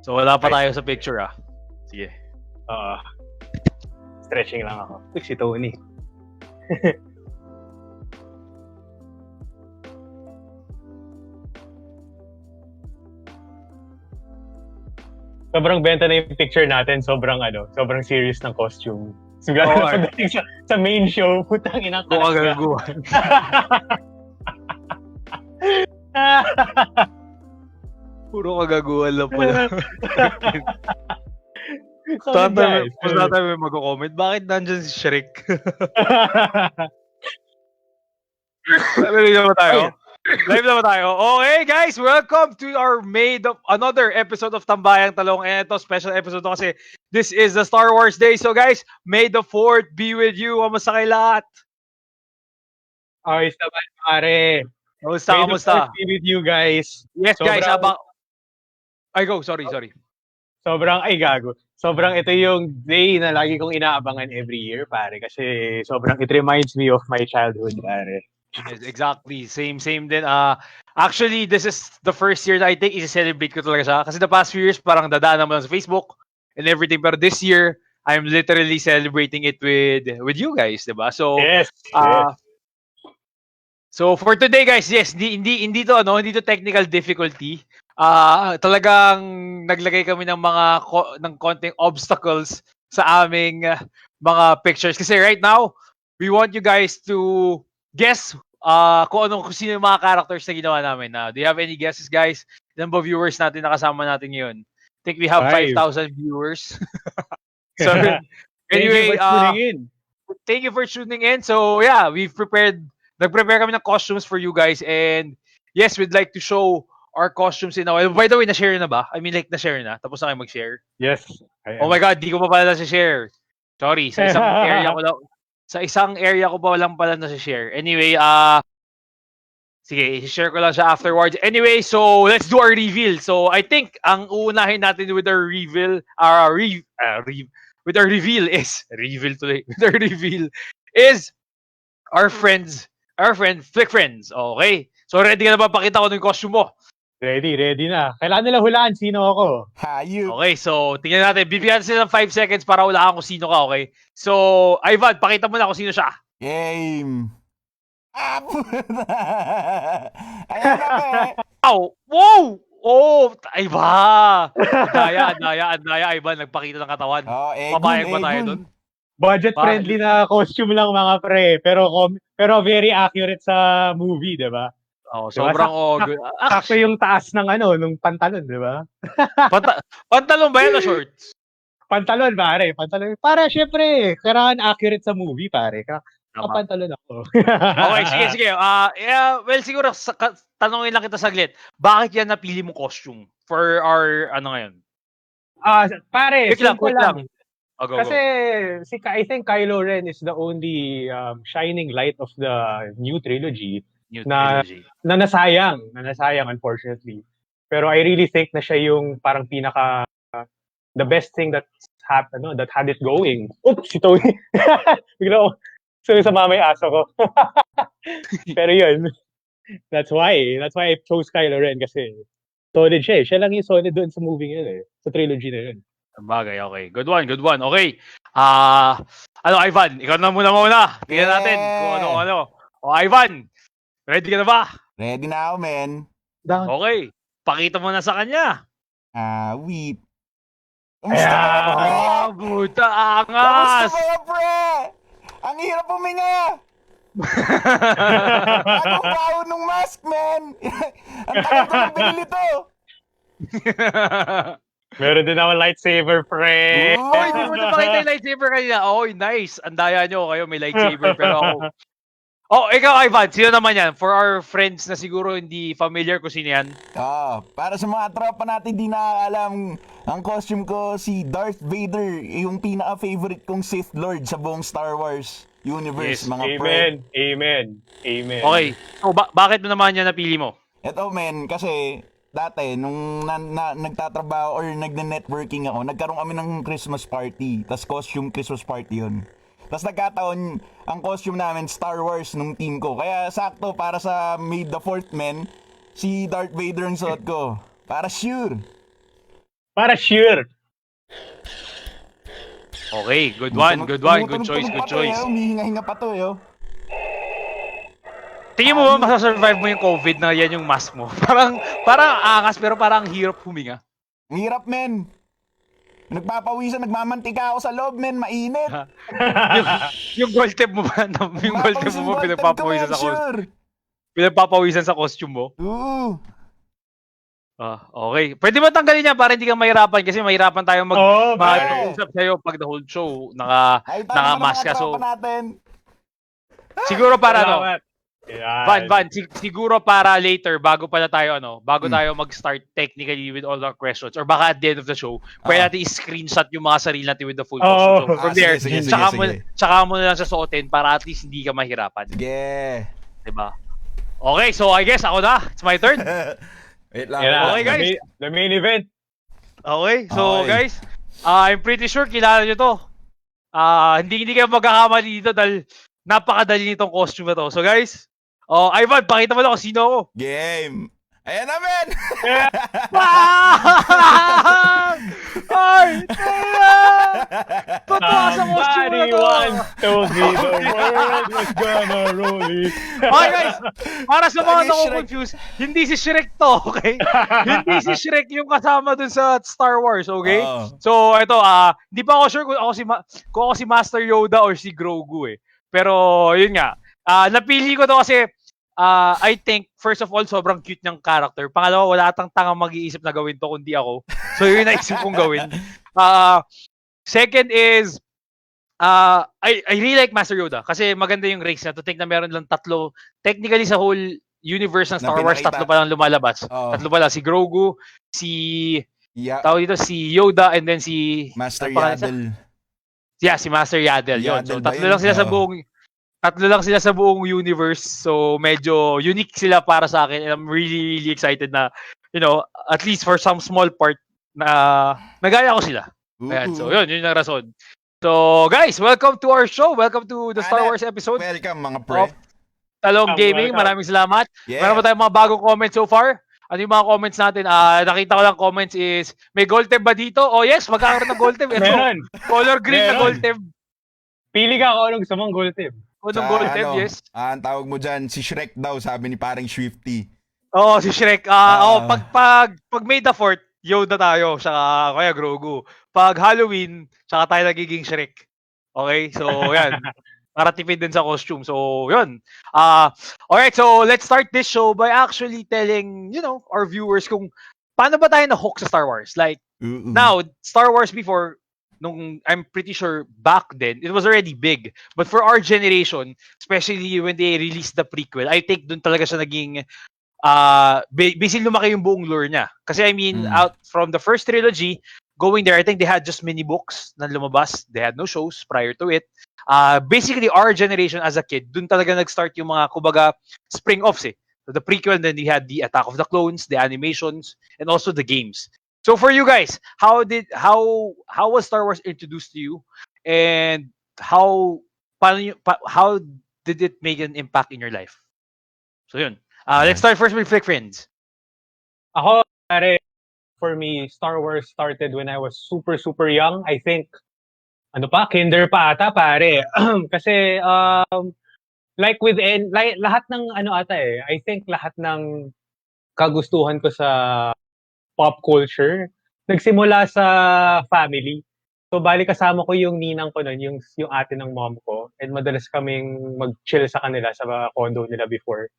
So wala pa tayo sa picture Sige. Stretching lang ako. Si Tony. Sobrang benta na yung picture natin. Sobrang serious ng costume. Siguro pagdating sa main show, putang ina ka. Kagagaguhan. Puro kagaguhan lang pala. Tayo may mag-comment. Bakit nandyan si Shrek? Live na ba tayo? Okay guys, welcome to our another episode of Tambayang Talong. And ito, special episode to kasi this is the Star Wars Day. So guys, may the 4th be with you. Kamusta kayo lahat? Ayos naman, pare. Kamusta? May the 4th be with you guys. Yes guys, sorry. Sobrang ito yung day na lagi kong inaabangan every year, pare. Kasi sobrang it reminds me of my childhood, pare. Yes, exactly. Same din. Actually, this is the first year that I think i-celebrate ko talaga siya. Kasi the past few years, parang dadaan naman sa Facebook and everything. Pero this year, I'm literally celebrating it with you guys, diba? So, yes. So for today, guys, yes, hindi to technical difficulty. Talagang naglagay kami ng ng konting obstacles sa aming mga pictures. Kasi right now, we want you guys to guess kung sino yung mga characters na ginawa namin. Do you have any guesses, guys? Ilan ba viewers natin nakasama natin ngayon? I think we have 5,000 viewers. So anyway, thank you for tuning in. So yeah, nag-prepare kami ng costumes for you guys, and yes, we'd like to show our costumes in a while. By the way, na-share na ba? I mean, like, na-share na? Tapos na kayo mag-share? Yes. Oh my God, di ko pa pala na-share. Sorry, sa isang area ko pa lang pala na-share. Anyway, sige, i-share ko lang siya afterwards. Anyway, so let's do our reveal. So I think ang uunahin natin with our reveal, with our reveal is our friend Flick Friends. Okay? So ready ka na ba pakita ko yung costume mo? Ready na. Kailangan nila hulaan sino ako. Okay, so tingnan natin. Bibigyan sila ng 5 seconds para hulaan kung sino ka, okay? So, Ivan, pakita mo na kung sino siya. Game. Ayan na Wow! Oh, ay ba? Andaya, Ivan, nagpakita ng katawan. Papayag ba tayo dun? Budget friendly na costume lang mga pre, pero very accurate sa movie, 'di ba? Sobrang sakto yung taas ng nung pantalon, 'di ba? Pantalon ba yan o shorts? Pantalon, pare. Pantalon. Para syempre, kailangan accurate sa movie, pare. Pantalon ako. Okay, sige. Well, siguro tanongin lang kita saglit. Bakit yan napili mo costume for our ngayon? Pare, quick lang. Kasi I think Kylo Ren is the only shining light of the new trilogy na nasayang unfortunately. Pero I really think na siya yung parang pinaka the best thing that had it going. Oops, si Tony. Bigla sa mamay aso ko. Pero yun. That's why I chose Kylo Ren kasi solid siya. Siya lang yung solid doon sa movie yun sa trilogy na yun. Bagay, okay. Good one. Okay. Ivan, ikaw na muna. Tingnan natin kung ano. Ivan, ready ka na ba? Ready na ako, men. Okay. Pakita mo na sa kanya. Weep. Buta, angas! Kamusta mga pre? Ang hirap huminga! Anong baho nung mask, man? Ang tagal ko nang binili to. Meron din naman lightsaber, pre. Hindi mo na makita yung lightsaber kanina. Nice. Andaya nyo kayo, may lightsaber. Pero ako... ikaw, Ivan, sino naman yan? For our friends na siguro hindi familiar kung sino yan. Para sa mga tropa natin di nakakaalam, ang costume ko si Darth Vader, yung pinaka-favorite kong Sith Lord sa buong Star Wars universe, mga pre. Amen. Okay. So, bakit mo naman yan napili mo? Ito, men, kasi... Dati, nung nagtatrabaho or nagne-networking ako, nagkaroon kami ng Christmas party. Tas costume Christmas party yun. Tas nagkataon, ang costume namin, Star Wars nung team ko. Kaya sakto, para sa May the 4th, men, si Darth Vader ang suot ko. Para sure. Para sure. Okay, good one. Good choice. Humihinga-hinga pa to, yo. Tingin mo ba masasurvive mo yung COVID na yan yung mask mo? Parang angas pero parang hirap huminga. Ang hirap, men. Nagpapawisan, nagmamantika ako sa loob, men. Mainit. yung gold tip mo ba? Yung gold tip mo pinagpapawisan sa costume mo? Oo. Okay. Pwede ba tanggalin niya para hindi ka mahirapan? Kasi mahirapan tayo mag-usap sa'yo pag the whole show naka-mask ka. So, siguro para Van, siguro para later bago tayo mag-start technically with all the questions or baka at the end of the show, pwede natin i-screenshot yung mga sarili natin with the full costume. So from there, tsaka mo na lang sa suotin para at least hindi ka mahirapan. Sige. Diba? Okay, so I guess ako na. It's my turn. Wait lang. Okay, guys. The main event. Okay, so guys, I'm pretty sure kilala nyo to. Hindi kayo magkakamali dito dahil napakadali nitong costume na to. So guys, Ivan, pakita mo na kung sino ako. Game. Ayan na, men! Ay! Totoo sa costume na to! Told me the world was gonna roll it. Okay guys, para sa mga nako-confuse, hindi si Shrek to, okay? Hindi si Shrek yung kasama dun sa Star Wars, okay? So, ito, hindi pa ako sure kung ako si Master Yoda or si Grogu eh. Pero, yun nga. Napili ko to kasi I think, first of all, sobrang cute niyang character. Pangalawa, wala atang tangang mag-iisip na gawin to kundi ako. So, yun yung naisip kong gawin. Second is, I really like Master Yoda kasi maganda yung race na to think na meron lang tatlo. Technically, sa whole universe ng Star Wars, tatlo pa lang lumalabas. Tatlo pa lang. Si Grogu, si Yoda, and then si Master Yaddle. Yeah, si Master Yaddle. Yun. So, tatlo lang sila sa buong universe. So, medyo unique sila para sa akin. And I'm really, really excited na, at least for some small part na nagaya ko sila. Ayan, so, yun yung rason. So, guys, welcome to our show. Welcome to the Star Wars episode. Welcome, mga pre. Talong Gaming. Maraming salamat. Yeah. Meron ba tayong mga bagong comments so far? Ano yung mga comments natin? Nakita ko lang comments is, may gold tab ba dito? Oh, yes, magkakaroon ng gold tab. Meron. Color green na gold tab. Pili ka kung anong gusto mong gold tab. Unang gold tab, yes. Ang tawag mo dyan, si Shrek daw, sabi ni parang Swifty. Oo, si Shrek. Pag May the 4th, Yoda tayo, saka kaya Grogu. Pag Halloween, saka tayo nagiging Shrek. Okay? So, yan. Para tipid din sa costume. So, yun. Alright, so let's start this show by actually telling, our viewers kung paano ba tayo na-hook sa Star Wars. Like, now, Star Wars before, I'm pretty sure back then, it was already big. But for our generation, especially when they released the prequel, I think dun talaga siya naging, basically lumaki yung buong lore niya. Kasi out from the first trilogy, going there, I think they had just mini books na lumabas. They had no shows prior to it. Basically, our generation as a kid, dun talaga nag-start yung mga, kumbaga, spring-offs eh. So the prequel, and then we had the Attack of the Clones, the animations, and also the games. So for you guys, how was Star Wars introduced to you, and how did it make an impact in your life? So yun. Let's start first with Flick Friends. Ako, for me, Star Wars started when I was super, super young. I think, kinder pa ata, pare. Kasi, lahat ng I think lahat ng kagustuhan ko sa pop culture, nagsimula sa family. So, bali kasama ko yung ninang ko nun, yung ate ng mom ko. And madalas kaming mag-chill sa kanila sa condo nila before.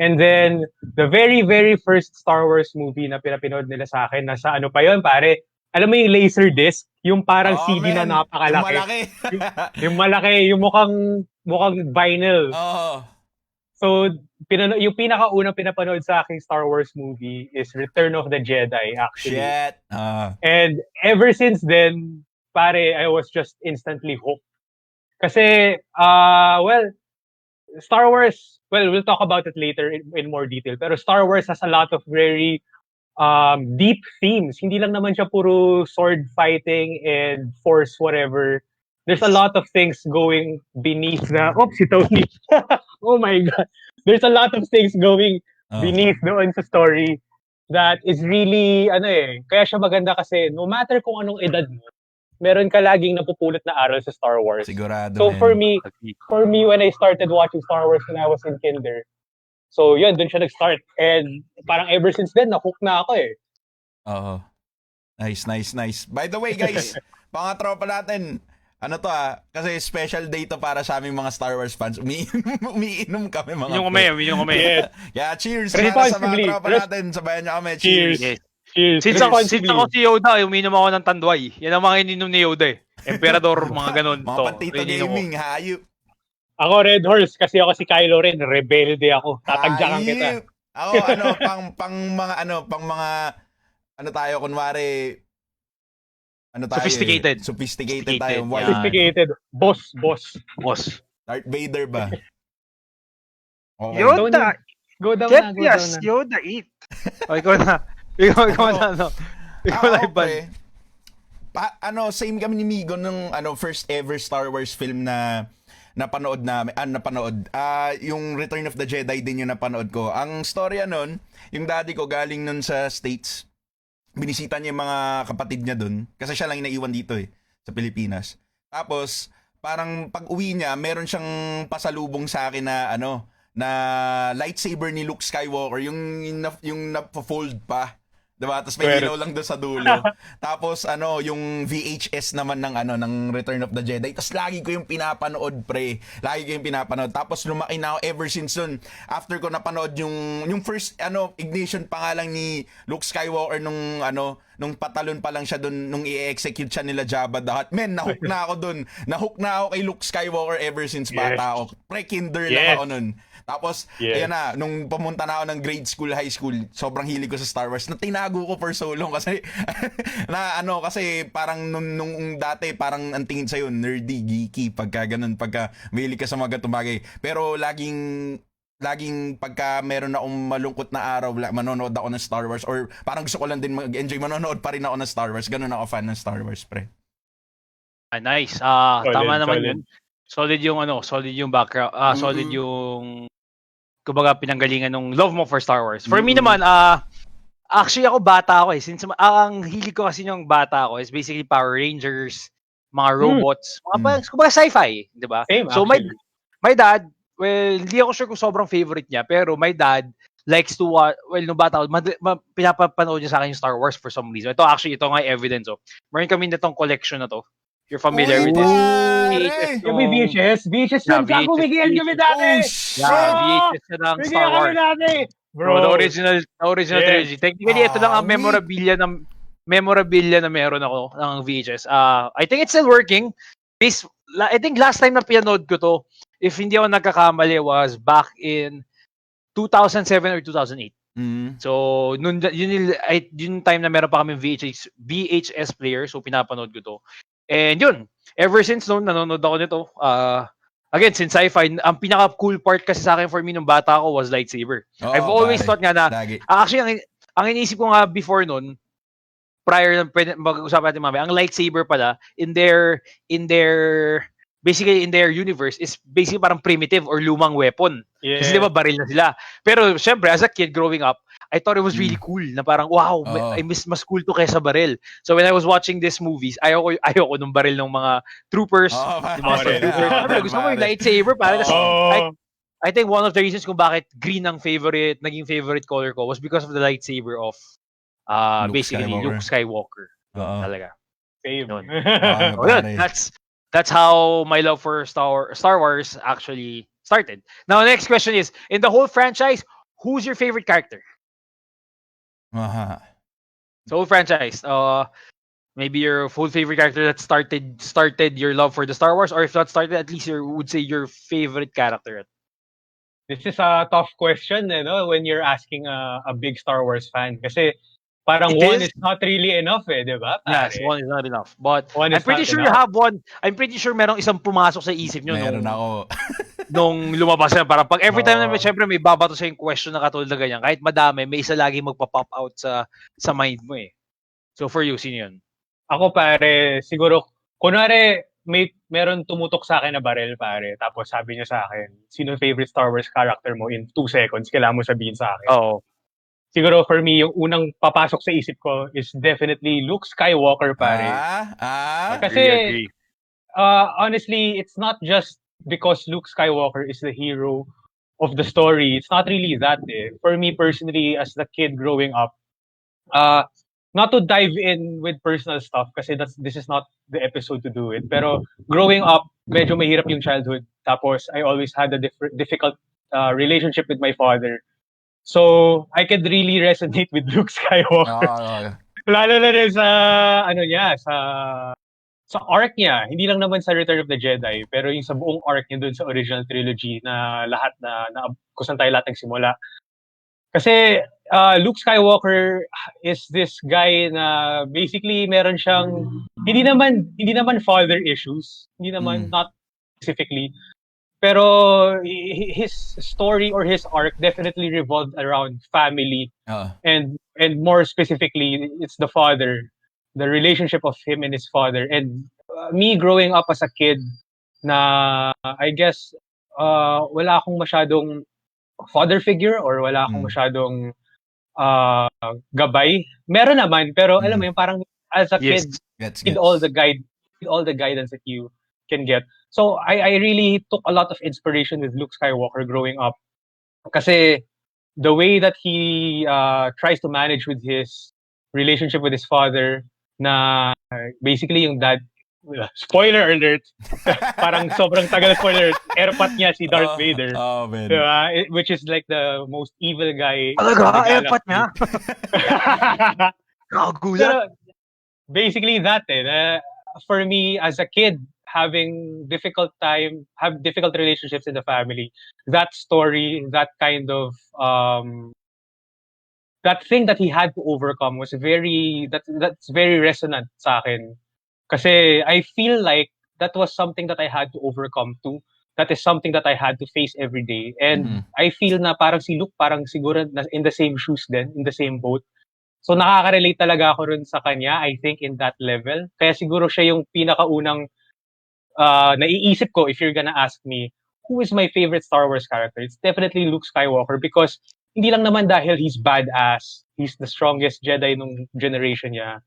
And then, the very, very first Star Wars movie na pinapinood nila sa akin, nasa pa yun, pare? Alam mo yung laser disc? Yung parang CD na napakalaki. Yung malaki, yung mukhang vinyl. So, yung pinakaunang pinapanood sa aking Star Wars movie is Return of the Jedi, actually. Shit! And ever since then, pare, I was just instantly hooked. Kasi, Star Wars, we'll talk about it later in more detail. Pero Star Wars has a lot of very deep themes. Hindi lang naman siya puro sword fighting and force whatever. There's a lot of things going beneath si Tony. Oh my God. There's a lot of things going beneath doon sa story that is really, kaya siya maganda kasi no matter kung anong edad mo, meron ka laging napupulot na aral sa Star Wars. Sigurado, So man. for me, when I started watching Star Wars when I was in kinder, so yun, dun siya nag-start. And parang ever since then, nahook na ako eh. Oo. Nice. By the way, guys, mga tropa natin, kasi special day to para sa aming mga Star Wars fans. Umiinom kami mga Yung kami. Yes. Yeah, cheers para sa mga tropa natin. Sabayan niyo kami. Cheers. Yes. Cheers. Since ako si Yoda, uminom ako ng Tanduay. Yan ang mga ininom ni Yoda eh. Emperador, mga ganun. Mga pantito gaming, hayop. Ako Red Horse kasi ako si Kylo Ren, rebelde ako. Tatagyakan kita. Ako pang mga tayo kunwari Sophisticated tayo. Yeah. Sophisticated. Boss. Darth Vader ba? Okay. Yoda, Go down get na. yes, Yoda, eat. O, ikaw na. Ikaw na. Ikaw na iban. Same kami ni Migo nung first ever Star Wars film na napanood namin. Yung Return of the Jedi din yung napanood ko. Ang storya nun, yung daddy ko galing nun sa States. Binisita niya yung mga kapatid niya dun. Kasi siya lang yung naiwan dito sa Pilipinas. Tapos, parang pag uwi niya, meron siyang pasalubong sa akin na lightsaber ni Luke Skywalker, yung na-fold pa. Diba? Tapos may ilaw lang doon sa dulo. Tapos yung VHS naman ng Return of the Jedi. Tapos lagi ko yung pinapanood, pre. Tapos lumaki na ako ever since nun. After ko napanood yung first ignition pa nga lang ni Luke Skywalker nung patalon pa lang siya doon nung i-execute siya nila Jabba the Hutt. Men, nahook na ako doon. Nahook na ako kay Luke Skywalker ever since bata ako. Pre-kinder lang ako nun. Tapos, ayan na, nung pumunta na ako ng grade school, high school, sobrang hilig ko sa Star Wars. Na tinago ko for so long kasi, kasi parang nung dati, parang ang tingin sa'yo, nerdy, geeky, pagka mahilig ka sa mga ganitong bagay. Pero laging pagka meron akong malungkot na araw, manonood ako ng Star Wars or parang gusto ko lang din mag-enjoy, manonood pa rin ako ng Star Wars. Ganun ako fan ng Star Wars, pre. Nice. Tama naman yun. Solid yung background. Solid yung kumbaga pinanggalingan ng love mo for Star Wars. For me naman, actually ako bata ako Since ang hilig ko kasi yung bata ako is basically Power Rangers, mga robots, mga kumbaga sci-fi, di ba? So my dad, well, hindi ako sure kung sobrang favorite niya, pero my dad likes to watch, nung bata ako, pinapapanood niya sa akin yung Star Wars for some reason. Ito nga evidence. Meron kami na tong collection na to. You're familiar with this? Yung may VHS lang siya, bumigyan kami dati! VHS na ng Star Wars. Bro, the original trilogy. Technically, ito lang ang memorabilia na meron ako ng VHS. I think it's still working. I think last time na pinanood ko to, if hindi ako nagkakamali, was back in 2007 or 2008. So, yun time na meron pa kami VHS player, so pinapanood ko to. And yun, ever since noon, nanonood ako nito. Again, since sci-fi, ang pinaka-cool part kasi sa akin for me nung bata ako was lightsaber. I've always thought nga na, actually, ang iniisip ko nga before noon, prior na mag-usapan natin mamaya, ang lightsaber pala, basically in their universe, is basically parang primitive or lumang weapon. Yeah. Kasi di ba baril na sila. Pero syempre, as a kid growing up, I thought it was really cool na parang, wow, I miss mas cool to kaysa baril. So when I was watching these movies, ayoko nung baril ng mga troopers. Gusto mo yung lightsaber. I think one of the reasons kung bakit green ang naging favorite color ko was because of the lightsaber of Luke Skywalker. Talaga. Same. That's how my love for Star Wars actually started. Now, next question is, in the whole franchise, who's your favorite character? The whole franchise. Maybe your full favorite character that started your love for the Star Wars, or if not started, at least you would say your favorite character. This is a tough question, when you're asking a big Star Wars fan. Kasi parang one is not really enough, di ba? Yes, one is not enough. But I'm pretty sure you have one. I'm pretty sure merong isang pumasok sa isip nyo nung lumabas na. Parang pag every time na syempre may babato sa yung question na katulad na ganyan, kahit madami, may isa lagi magpa-pop out sa mind mo eh. So for you, sino yun? Ako pare, siguro, kunwari meron tumutok sa akin na baril pare, tapos sabi niya sa akin, sino favorite Star Wars character mo in 2 seconds, kailangan mo sabihin sa akin. Oo. siguro for me, yung unang papasok sa isip ko is definitely Luke Skywalker, pare. Kasi, Agree. honestly, it's not just because Luke Skywalker is the hero of the story. It's not really that. For me personally, as the kid growing up, uh, not to dive in with personal stuff kasi this is not the episode to do it. Pero growing up, medyo mahirap yung childhood. Tapos I always had a difficult relationship with my father. So I could really resonate with Luke Skywalker. Lalo na rin sa sa arc niya, hindi lang naman sa Return of the Jedi, pero yung sa buong arc niya dun sa original trilogy na lahat na kung saan tayo lahat nagsimula. Kasi Luke Skywalker is this guy na basically meron siyang hindi naman father issues, hindi naman not specifically, pero his story or his arc definitely revolved around family. And more specifically, it's the father, the relationship of him and his father. And me growing up as a kid na I guess wala akong masyadong father figure or wala akong masyadong gabay. Meron naman, pero alam mo yung parang as a kid, with all the guidance that you can get. So I really took a lot of inspiration with Luke Skywalker growing up. Kasi the way that he tries to manage with his relationship with his father, na basically yung dad, spoiler alert, parang sobrang tagal spoiler, airpat niya si Darth Vader. Man. Diba? Which is like the most evil guy. Talaga? Airpat niya? Pero basically that for me as a kid, having difficult relationships in the family, that story, that kind of that thing that he had to overcome was that's very resonant sa akin. Kasi I feel like that was something that I had to overcome too. That is something that I had to face every day. And I feel na parang si Luke, parang siguro in the same shoes din, in the same boat. So nakaka-relate talaga ako rin sa kanya, I think, in that level. Kaya siguro siya yung pinakaunang naiisip ko if you're gonna ask me, who is my favorite Star Wars character? It's definitely Luke Skywalker because hindi lang naman dahil he's badass, he's the strongest Jedi nung generation niya.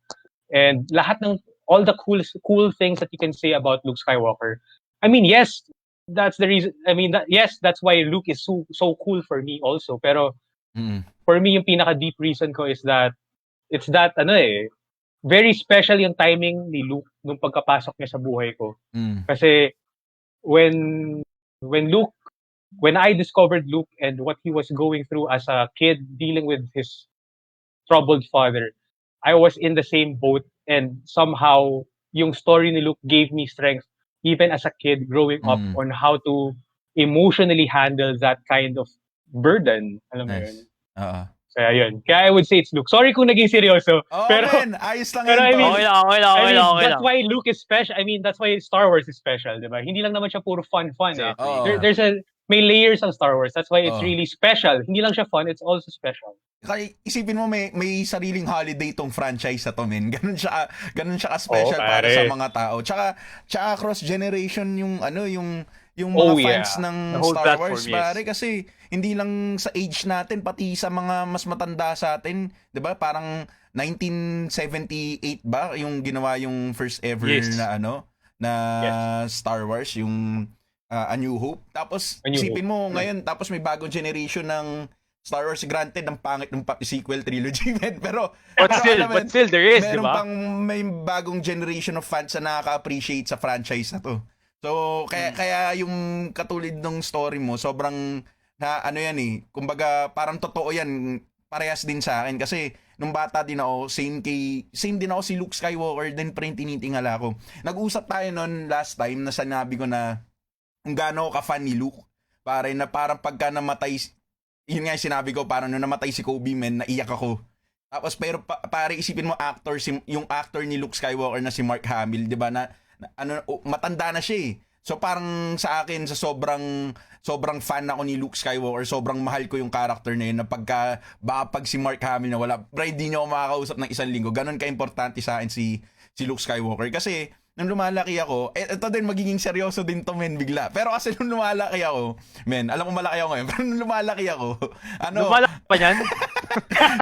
And lahat ng all the cool things that you can say about Luke Skywalker. I mean, yes, that's the reason. I mean, that's why Luke is so cool for me also. Pero for me, yung pinaka deep reason ko is that it's that very special yung timing ni Luke nung pagkapasok niya sa buhay ko. Kasi when I discovered Luke and what he was going through as a kid dealing with his troubled father, I was in the same boat, and somehow yung story ni Luke gave me strength even as a kid growing up on how to emotionally handle that kind of burden. Alam mo yun? Kaya yun. Kaya I would say it's Luke. Sorry kung naging seryoso. Pero, man, ayos lang pero yun. Okay lang. That's why Luke is special. I mean, that's why Star Wars is special, di ba? Hindi lang naman siya puro fun eh. May layers ang Star Wars. That's why it's really special. Hindi lang siya fun, it's also special. Kaya isipin mo may sariling holiday tong franchise na to, men. Ganun siya ka-special para sa mga tao. Tsaka cross generation yung mga fans ng Star Wars, pare, kasi hindi lang sa age natin, pati sa mga mas matanda sa atin, 'di ba? Parang 1978 ba yung ginawa yung first ever na Star Wars, yung A New Hope. Tapos isipin mo ngayon, tapos may bagong generation ng Star Wars. Granted, ang pangit ng sequel trilogy, man. Pero still there is, di ba? May bagong generation of fans na nakaka-appreciate sa franchise na to. So, kaya yung katulad ng story mo, sobrang kumbaga parang totoo yan, parehas din sa akin. Kasi nung bata din ako, same din ako si Luke Skywalker, din pa rin tinitingala ko. Nag-usap tayo noon last time na sinabi ko na kung gaano ka fan ni Luke. Parang pagka namatay, yun nga yung sinabi ko, parang nung namatay si Kobe, man, naiyak ako. Tapos pero pare, isipin mo yung actor ni Luke Skywalker na si Mark Hamill, 'di ba, na matanda na siya eh. So parang sa akin, sa sobrang fan ako ni Luke Skywalker, sobrang mahal ko yung character na yun, na pag si Mark Hamill na wala, bro, hindi niyo ako makakausap ng isang linggo. Ganon ka-importante sa akin si Luke Skywalker. Kasi nung lumalaki ako, ito din magiging seryoso din to men bigla. Pero kasi nung lumalaki ako, men, alam ko malaki ako ngayon, pero nung lumalaki ako, Lumalaki pa yan?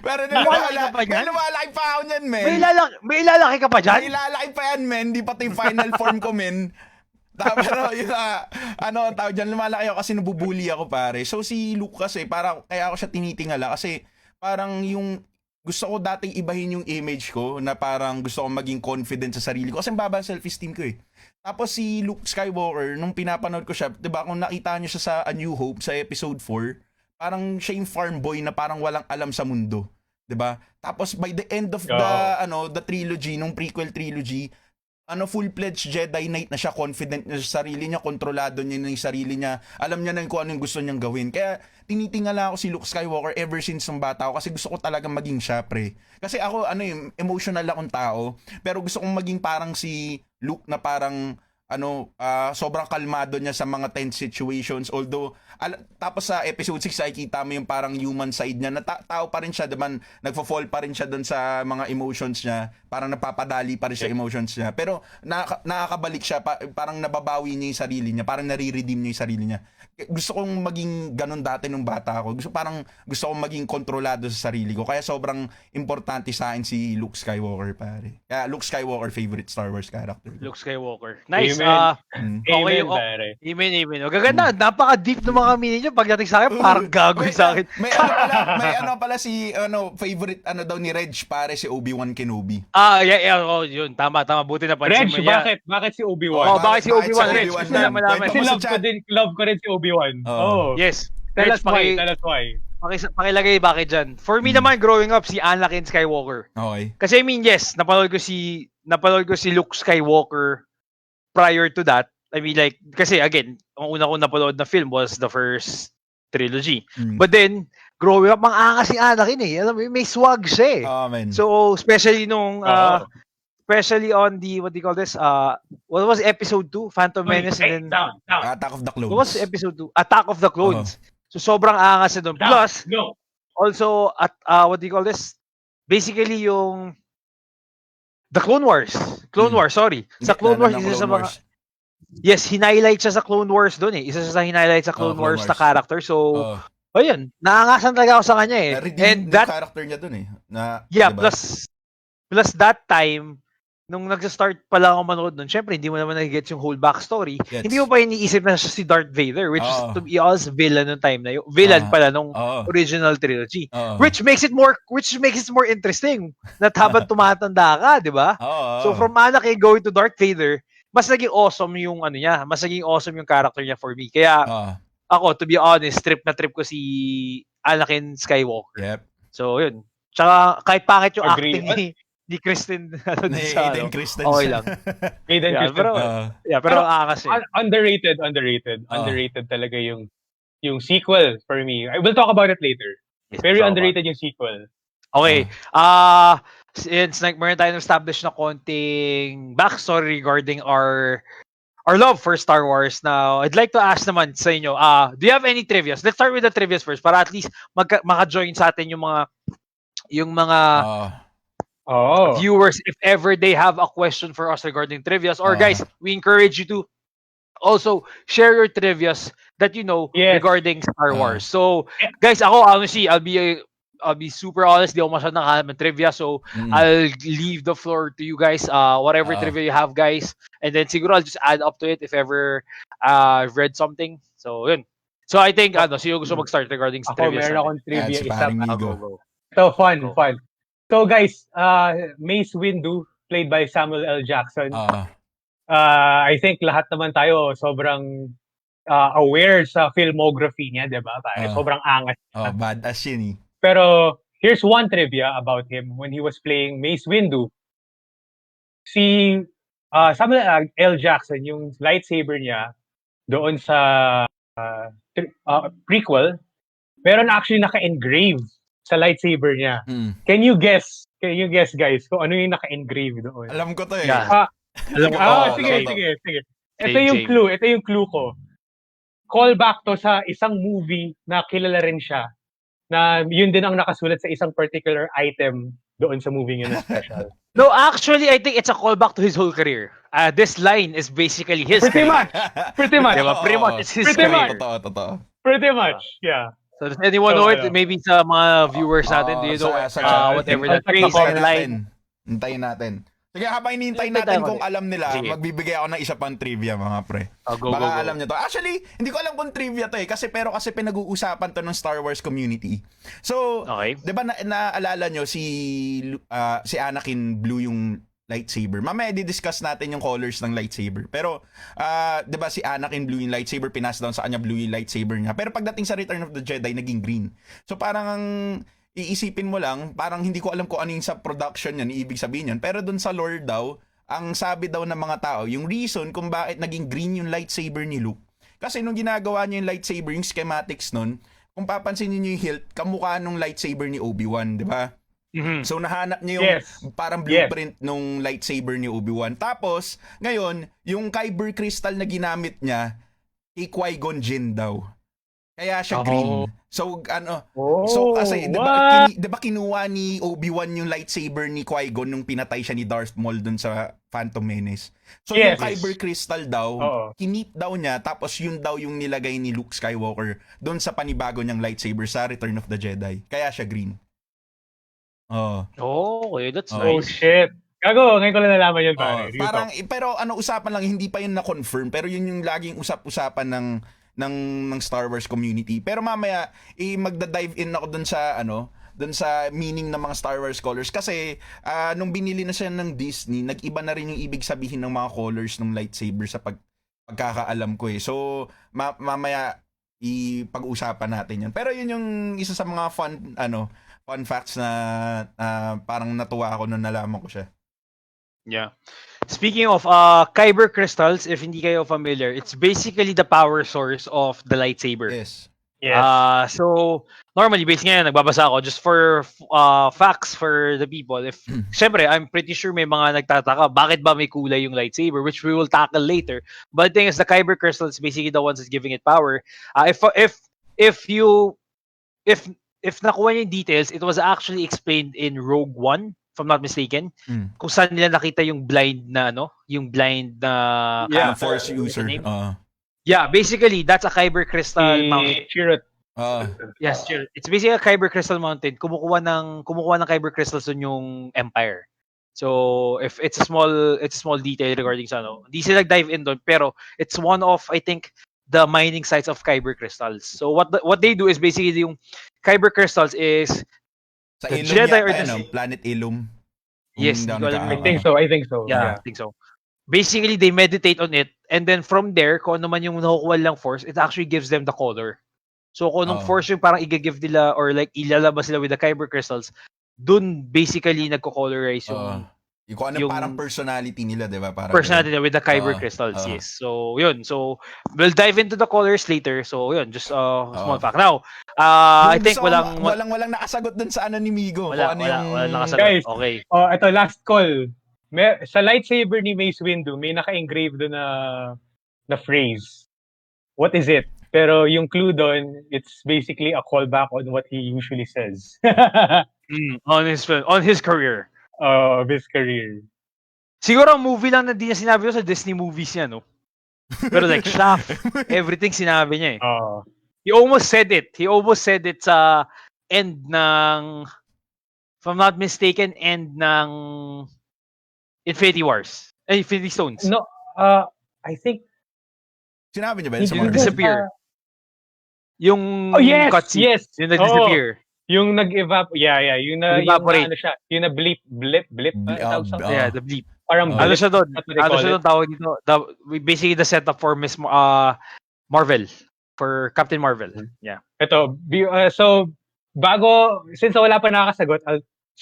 pero nung Lumalaki ka pa yan? lumalaki pa ako niyan, men. May ilalaki ka pa dyan? May ilalaki pa yan, men. Di pa ito yung final form ko, men. Pero yun, tawag dyan, lumalaki ako kasi nabubuli ako, pare. So si Luke kasi, kaya ako siya tinitingala kasi parang yung gusto ko dating ibahin yung image ko na parang gusto ko maging confident sa sarili ko kasi baba ang self-esteem ko eh. Tapos si Luke Skywalker, nung pinapanood ko siya, 'di ba, kung nakita niyo siya sa A New Hope sa episode 4, parang siya yung farm boy na parang walang alam sa mundo, 'di ba? Tapos by the end of the trilogy, nung prequel trilogy, full-fledged Jedi Knight na siya, confident na sa sarili niya, kontrolado niya na yung sarili niya, alam niya na kung ano yung gusto niyang gawin. Kaya tinitingala ako si Luke Skywalker ever since nung bata ako kasi gusto ko talagang maging siya, pre. Kasi ako, emotional akong tao, pero gusto kong maging parang si Luke na parang sobrang kalmado niya sa mga tense situations. Although, tapos sa episode 6 ay kita mo yung parang human side niya na tao pa rin siya, diba? Nagfo-fall pa rin siya doon sa mga emotions niya. Parang napapadali pa rin siya emotions niya. Pero nakakabalik siya, parang nababawi niya yung sarili niya. Parang nare-redeem niya yung sarili niya. Gusto kong maging ganun dati nung bata ako. Gusto kong maging kontrolado sa sarili ko. Kaya sobrang importante sa akin si Luke Skywalker, pare. Kaya Luke Skywalker, favorite Star Wars character. Luke Skywalker. Nice. Okay, pare. Amen. Gaganda. Napaka-deep ng mga meaning niyo. Pagdating sa akin, parang gagoy sa akin. May pala si favorite daw ni Reg, pare, si Obi-Wan Kenobi. Yun. Tama. Buti na pansin Reg, mo niya. Bakit si Obi-Wan? Bakit si Obi-Wan, Reg? Kasi love ko rin si Obi-Wan. Yes. Tell us why. Pakilagay bakit dyan. For me naman, growing up, si Anakin Skywalker. Okay. Kasi yes, napanood ko si Luke Skywalker prior to that. I mean, like, kasi again, ang una ko napanood na film was the first trilogy. But then, growing up, mang angas si Anakin eh. Alam mo, may swag siya eh. Man. So, especially especially on the, what do you call this? What was episode 2? Phantom Menace and then... Down. Attack of the Clones. What was episode 2? Attack of the Clones. So, sobrang angas na doon. Plus, also, what do you call this? Basically, yung... The Clone Wars. Sorry. Sa Clone Wars, isa sa mga... Yes, hinighlight siya sa Clone Wars doon eh. Isa siya sa hinighlight sa Clone Wars na character. So, ayun. Naangasan talaga ako sa kanya eh. And that character niya doon eh. Diba? Plus that time, nung nag-start pa lang ako manood nun, syempre, hindi mo naman nag-get yung whole backstory. Yes. Hindi mo pa iniisip na siya si Darth Vader, which is to be honest, villain nung time na yun. Villain pala nung original trilogy. Which makes it more interesting na habang tumatanda ka, di ba? So from Anakin going to Darth Vader, mas naging awesome yung mas naging awesome yung character niya for me. Kaya ako, to be honest, trip ko si Anakin Skywalker. Yep. So yun. Tsaka kahit pangit yung acting ni Kristen Aiden Christensen. Okay lang. Aiden Christensen. Pero kasi underrated talaga yung sequel for me. I will talk about it later. Very underrated yung sequel. Okay. Since meron tayong established na konting backstory regarding our love for Star Wars. Now, I'd like to ask naman sa inyo, do you have any trivias? Let's start with the trivias first para at least maka-join sa atin yung mga viewers if ever they have a question for us regarding trivias. Or guys, we encourage you to also share your trivias that you know regarding Star Wars. So, guys, ako honestly, I'll be super honest, di ako masyadong nakahanap ng trivia, so I'll leave the floor to you guys. Whatever trivia you have, guys, and then siguro I'll just add up to it if ever I've read something. So yun. So I think sino gusto mag-start regarding trivia? Meron akong trivia isa. Go. So fun. So guys, Mace Windu played by Samuel L. Jackson. I think lahat naman tayo sobrang aware sa filmography niya, 'di ba? Sobrang angas. Badass yun eh. Pero here's one trivia about him when he was playing Mace Windu. Si Samuel L. Jackson, yung lightsaber niya doon sa prequel, meron actually naka-engrave sa lightsaber niya. Can you guess guys kung ano yung naka-engrave doon? Alam ko to eh. Sige. Ito yung clue ko. Call back to sa isang movie na kilala rin siya. Na yun din ang nakasulat sa isang particular item doon sa movie yun na special. No, actually, I think it's a callback to his whole career. This line is basically his Pretty career. much. Pretty much. Diba? Pretty much, it's his Pretty career. much. Totoo. Pretty much, yeah. So does anyone know it? Maybe sa mga viewers natin, do you know whatever that phrase or line? Hintayin natin. Sige, habang hinihintay natin kung alam nila, magbibigay ako ng isa pang trivia, mga pre. Go. Alam nyo to. Actually, hindi ko alam kung trivia to eh. Kasi pinag-uusapan to ng Star Wars community. So, di ba naalala nyo si Anakin blue yung lightsaber. Mamaya di-discuss natin yung colors ng lightsaber. Pero, di ba si Anakin blue yung lightsaber, pinas down sa kanya blue yung lightsaber niya. Pero pagdating sa Return of the Jedi, naging green. So parang iisipin mo lang, parang hindi ko alam kung ano yung sa production yan, ibig sabihin yan. Pero dun sa lore daw, ang sabi daw ng mga tao, yung reason kung bakit naging green yung lightsaber ni Luke, kasi nung ginagawa niya yung lightsaber, yung schematics nun, kung papansin niyo yung hilt, kamukha nung lightsaber ni Obi-Wan, di ba? Mm-hmm. So nahanap niya yung parang blueprint nung lightsaber ni Obi-Wan. Tapos, ngayon, yung kyber crystal na ginamit niya, kay Qui-Gon Jinn daw. Kaya siya green. So kasi 'di ba kinuha ni Obi-Wan yung lightsaber ni Qui-Gon nung pinatay siya ni Darth Maul dun sa Phantom Menace. So yung kyber crystal daw, kinip daw niya, tapos yun daw yung nilagay ni Luke Skywalker dun sa panibago niyang lightsaber sa Return of the Jedi. Kaya siya green. Okay, that's nice. Oh shit. Gago, ngayon ko lang nalaman yun, pare. Parang pero usapan lang, hindi pa yun na-confirm, pero yun yung laging usap-usapan ng Star Wars community. Pero mamaya magda-dive in ako dun sa meaning ng mga Star Wars colors kasi nung binili na siya ng Disney, nag-iba na rin yung ibig sabihin ng mga colors ng lightsaber sa pagkakaalam ko eh. So mamaya ipag-usapan natin 'yan. Pero yun yung isa sa mga fun facts na parang natuwa ako nung nalaman ko siya. Yeah. Speaking of kyber crystals, if hindi kayo familiar, it's basically the power source of the lightsaber. Yes. So normally, based ngayon, nagbabasa ako just for facts for the people. If syempre, I'm pretty sure may mga nagtataka, bakit ba may kulay yung lightsaber, which we will tackle later. But the thing is, the kyber crystals basically the ones that's giving it power. If nakuha niyo yung details, it was actually explained in Rogue One, if I'm not mistaken, kung saan nila nakita yung blind na Force user. Yeah, basically that's a kyber crystal mountain. Yes, Chirrut. It's basically a kyber crystal mountain. Kumukuha ng kyber crystals dun yung Empire. So if it's a small detail regarding sa hindi sila dive in doon, pero it's one of, I think, the mining sites of kyber crystals. So what they do is basically yung kyber crystals is sa Ilum Jedi or planet Ilum. Yes, I think so. Yeah, I think so. Basically, they meditate on it, and then from there, kung ano man yung nakukuha lang force, it actually gives them the color. So kung anong force yung parang i-give nila or like ilalabas sila with the kyber crystals, dun basically nagko-colorize yung kung ano parang personality nila, di ba? Personality nila with the kyber crystals, yes. So, yun. So, we'll dive into the colors later. So, yun. Just small fact. Now, I think walang nakasagot dun sa ni Migo. Walang nakasagot. Guys, okay. Ito, last call. Sa lightsaber ni Mace Windu, may naka-engrave doon na phrase. What is it? Pero yung clue doon, it's basically a callback on what he usually says. On his career. Of his career. Siguro ang movie lang na di niya sinabi sa Disney movies niya, no? Pero like, Shaft, everything sinabi niya eh. He almost said it. Sa end ng, if I'm not mistaken, end ng Infinity Wars. Infinity Stones. No, I think sinabi niya ba yun? Yung disappear. Yung cutscene. Yes. Yung nag-disappear. Yung nag-evaporate. Yeah. Yung ano siya. Yung na-blip. Yeah, the blip. Parang ano siya doon? Tawag dito? Basically the setup for Miss Marvel. For Captain Marvel. Yeah. Ito. So, since wala pa nakakasagot,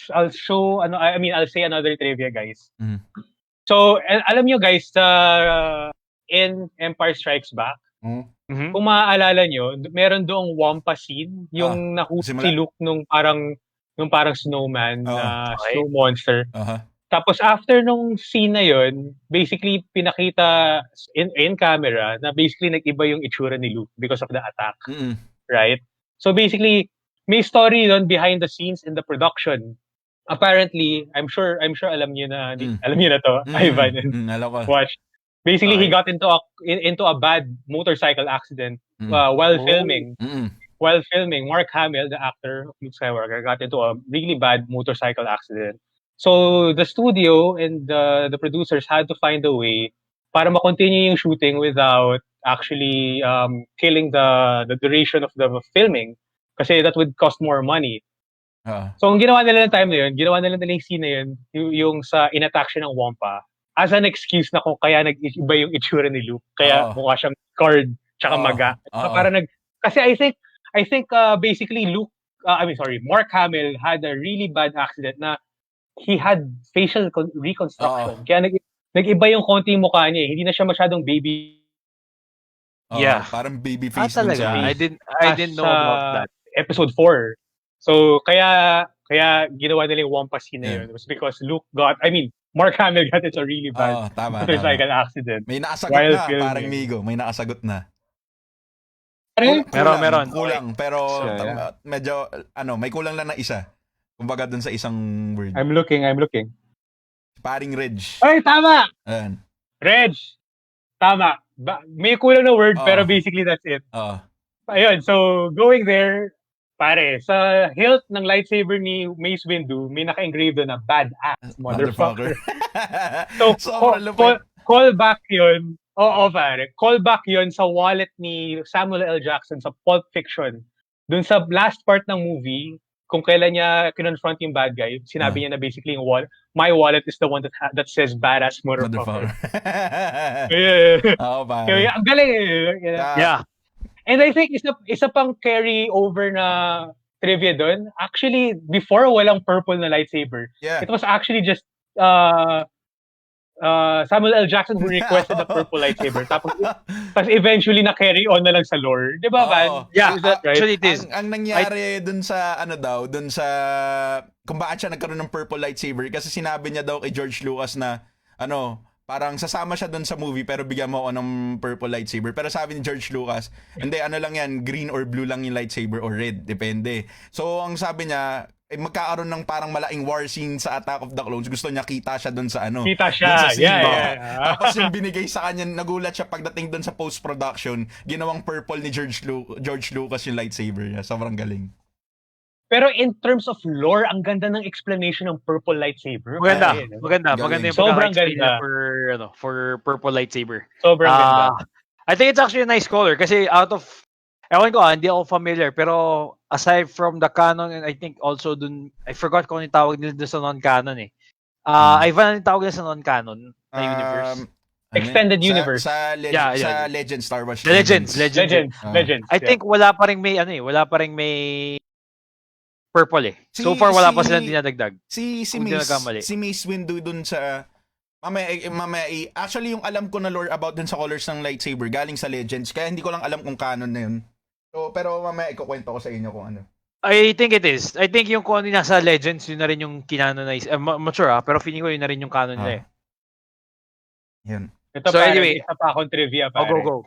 I'll say another trivia, guys. So, alam nyo guys, in Empire Strikes Back, kung maaalala nyo, meron doong Wampa scene, yung nakuha si Luke nung parang snowman na snow monster. Tapos after nung scene na yun, basically pinakita in camera na basically nag-iba yung itsura ni Luke because of the attack. Right? So basically, may story doon behind the scenes in the production apparently, I'm sure alam niyo na to, Ivan and Alam ko. watch. Basically, he got into a bad motorcycle accident while filming. While filming, Mark Hamill, the actor of Luke Skywalker, got into a really bad motorcycle accident. So the studio and the producers had to find a way para ma-continue yung shooting without actually killing the duration of the filming kasi that would cost more money. So ang ginawa nila ng time na yun, ginawa nila yung scene na yun, yung sa in-attack siya ng Wampa, as an excuse na kung kaya nag-iba yung itsura ni Luke, kaya mukha siyang scarred tsaka maga. Kasi I think basically Mark Hamill had a really bad accident na he had facial reconstruction. Kaya nag-iba yung konti yung mukha niya. Hindi na siya masyadong baby. Parang baby face talaga. I didn't know about that. Episode 4. So kaya ginawa nila yung Wampa scene na yun. It was because Mark Hamill got into a really bad motorcycle accident. May nakasagot na, filming. Parang Migo. May nakasagot na. Meron. Kulang, pero medyo, may kulang lang na isa. Kumbaga dun sa isang word. I'm looking. Paring Reg. Ay, tama! Ayan. Reg! Tama. May kulang na word, pero basically that's it. Ayun, so going there, pare, sa hilt ng lightsaber ni Mace Windu, may naka-engrave doon na badass motherfucker. So, call back yun. Oo, pare. Call back yun sa wallet ni Samuel L. Jackson sa Pulp Fiction. Doon sa last part ng movie, kung kailan niya kinonfront yung bad guy, sinabi niya na basically yung my wallet is the one that says badass motherfucker. Oo, pare. Kaya, ang galing eh. Yeah. And I think isa pang carry over na trivia doon. Actually, before walang purple na lightsaber. It was actually just Samuel L. Jackson who requested a purple lightsaber. Tapos eventually na-carry on na lang sa lore. Di ba, Van? Yeah, is that right? Actually it is. Ang nangyari dun sa, kung bakit siya nagkaroon ng purple lightsaber, kasi sinabi niya daw kay George Lucas na, parang sasama siya dun sa movie pero bigyan mo ako ng purple lightsaber. Pero sabi ni George Lucas, hindi, lang yan, green or blue lang yung lightsaber or red, depende. So, ang sabi niya, magkakaroon ng parang malaking war scene sa Attack of the Clones. Gusto niya kita siya dun sa Kita siya, yeah. Tapos yung binigay sa kanya, nagulat siya pagdating dun sa post-production, ginawang purple ni George Lucas yung lightsaber niya. Sobrang galing. Pero in terms of lore, ang ganda ng explanation ng purple lightsaber. Maganda yung pagkaka-explain for purple lightsaber. Sobrang ganda. I think it's actually a nice color kasi ewan ko, hindi ako familiar, pero aside from the canon, and I think also dun, I forgot kung yung tawag nila dun sa non-canon eh. Ivan, yung tawag nila sa non-canon na universe? Extended universe. Sa Legends, Star Wars. Legends. I think wala pa ring may purple eh. So far, wala pa silang dinadagdag. Si Mace Windu dun sa... Actually, yung alam ko na lore about dun sa colors ng lightsaber, galing sa Legends. Kaya hindi ko lang alam kung canon na yun. So, pero mamaya ikukwento ko sa inyo kung ano. I think it is. I think yung kung ano nasa Legends, yun na rin yung kinanonize. Mature pero feeling ko yun na rin yung canon nila eh. Yun. Ito so anyway, isa pa akong trivia pare. Go.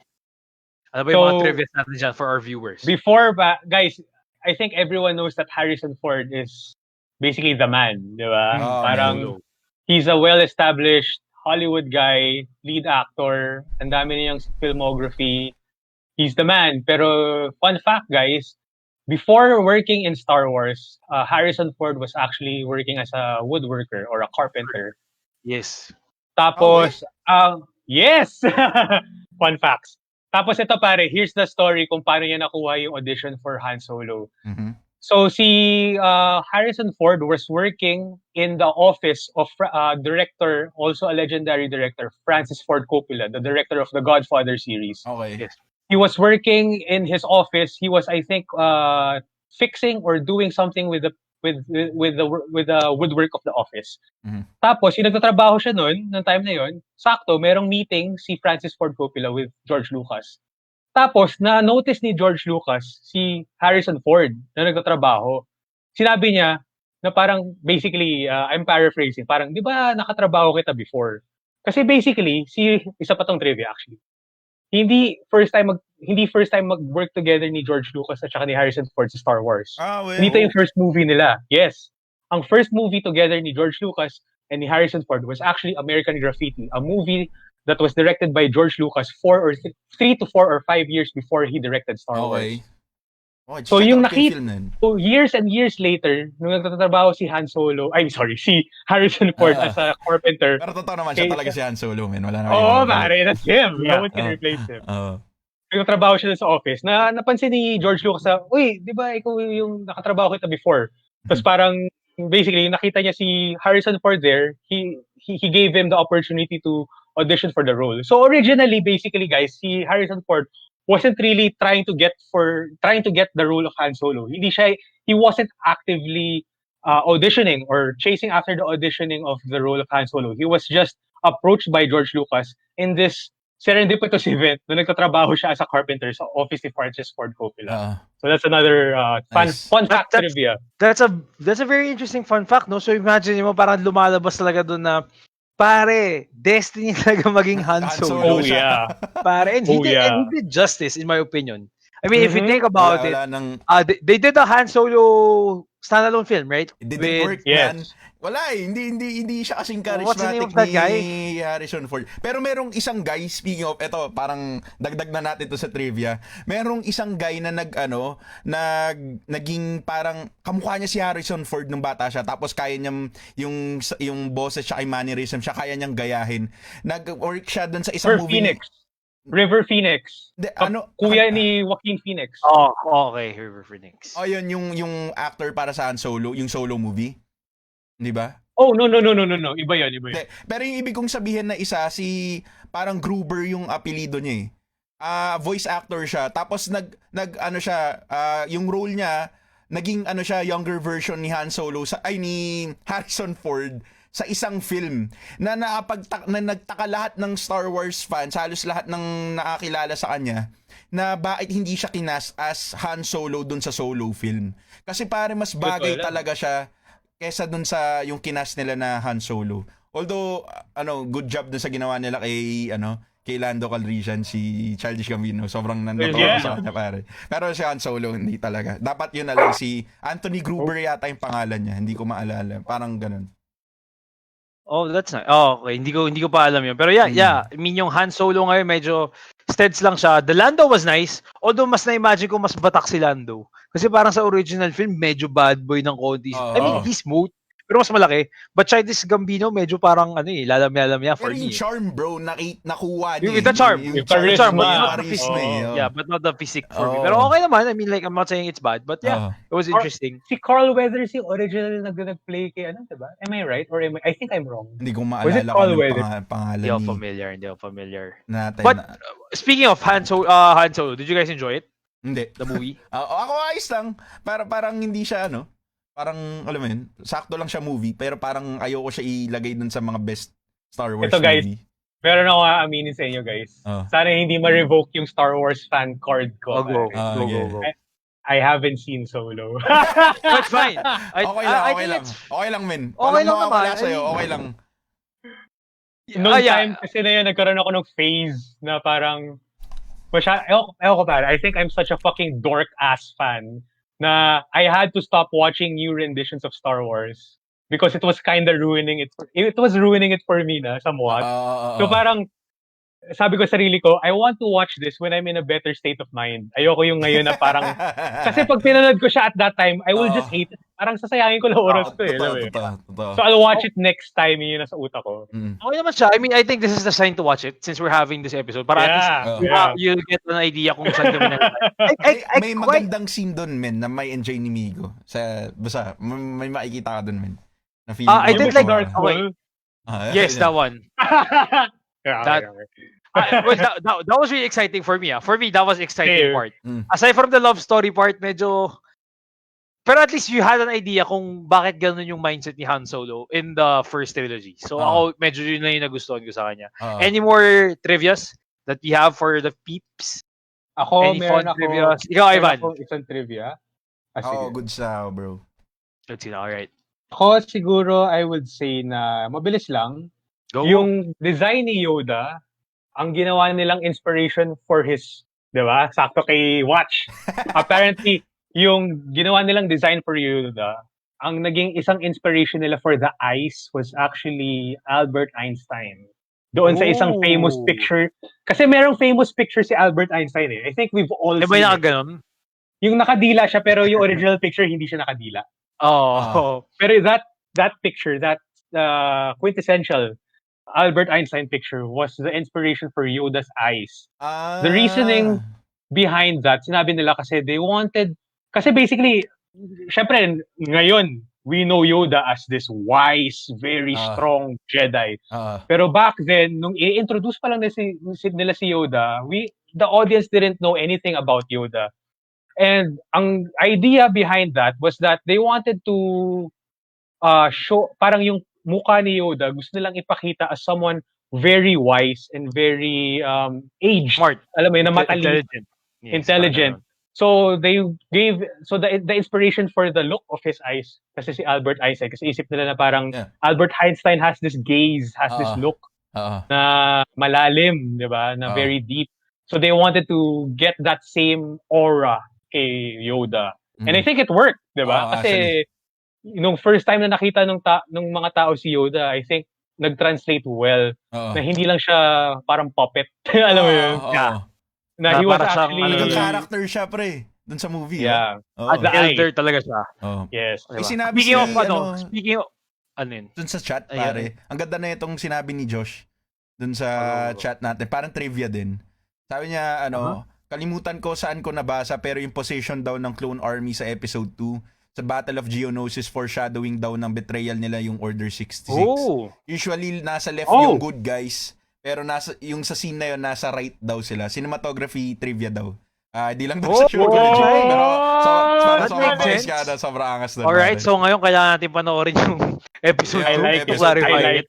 Ano ba yung mga trivia natin dyan for our viewers? Before guys, I think everyone knows that Harrison Ford is basically the man, di ba? Parang he's a well-established Hollywood guy, lead actor, ang dami niyang filmography. He's the man. Pero fun fact, guys, before working in Star Wars, Harrison Ford was actually working as a woodworker or a carpenter. Yes. Tapos, yes! Fun facts. Tapos ito pare, here's the story kung paano niya nakuha yung audition for Han Solo. Mm-hmm. So si Harrison Ford was working in the office of director, also a legendary director, Francis Ford Coppola, the director of the Godfather series. Okay. Yes. He was working in his office. He was, I think, fixing or doing something with the woodwork of the office. Mm-hmm. Tapos, yung nagtatrabaho siya noon, ng time na yon, sakto, merong meeting si Francis Ford Coppola with George Lucas. Tapos, na-notice ni George Lucas si Harrison Ford na nagtatrabaho. Sinabi niya na parang, basically, I'm paraphrasing, parang, di ba nakatrabaho kita before? Kasi basically, isa pa tong trivia actually. Hindi first time mag-work together ni George Lucas at saka ni Harrison Ford sa Star Wars. Well. Hindi ito yung first movie nila. Yes. ang first movie together ni George Lucas and ni Harrison Ford was actually American Graffiti, a movie that was directed by George Lucas 3 to 4 or 5 years before he directed Star Wars. Okay, So check yung out yung film na yun. so years and years later, nung nagtatrabaho si si Harrison Ford as a carpenter. Pero totoo naman siya talaga si Han Solo, man. Wala naman Oo, pare, that's him. Yeah. No one can replace him. Oo. Nagtatrabaho siya sa office. Napansin ni George Lucas uy, di ba ikaw yung nakatrabaho kita before? Tapos parang, basically, nakita niya si Harrison Ford there, he gave him the opportunity to audition for the role. So originally, basically, guys, si Harrison Ford wasn't really trying to get the role of Han Solo. He wasn't actively auditioning or chasing after the auditioning of the role of Han Solo. He was just approached by George Lucas in this serendipitous event na nagtatrabaho siya as a carpenter sa office ni Francis Ford Coppola. So that's another fun fact trivia. That's a very interesting fun fact, no? So imagine mo parang lumalabas talaga doon na pare, destiny talaga maging Han Solo. Oh yeah. Pare, and he did justice in my opinion. I mean, if you think about it, they did a Han Solo standalone film, right? It didn't work, man. Wala hindi siya kasing charismatic ni Harrison Ford. Pero merong isang guy, speaking of, eto, parang dagdag na natin to sa trivia. Merong isang guy na naging parang kamukha niya si Harrison Ford nung bata siya. Tapos kaya niya yung boses siya, mannerism siya, kaya niyang gayahin. Nag-work siya dun sa isang movie. River Phoenix. Kuya ni Joaquin Phoenix. Oh, okay, River Phoenix. Oh, yun yung actor para sa Han Solo, yung solo movie. Di ba? Oh, no. Iba yun. Pero yung ibig kong sabihin na isa, parang Gruber yung apelido niya eh. Voice actor siya. Tapos yung role niya, naging younger version ni Han Solo, ni Harrison Ford sa isang film na nagtaka lahat ng Star Wars fans, halos lahat ng nakakilala sa kanya, na bakit hindi siya kinas as Han Solo dun sa solo film. Kasi pare mas bagay talaga siya kesa dun sa yung kinas nila na Han Solo. Although good job dun sa ginawa nila kay Lando Calrissian, si Childish Gambino. Sobrang nandoon sa kanya pare. Pero si Han Solo hindi talaga. Dapat yun na lang si Anthony Gruber yata yung pangalan niya. Hindi ko maalala. Parang ganun. Oh, that's nice. Oh, okay. Hindi ko pa alam yun. Pero yeah. I mean, yung Han Solo ngayon, medyo steads lang siya. The Lando was nice. Although, mas na-imagine ko mas batak si Lando. Kasi parang sa original film, medyo bad boy ng konti. I mean, he's smooth. Pero mas malaki. But Childish Gambino, medyo parang lalam niya for me. Pero yung charm, bro, nakuha niya. With the charm. Yung charisma. Yeah, but not the physique for me. Pero okay naman. I mean, like, I'm not saying it's bad. But yeah, it was interesting. Si Carl Weathers yung original nag-play kay diba? Am I right? Or I think I'm wrong. Hindi ko maalala kung pangalan Hindi ako familiar. Natin. But, speaking of Han Solo, did you guys enjoy it? Hindi. The movie? Ako ayos lang. Parang hindi siya parang, alam mo yun, sakto lang siya movie, pero parang ayoko siya ilagay dun sa mga best Star Wars movie. Ito guys, meron ako aminin sa inyo guys. Sana hindi ma-revoke yung Star Wars fan card ko. Go. I haven't seen Solo. That's fine. Okay lang, men. Okay lang naman. Okay lang. Noong time kasi na yun, nagkaroon ako ng phase na parang, ko pala, I think I'm such a fucking dork-ass fan na I had to stop watching new renditions of Star Wars because it was kind of ruining it. It was ruining it for me somewhat. So parang sabi ko sarili ko, I want to watch this when I'm in a better state of mind. Ayoko yung ngayon na parang kasi pag pinanood ko siya at that time, I will just hate it. Parang sasayangin ko lang oras ko So I'll watch it next time yun nasa utak ko. Okay naman siya. I mean, I think this is the sign to watch it since we're having this episode. Para at least you'll get an idea kung saan kami may magandang scene doon, men, na may enjoy ni Migo. Basta, may makikita ka doon, men. I did like yes, that one. That was really exciting for me. For me, that was exciting part. Aside from the love story part, medyo... Pero at least you had an idea kung bakit ganun yung mindset ni Han Solo in the first trilogy. So ako, medyo yun na yung nagustuhan ko sa kanya. Any more trivias that you have for the peeps? Ako, meron ako... Trivias? Ikaw, Ivan. Meron isang trivia. Good sa bro. Good sila, alright. Ako siguro, I would say na mabilis lang. Go. Yung design ni Yoda, ang ginawa nilang inspiration for his, di ba? Sakto kay Watch. Apparently, yung ginawa nilang design for Yoda, ang naging isang inspiration nila for the eyes was actually Albert Einstein. Doon sa isang famous picture. Kasi merong famous picture si Albert Einstein eh. I think we've all Di ba seen yung it. ganon? Yung nakadila siya pero yung original picture hindi siya nakadila. Pero that picture, that quintessential Albert Einstein picture was the inspiration for Yoda's eyes. The reasoning behind that, sinabi nila kasi they wanted, kasi basically, syempre, ngayon, we know Yoda as this wise, very strong Jedi. Pero back then, nung i-introduce pa lang nila si Yoda, the audience didn't know anything about Yoda. And ang idea behind that was that they wanted to show, parang yung mukha ni Yoda, gusto nilang ipakita as someone very wise and very aged. Smart. Alam mo yun, na matalino. Intelligent. Yes, Intelligent. So they gave the inspiration for the look of his eyes kasi si Albert Einstein, kasi isip nila na parang Albert Einstein has this gaze, has this look na malalim, 'di ba? Na very deep. So they wanted to get that same aura kay Yoda. And I think it worked, 'di ba? Kasi nung first time na nakita nung mga tao si Yoda, I think nag-translate well. Na hindi lang siya parang puppet. Alam mo yun? Na he was actually... Talagang character siya, pre. Dun sa movie. Yeah. At the elder talaga siya. Yes. Diba? Sinabi Speaking of, ano yun? Dun sa chat, pare. Ang ganda na itong sinabi ni Josh. Dun sa chat natin. Parang trivia din. Sabi niya, kalimutan ko saan ko nabasa, pero yung position daw ng Clone Army sa episode 2, sa Battle of Geonosis, foreshadowing daw ng betrayal nila yung Order 66. Usually, nasa left yung good guys. Pero yung sa scene na yun, nasa right daw sila. Cinematography trivia daw. Di lang daw sa sure. Pero sobrang bias ka na, sobrang angas na. Alright, so ngayon kailangan natin panoorin yung episode 2 to clarify it.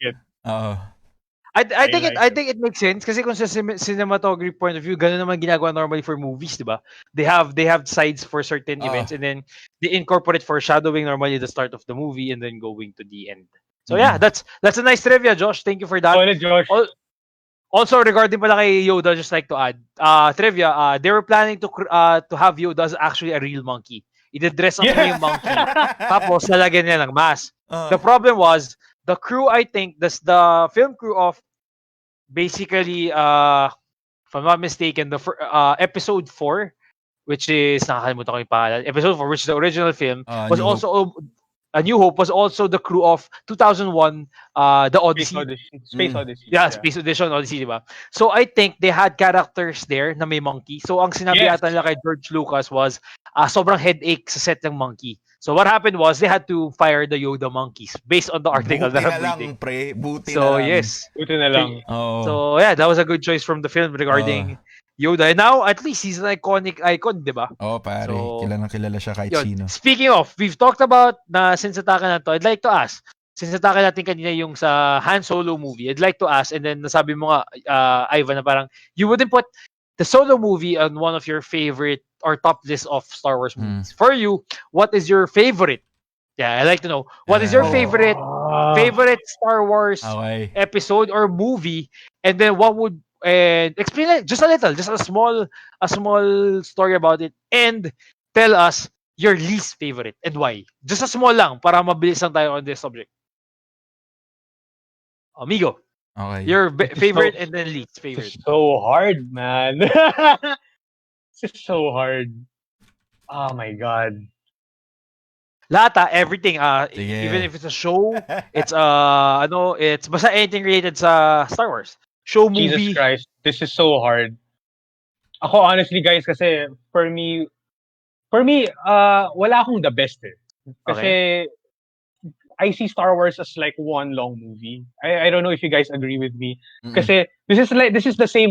I think it makes sense kasi kung sa cinematography point of view, ganun naman ginagawa normally for movies, di ba? They have sides for certain events and then they incorporate foreshadowing normally at the start of the movie and then going to the end. So yeah, that's a nice trivia, Josh. Thank you for that. Solid, Josh. Also, regarding pala kay Yoda, just like to add, trivia, they were planning to have Yoda as actually a real monkey. I-dress up niya yung monkey. Tapos, lalagyan niya ng mask. The problem was, the crew, I think, the film crew of basically, if I'm not mistaken, the episode 4, which is, nakakalimutan ko yung pangalan, episode 4, which is the original film, was also... A New Hope was also the crew of 2001, The Odyssey. Space Odyssey. Yeah, Space Edition Odyssey, diba? So I think they had characters there na may monkey. So ang sinabi ata nila kay George Lucas was sobrang headache sa set ng monkey. So what happened was they had to fire the Yoda monkeys based on the article that I'm reading. Buti na lang. Yes. Buti na lang. So yeah, that was a good choice from the film regarding Yoda. And now, at least, he's an iconic icon, di ba? Pare. So, kilala siya kahit sino. Speaking of, we've talked about na since natake na to, I'd like to ask, since natake natin kanina yung sa Han Solo movie, I'd like to ask, and then nasabi mo nga, Ivan, na parang, you wouldn't put the Solo movie on one of your favorite or top list of Star Wars movies. For you, what is your favorite? Yeah, I'd like to know, what is your favorite Star Wars episode or movie, and then what would explain it just a little, just a small story about it, and tell us your least favorite and why. Just a small lang para mabilis lang tayo on this subject. Amigo. Okay. Your favorite and then least favorite. It's so hard, man. It's so hard. Oh my god. Lahat everything. Even if it's a show, it's it's basta anything related sa Star Wars. Show, movie. Jesus Christ, this is so hard. Ako honestly guys, kasi for me, wala akong the best eh. Kasi I see Star Wars as like one long movie. I don't know if you guys agree with me. Kasi this is the same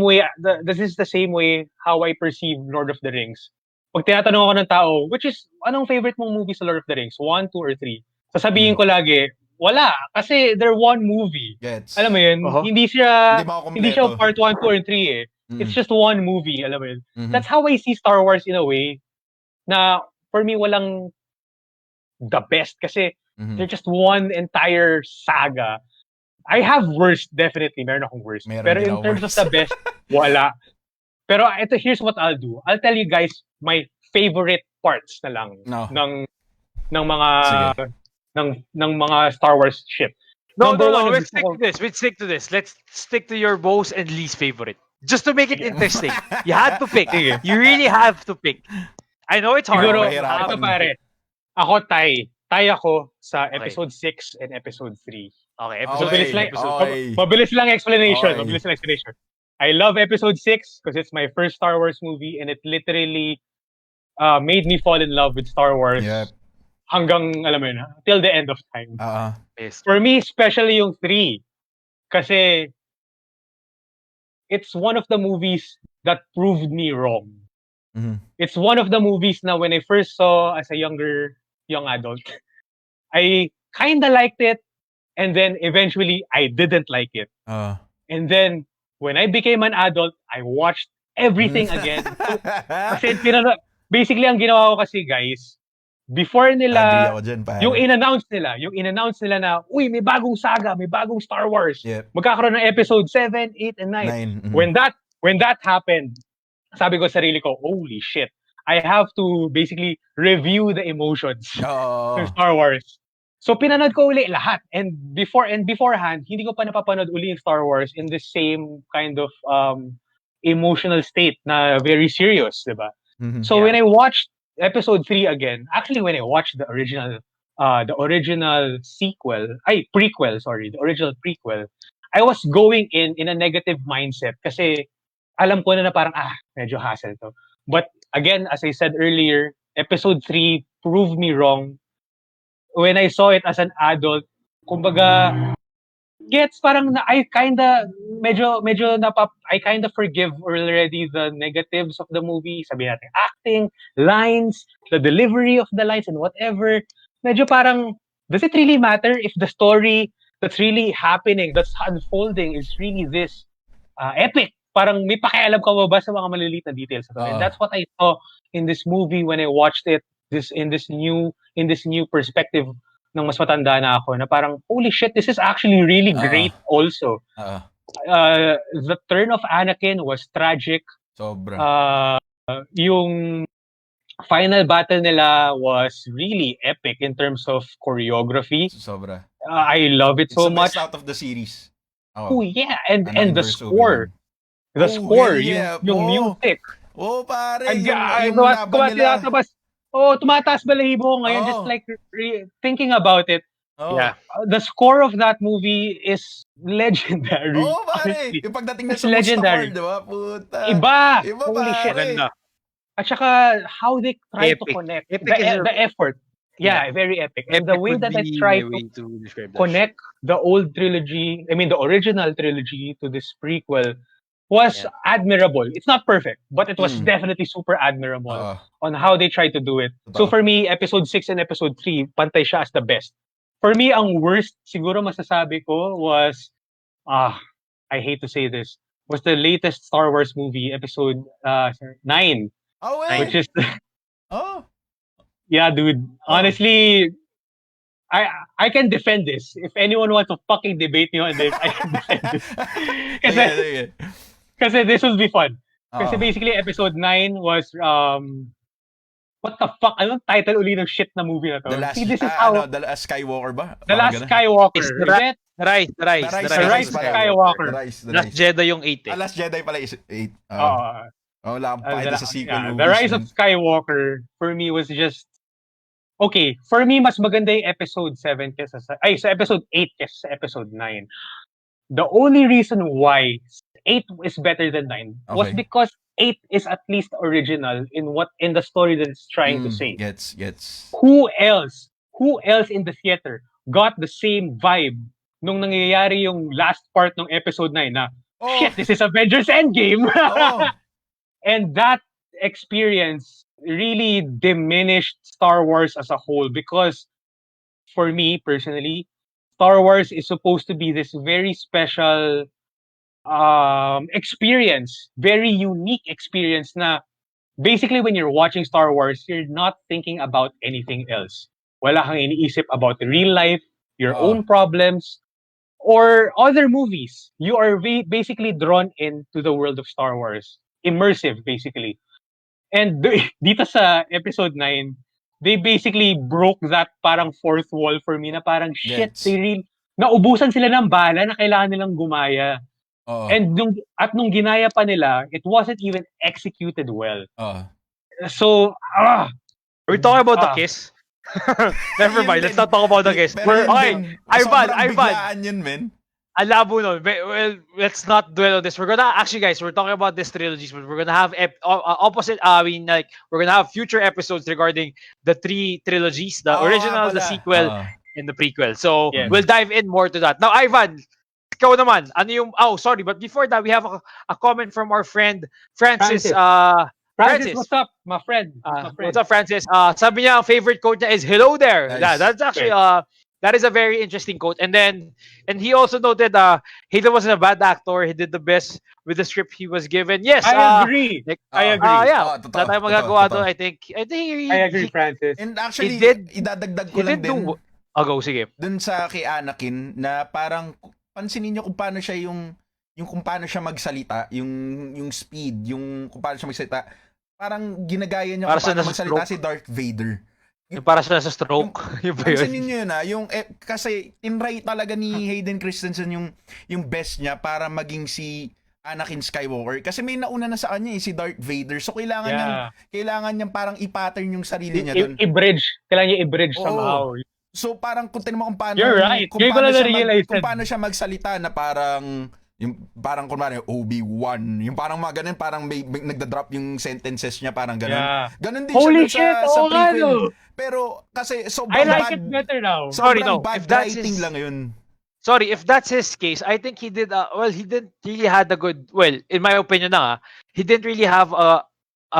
way how I perceive Lord of the Rings. Pag tinatanong ako ng tao, which is anong favorite mong movie sa Lord of the Rings? 1, 2 or 3? Sasabihin ko lagi, wala, kasi they're one movie. Gets. Alam mo yun? Hindi siya part 1, 2, or 3 eh. It's just one movie, alam mo yun? That's how I see Star Wars in a way, na for me, walang the best kasi they're just one entire saga. I have worst, definitely. Meron akong worst. Pero in terms of the best, wala. Pero here's what I'll do. I'll tell you guys my favorite parts na lang ng mga ng mga Star Wars ship. No, Number one, let's stick to this. Let's stick to this. Let's stick to your most and least favorite. Just to make it interesting. You had to pick. Sige. You really have to pick. I know it's hard. Siguro, but you have ito to pare, pick. ako tie ako sa Okay. episode 6 and episode 3. Okay, So, episode mabilis lang explanation. Okay. Mabilis lang explanation. I love episode 6 because it's my first Star Wars movie and it literally made me fall in love with Star Wars Yep. hanggang, alam mo yun, till the end of time. yes. For me, especially yung 3. Kasi it's one of the movies that proved me wrong. Mhm. It's one of the movies na when I first saw as a young adult, I kinda liked it, and then eventually I didn't like it. And then when I became an adult, I watched everything again. Kasi basically ang ginawa ko kasi guys, before Agree nila ako dyan, pare. yung in-announce nila na, uy, may bagong saga, may bagong Star Wars. Yep. Magkakaroon ng episode 7, 8, and 9. 9. When that happened, sabi ko sa sarili ko, holy shit. I have to basically review the emotions ng Star Wars. So pinanood ko uli lahat. And beforehand, hindi ko pa napapanood uli yung Star Wars in the same kind of emotional state na very serious, diba? Mhm. So when I watched episode 3 again, actually when I watched the original prequel, I was going in a negative mindset kasi alam ko na parang medyo hassle to. But again, as I said earlier, episode 3 proved me wrong. When I saw it as an adult, kumbaga gets parang I kinda forgive already the negatives of the movie. Sabi natin, acting, lines, the delivery of the lines and whatever. Medyo parang, does it really matter if the story that's really happening, that's unfolding is really this epic? Parang may pakialam ka ba sa mga maliliit na details? And that's what I saw in this movie when I watched it in this new perspective ng mas matanda na ako, na parang, holy shit, this is actually really great also. The turn of Anakin was tragic. Sobra. Yung final battle nila was really epic in terms of choreography. Sobra. I love it so much. It's the best out of the series. Oh yeah, and the score. The score, yung music. Pare. Tumataas balahibo ngayon just like thinking about it. Yeah. The score of that movie is legendary. Pare. Yung pagdating na sa legendary. Mustafar, diba? Puta. Iba. Holy shit. At saka, how they try to connect. The effort. Yeah, very epic. And the way that they try to connect the old trilogy, the original trilogy to this prequel was admirable. It's not perfect, but it was definitely super admirable on how they tried to do it. So for me, episode 6 and episode 3, pantay siya as the best. For me, ang worst, siguro masasabi ko was, I hate to say this, was the latest Star Wars movie, episode 9. Which is... Yeah, dude. Honestly, I can defend this. If anyone wants to fucking debate me on this, I can defend this. Kasi this will be fun. Kasi basically, episode 9 was, what the fuck? Anong title uli ng shit na movie na to? The Last Skywalker ba? The Last Skywalker. The Rise of Skywalker. Last Jedi yung 8 eh. Last Jedi pala is 8. Wala akong pakita sa sequel movies. The Rise of Skywalker, for me, was just... Okay, for me, mas maganda yung episode 7 kesa sa episode 8 kesa sa episode 9. The only reason why 8 is better than 9 was because 8 is at least original in the story that it's trying to say. Gets. Who else in the theater got the same vibe nung nangyayari yung last part ng episode 9 na, shit, this is Avengers Endgame! And that experience really diminished Star Wars as a whole because, for me personally, Star Wars is supposed to be this very special experience, very unique experience na basically when you're watching Star Wars, you're not thinking about anything else. Wala kang iniisip about real life, your own problems, or other movies. You are basically drawn into the world of Star Wars. Immersive, basically. And dito sa episode 9, they basically broke that parang fourth wall for me na parang shit, Gets. naubusan sila ng bala na kailangan nilang gumaya. Oo. And nung ginaya pa nila, it wasn't even executed well. Oo. So, Are we talking about the kiss? Never mind, let's not talk about the kiss. Pero Okay, Ivan. biglaan yun, men. Alabo nun. Well, let's not dwell on this. We're talking about this trilogies, but we're gonna have opposite. We're gonna have future episodes regarding the 3 trilogies: the original, the sequel, and the prequel. So we'll dive in more to that. Now, Ivan, ikaw naman. Ano yung? Oh, sorry, but before that, we have a comment from our friend Francis. Francis, what's up, my friend? What's up, Francis? Sabi niya, ang favorite quote niya is "Hello there." Nice. Yeah, that's actually that is a very interesting quote. And he also noted Hayden wasn't a bad actor. He did the best with the script he was given. Yes, I agree. I agree. Yeah, wala tayong magagawa doon. I think I agree, Francis. And actually, idadagdag ko lang din. Go, sige. Dun sa kay Anakin na parang pansinin niyo kung paano siya yung kung paano siya magsalita, yung speed, yung kung paano siya magsalita. Parang ginagaya niya kung paano magsalita si Darth Vader. Yung para sa stroke. Yung ba yun? Pansinin niyo yun kasi tinry talaga ni Hayden Christensen yung best niya para maging si Anakin Skywalker. Kasi may nauna na sa kanya si Darth Vader. So kailangan niyang parang i-pattern yung sarili niya doon. Kailangan niya i-bridge somehow. So parang kung tinanong mo kung paano You're right. kung paano siya magsalita na parang kunwari Obi-Wan, yung parang mga ganun, parang may nagda-drop yung sentences niya, parang ganun. Yeah. Ganun din Holy siya shit, sa prequel. Pero kasi sobrang I like it better now. Sobrang bad writing lang yun. Sorry, if that's his case, I think he did he didn't really had a good, in my opinion he didn't really have a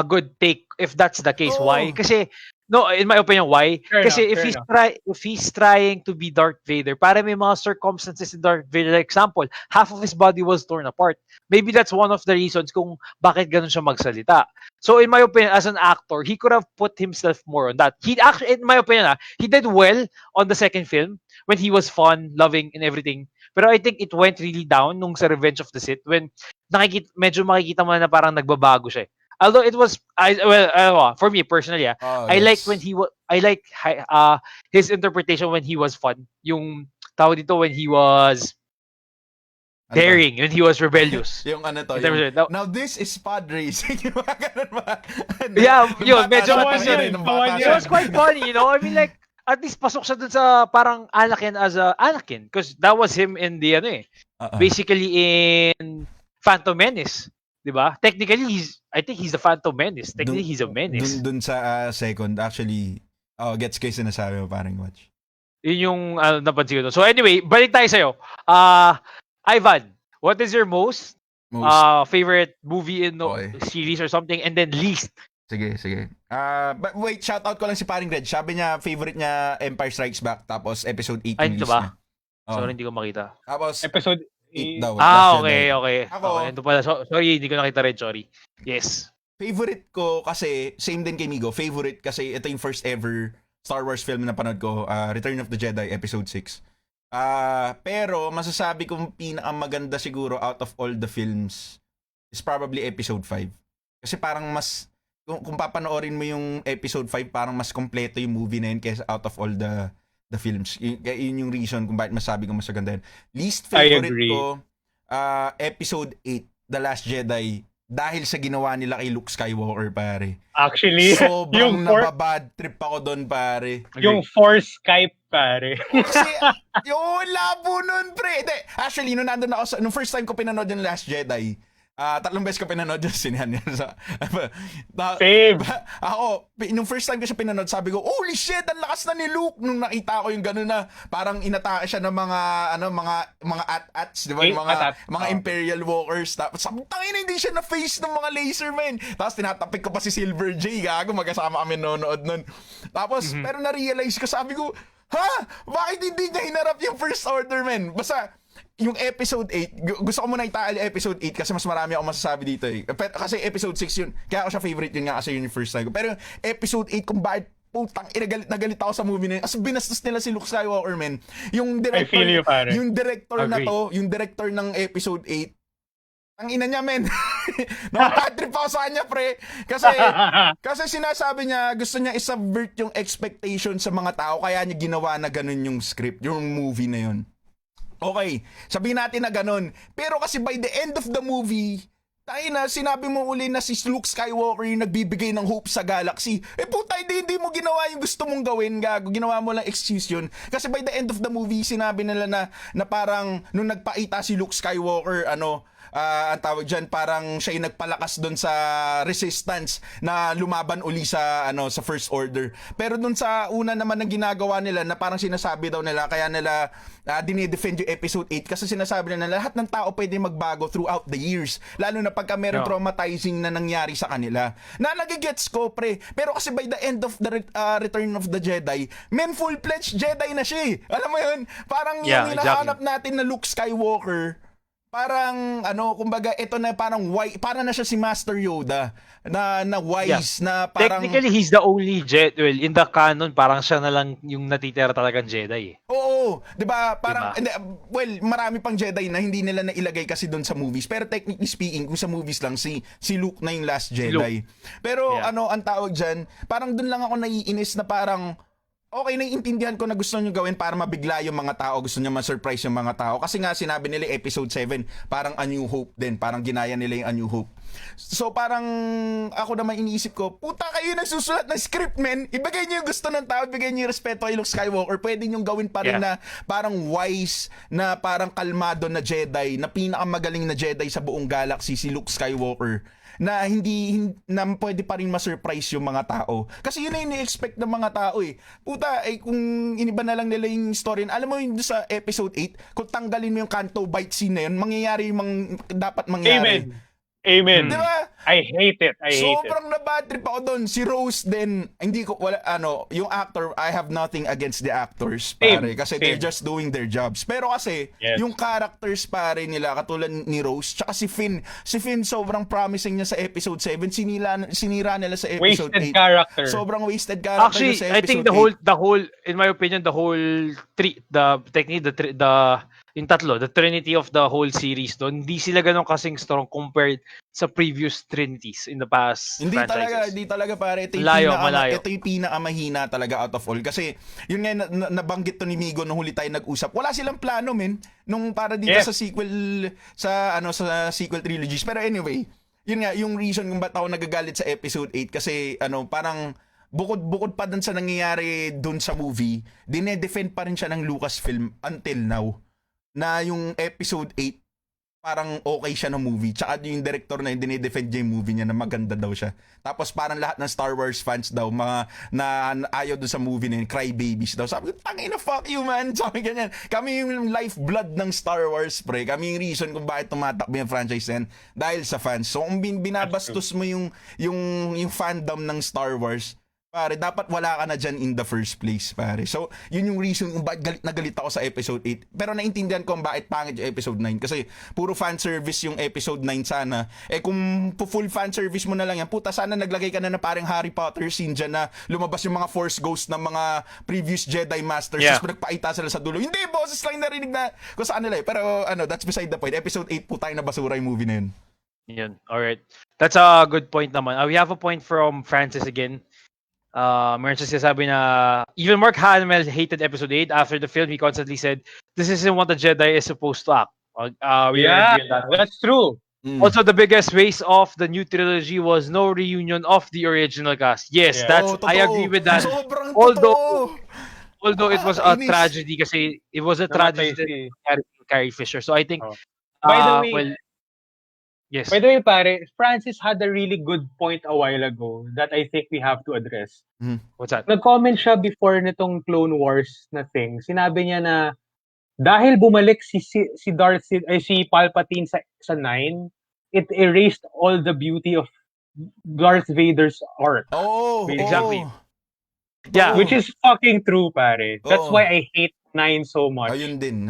good take if that's the case. Why? Kasi no, in my opinion, why? Kasi if he's trying to be Darth Vader, para may mga circumstances in Darth Vader. Like example, half of his body was torn apart. Maybe that's one of the reasons kung bakit ganun siya magsalita. So in my opinion, as an actor, he could have put himself more on that. He actually, in my opinion, he did well on the second film when he was fun, loving, and everything. Pero I think it went really down nung sa Revenge of the Sith when medyo makikita mo na parang nagbabago siya. Although it was, for me personally, I like when his interpretation when he was fun. Yung tawag dito when he was daring, when he was rebellious. Yung now this is pod racing. Yeah, yun, medyo it was quite funny, I mean, like, at least pasok siya dun sa parang Anakin as a Anakin because that was him in the basically in Phantom Menace. Diba? Technically, I think he's the Phantom Menace. Technically, he's a menace. Dun sa second, actually, gets kayo sinasabi mo, parang watch. Yun yung napansin ko. So anyway, balik tayo sa'yo. Ivan, what is your most favorite movie in series or something? And then least? Sige. But wait, shoutout ko lang si paring Red. Sabi niya, favorite niya Empire Strikes Back, tapos episode 8 yung list niya. Sorry, hindi ko makita. Tapos, episode 8 daw. Okay. Ako, ito pala. Sorry, hindi ko nakita rin. Sorry. Yes. Favorite ko kasi, same din kay Migo. Favorite kasi ito yung first ever Star Wars film na napanood ko. Return of the Jedi, episode 6. Pero, masasabi kong pinakamaganda siguro out of all the films is probably episode 5. Kasi parang mas, kung papanoorin mo yung episode 5, parang mas kompleto yung movie na yun kaysa out of all the films. Yun yung reason kung bakit masabi ko mas maganda yun. Least favorite ko, episode 8, The Last Jedi, dahil sa ginawa nila kay Luke Skywalker, pare. Actually, sobrang nababad trip ako doon, pare. Yung Force Skype, pare. Kasi, yung labo nun, pre. Actually, nung nandun ako, nung first time ko pinanood yung Last Jedi, 3 beses ko pinanood yung sinihan niya. Same. Ako, nung first time ko siya pinanood, sabi ko, holy shit, ang lakas na ni Luke. Nung nakita ko yung gano'n na parang inatake siya ng mga at-ats, di ba? Mga Imperial Walkers. Tapos, tangina, hindi siya na-face ng mga laser, man. Tapos, tinatapik ko pa si Silver J, gago, magkasama kami nanonood nun. Tapos, pero na-realize ko, sabi ko, bakit hindi niya hinarap yung First Order, man? Basta, yung episode 8, gusto ko muna itaal episode 8 kasi mas marami ako masasabi dito eh. Kasi episode 6 yun, kaya ako siya favorite yun nga kasi yun yung first time ko. Pero episode 8 kung bakit putang galit na galit ako sa movie na yun. As binastos nila si Luke Skywalker, man. Yung director, I feel you, pare. Yung director Agree. na to, yung director ng episode 8, Ang ina niya, men. Nakabad trip ako sa kanya, pre. Kasi sinasabi niya, gusto niya isubvert yung expectation sa mga tao, kaya niya ginawa na ganun yung script, yung movie na yun. Okay, sabihin natin na ganun. Pero kasi by the end of the movie, tayo na, sinabi mo uli na si Luke Skywalker yung nagbibigay ng hope sa galaxy. Puta, hindi mo ginawa yung gusto mong gawin, gago. Ginawa mo lang excuse yun. Kasi by the end of the movie, sinabi nila na parang nung nagpaita si Luke Skywalker, ang tawag dyan, parang siya yung nagpalakas doon sa resistance na lumaban uli sa First Order. Pero doon sa una naman ng ginagawa nila na parang sinasabi daw nila, kaya nila dinidefend yung episode 8 kasi sinasabi nila lahat ng tao pwede magbago throughout the years. Lalo na pagka meron traumatizing na nangyari sa kanila. Na nagigets ko, pre. Pero kasi by the end of the Return of the Jedi, full-fledged Jedi na siya. Alam mo yun? Parang yung hinahanap natin na Luke Skywalker, parang kumbaga ito na parang para na siya si Master Yoda na wise na parang technically he's the only Jedi, well, in the canon parang siya na lang yung natitira talagang Jedi. Oo, 'di ba? Parang marami pang Jedi na hindi nila nailagay kasi doon sa movies. Pero technically speaking, kung sa movies lang si Luke na yung last Jedi. Pero ang tawag diyan, parang doon lang ako naiinis na parang okay, naiintindihan ko na gusto nyo gawin para mabigla yung mga tao, gusto nyo ma-surprise yung mga tao. Kasi nga sinabi nila episode 7, parang A New Hope din, parang ginaya nila yung A New Hope. So parang ako naman iniisip ko, puta kayo nagsusulat ng script, men. Ibigay nyo yung gusto ng tao, ibigay nyo yung respeto kay Luke Skywalker. Pwede nyo gawin pa rin na parang wise, na parang kalmado na Jedi, na pinakamagaling na Jedi sa buong galaxy, si Luke Skywalker. Na hindi na pwede pa rin ma-surprise yung mga tao. Kasi yun na yung ni-expect ng mga tao eh. Puta, kung iniba na lang nila yung story. Alam mo yun sa episode 8, kung tanggalin mo yung Canto Bite scene na yun, mangyayari yung dapat mangyari. Amen. Diba? I hate it. Sobrang na-bad trip ako doon. Si Rose din, hindi ko, yung actor, I have nothing against the actors, pare. Kasi they're just doing their jobs. Pero kasi, yung characters, pare nila, katulad ni Rose, tsaka si Finn sobrang promising niya sa episode 7. Sinira nila sa episode 8. Wasted character. Sobrang wasted character. Actually, sa episode I think the whole, in my opinion, the whole yung tatlo, the trinity of the whole series doon, hindi sila ganun kasing strong compared sa previous trinities in the past franchises. Hindi talaga pare. Ito yung pinakamahina talaga out of all. Kasi, yun nga, nabanggit to ni Migo nung huli tayo nag-usap. Wala silang plano, men, nung para dito sa sequel, sa sequel trilogies. Pero anyway, yun nga, yung reason kung ba't ako nagagalit sa episode 8, kasi, parang, bukod pa dun sa nangyayari dun sa movie, dinedefend pa rin siya ng Lucasfilm until now. Na yung episode 8 parang okay siya ng movie. Tsaka yung director na yung dinidefend niya yung movie niya na maganda daw siya. Tapos parang lahat ng Star Wars fans daw, mga na ayaw doon sa movie na yun, cry babies daw. Sabi ko, tangina, fuck you, man. Sabi ganyan. Kami yung lifeblood ng Star Wars, pre. Kami yung reason kung bakit tumatakbo yung franchise yan dahil sa fans. So kung binabastos mo yung fandom ng Star Wars, pare, dapat wala ka na dyan in the first place, pare. So, yun yung reason kung bakit galit ako sa episode 8. Pero naintindihan ko kung bakit pangit yung episode 9. Kasi, puro fan service yung episode 9 sana. Kung full fan service mo na lang yan, puta, sana naglagay ka na parang Harry Potter scene dyan na lumabas yung mga Force Ghost ng mga previous Jedi Masters. Tapos nagpaita sila sa dulo. Hindi, boses lang narinig na kung saan nila eh. Pero, that's beside the point. Episode 8 po tayo na basura yung movie na yun. Yun. Alright. That's a good point naman. We have a point from Francis again. Meron siya sinasabi na even Mark Hamill hated episode 8. After the film, he constantly said, "This isn't what a Jedi is supposed to act." That's true. Also, the biggest waste of the new trilogy was no reunion of the original cast. Yes, I agree with that. Although it was a tragedy kasi it was a tragedy Carrie Fisher. So I think by the way, yes. By the way, pare, Francis had a really good point a while ago that I think we have to address. What's that? Nag-comment siya before nitong Clone Wars na thing. Sinabi niya na dahil bumalik si Palpatine sa 9, it erased all the beauty of Darth Vader's arc. Exactly. Yeah, which is fucking true, pare. That's why I hate 9 so much. Ayun din,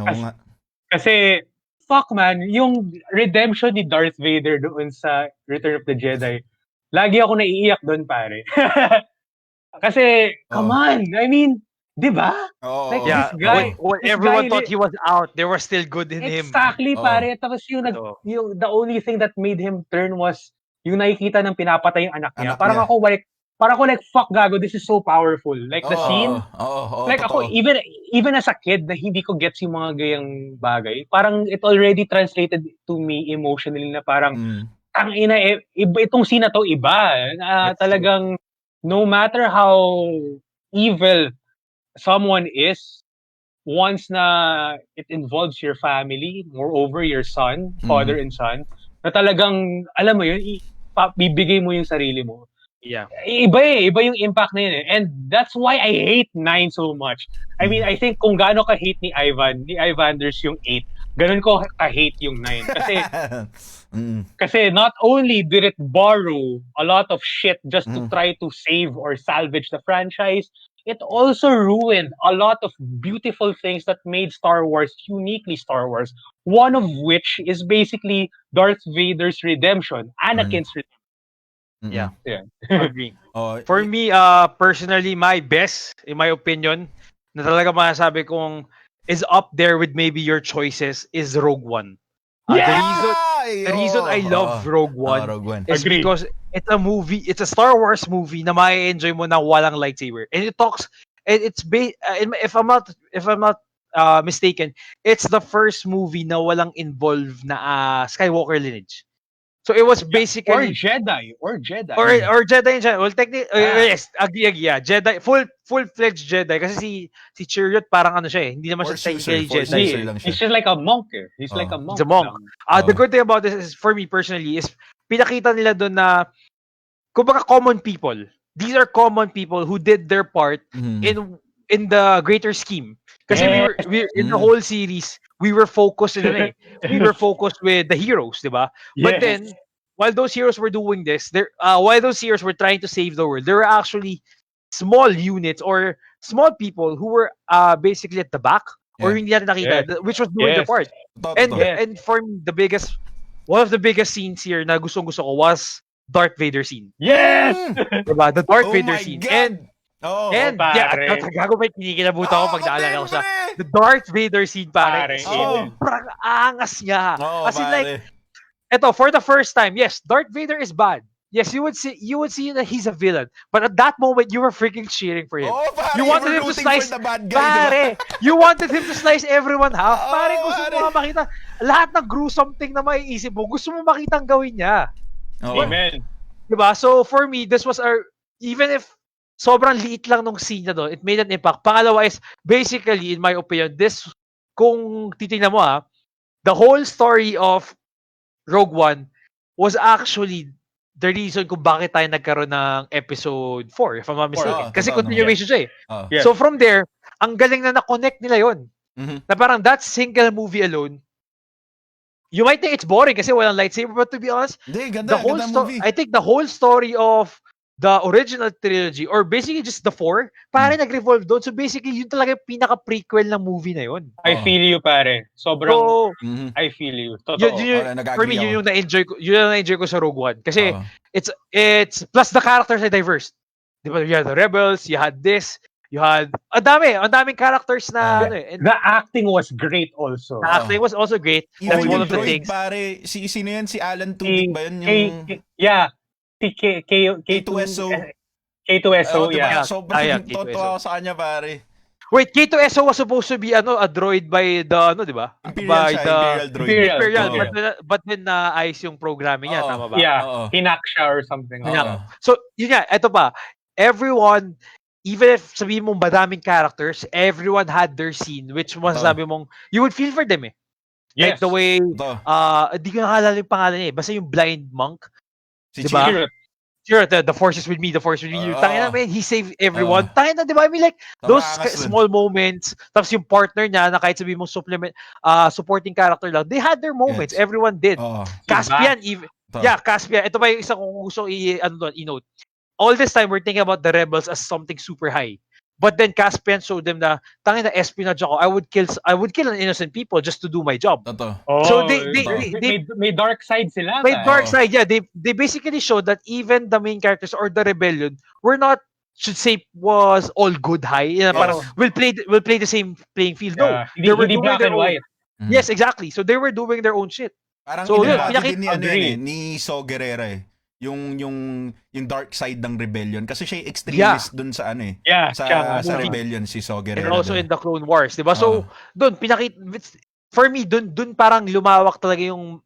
kasi fuck man, yung redemption ni Darth Vader doon sa Return of the Jedi, lagi ako naiiyak doon, pare. Kasi, come on, I mean, Diba? Oo. Like, Yeah, this guy, when this everyone guy thought he was out, they were still good in him. exactly, Oh. pare. Tapos Ito. yung the only thing that made him turn was yung nakikita ng pinapatay yung anak niya. Anak niya. Parang ako like, fuck, gago, this is so powerful. Like, the scene, Oo, like ako, totoo. even as a kid, na hindi ko gets yung mga gayang bagay, parang it already translated to me emotionally na parang, tangina, iba itong scene na to, iba. Talagang, no matter how evil someone is, once na it involves your family, moreover your son, father and son, na talagang, alam mo yun, bibigay mo yung sarili mo. Yeah. Iba yung impact na yun eh. And that's why I hate 9 so much. I mean, I think kung gaano ka-hate ni Ivanders yung 8, ganun ko ka-hate yung 9. Kasi not only did it borrow a lot of shit just to try to save or salvage the franchise, it also ruined a lot of beautiful things that made Star Wars uniquely Star Wars. One of which is basically Darth Vader's redemption, Anakin's redemption. Yeah. Agree. For me, personally, my best, in my opinion, na talaga masasabi kong is up there with maybe your choices is Rogue One. The reason I love Rogue One is because it's a movie, it's a Star Wars movie na ma-enjoy mo na walang lightsaber. And if I'm not mistaken, it's the first movie na walang involved na Skywalker lineage. So it was basically Jedi. Or Jedi in general. Well, technically, yes, agree, yeah. Jedi, full-fledged Jedi. Kasi si Chariot parang ano siya eh. Hindi naman siya technically Jedi. He's just like a monk eh. He's like a monk. He's a monk. The good thing about this is, for me personally, is pinakita nila doon na, kumbaga common people. These are common people who did their part in the greater scheme. Kasi we in the whole series, we were focused with the heroes, diba? But then, while those heroes were doing this, while those heroes were trying to save the world, there were actually small units or small people who were basically at the back or hindi natin nakita, which was doing their part. And for me, one of the biggest scenes here na gustong-gusto ko was Darth Vader scene. Yes! Diba? The Darth Vader scene. God. Gago may kinikilabutan ko pag naalala ko sa the Darth Vader scene, pare. Sobrang angas niya. As in like, eto, for the first time, yes, Darth Vader is bad. Yes, you would see that he's a villain. But at that moment, you were freaking cheering for him. You wanted him to slice, pare. You wanted him to slice everyone half. Pare, gusto mo makita lahat ng gruesome thing na maiisip mo. Gusto mo makita ang gawin niya. Amen. Diba? So for me, this was even if sobrang liit lang nung scene na doon, it made an impact. Pangalawa is, basically, in my opinion, kung titingnan mo the whole story of Rogue One was actually the reason kung bakit tayo nagkaroon ng episode 4, if I'm not mistaken. Kasi continuation siya eh. So from there, ang galing na na-connect nila yon. Na parang that single movie alone, you might think it's boring kasi walang lightsaber, but to be honest, I think the whole story of the original trilogy, or basically just the 4, pare nag-revolve doon. So basically, yun talaga yung pinaka-prequel ng movie na yun. I feel you, pare. Sobrang, I feel you. Totoo. For me, yun yung na-enjoy ko sa Rogue One. Kasi, it's, plus the characters are diverse. Diba, you had the Rebels, you had this, you had, ang daming characters na, the acting was great also. The acting was also great. That's one of the things. Pare, sino yun? Si Alan Tudyk ba yun? K2SO. K2SO, yeah. Sobrang totoo ako sa kanya, pare. Wait, K2SO was supposed to be a droid by the, di ba? Imperial droid. Imperial, but then na-ice yung programming niya, tama ba? Yeah, hinak siya or something. So, yun nga, eto pa. Everyone, even if sabihin mong madaming characters, everyone had their scene, which masasabi mong, you would feel for them eh. Like the way, di ko nakalala yung pangalan niya eh. Basta yung blind monk. Diba? Sure, the force is with me. Tangina, man, he saved everyone. Tangina, diba? I mean, like, those small moments, tapos yung partner niya, na kahit sabihin mong supporting character lang, they had their moments. Everyone did. Caspian, even. Yeah, Caspian. Ito pa yung isa kong gusto i-note. All this time, we're thinking about the Rebels as something super high. But then Caspian showed them na tangina espionage ako. I would kill an innocent people just to do my job. So they may dark side sila. May dark side, yeah. They basically showed that even the main characters or the rebellion were not should say was all good high. Parang we'll play the same playing field. No, they were doing black and white. Yes, exactly. So they were doing their own shit. Parang so pinakita din ni So Guerrera yung dark side ng rebellion kasi siya extremist dun sa sa rebellion si So Guerrera. And also in the Clone Wars, 'di ba? So doon pinakita for me doon parang lumawak talaga yung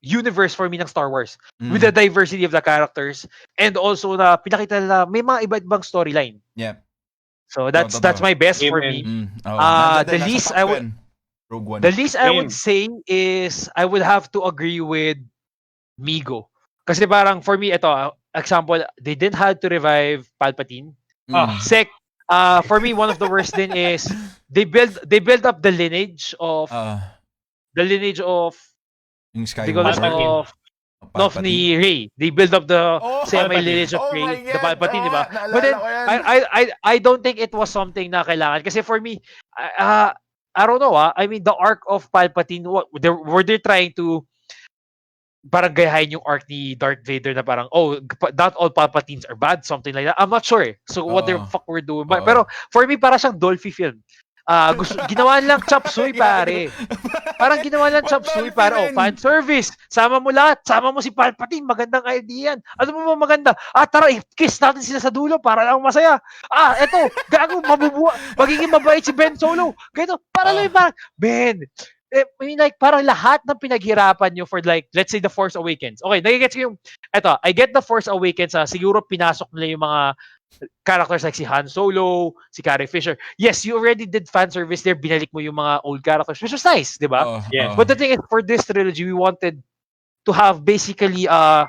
universe for me ng Star Wars with the diversity of the characters and also na pinakita nila may mga iba-ibang storyline. Yeah. So that's my best for me. The least I would say is I would have to agree with Migo. Kasi parang for me ito example, they didn't have to revive Palpatine. For me one of the worst din is they build up the lineage of yung Skywalker of ni Rey. They build up the semi-lineage of Rey, the Palpatine, diba? But then, I don't think it was something na kailangan. Kasi for me, I don't know, I mean, the arc of Palpatine, were they trying to parang gayahin yung arc ni Darth Vader na parang, not all Palpatines are bad, something like that. I'm not sure. So, what the fuck we're doing. Pero, for me, para siyang Dolphy film. Ginawa lang chop suey pare. Parang ginawa lang chop suey pare. Fan service. Sama mo lahat. Sama mo si Palpatine. Magandang idea yan. Ano mo maganda? Tara, kiss natin sila sa dulo para lang masaya. Eto, gago, magiging mabait si Ben Solo. Ganito, para lang parang, Ben, I mean, like, parang lahat ng pinaghirapan nyo for like, let's say The Force Awakens. Okay, nagigets ko yung, I get The Force Awakens, siguro pinasok nila yung mga characters like si Han Solo, si Carrie Fisher. Yes, you already did fan service there. Binalik mo yung mga old characters, which was nice, di ba? Yeah. But the thing is, for this trilogy, we wanted to have basically not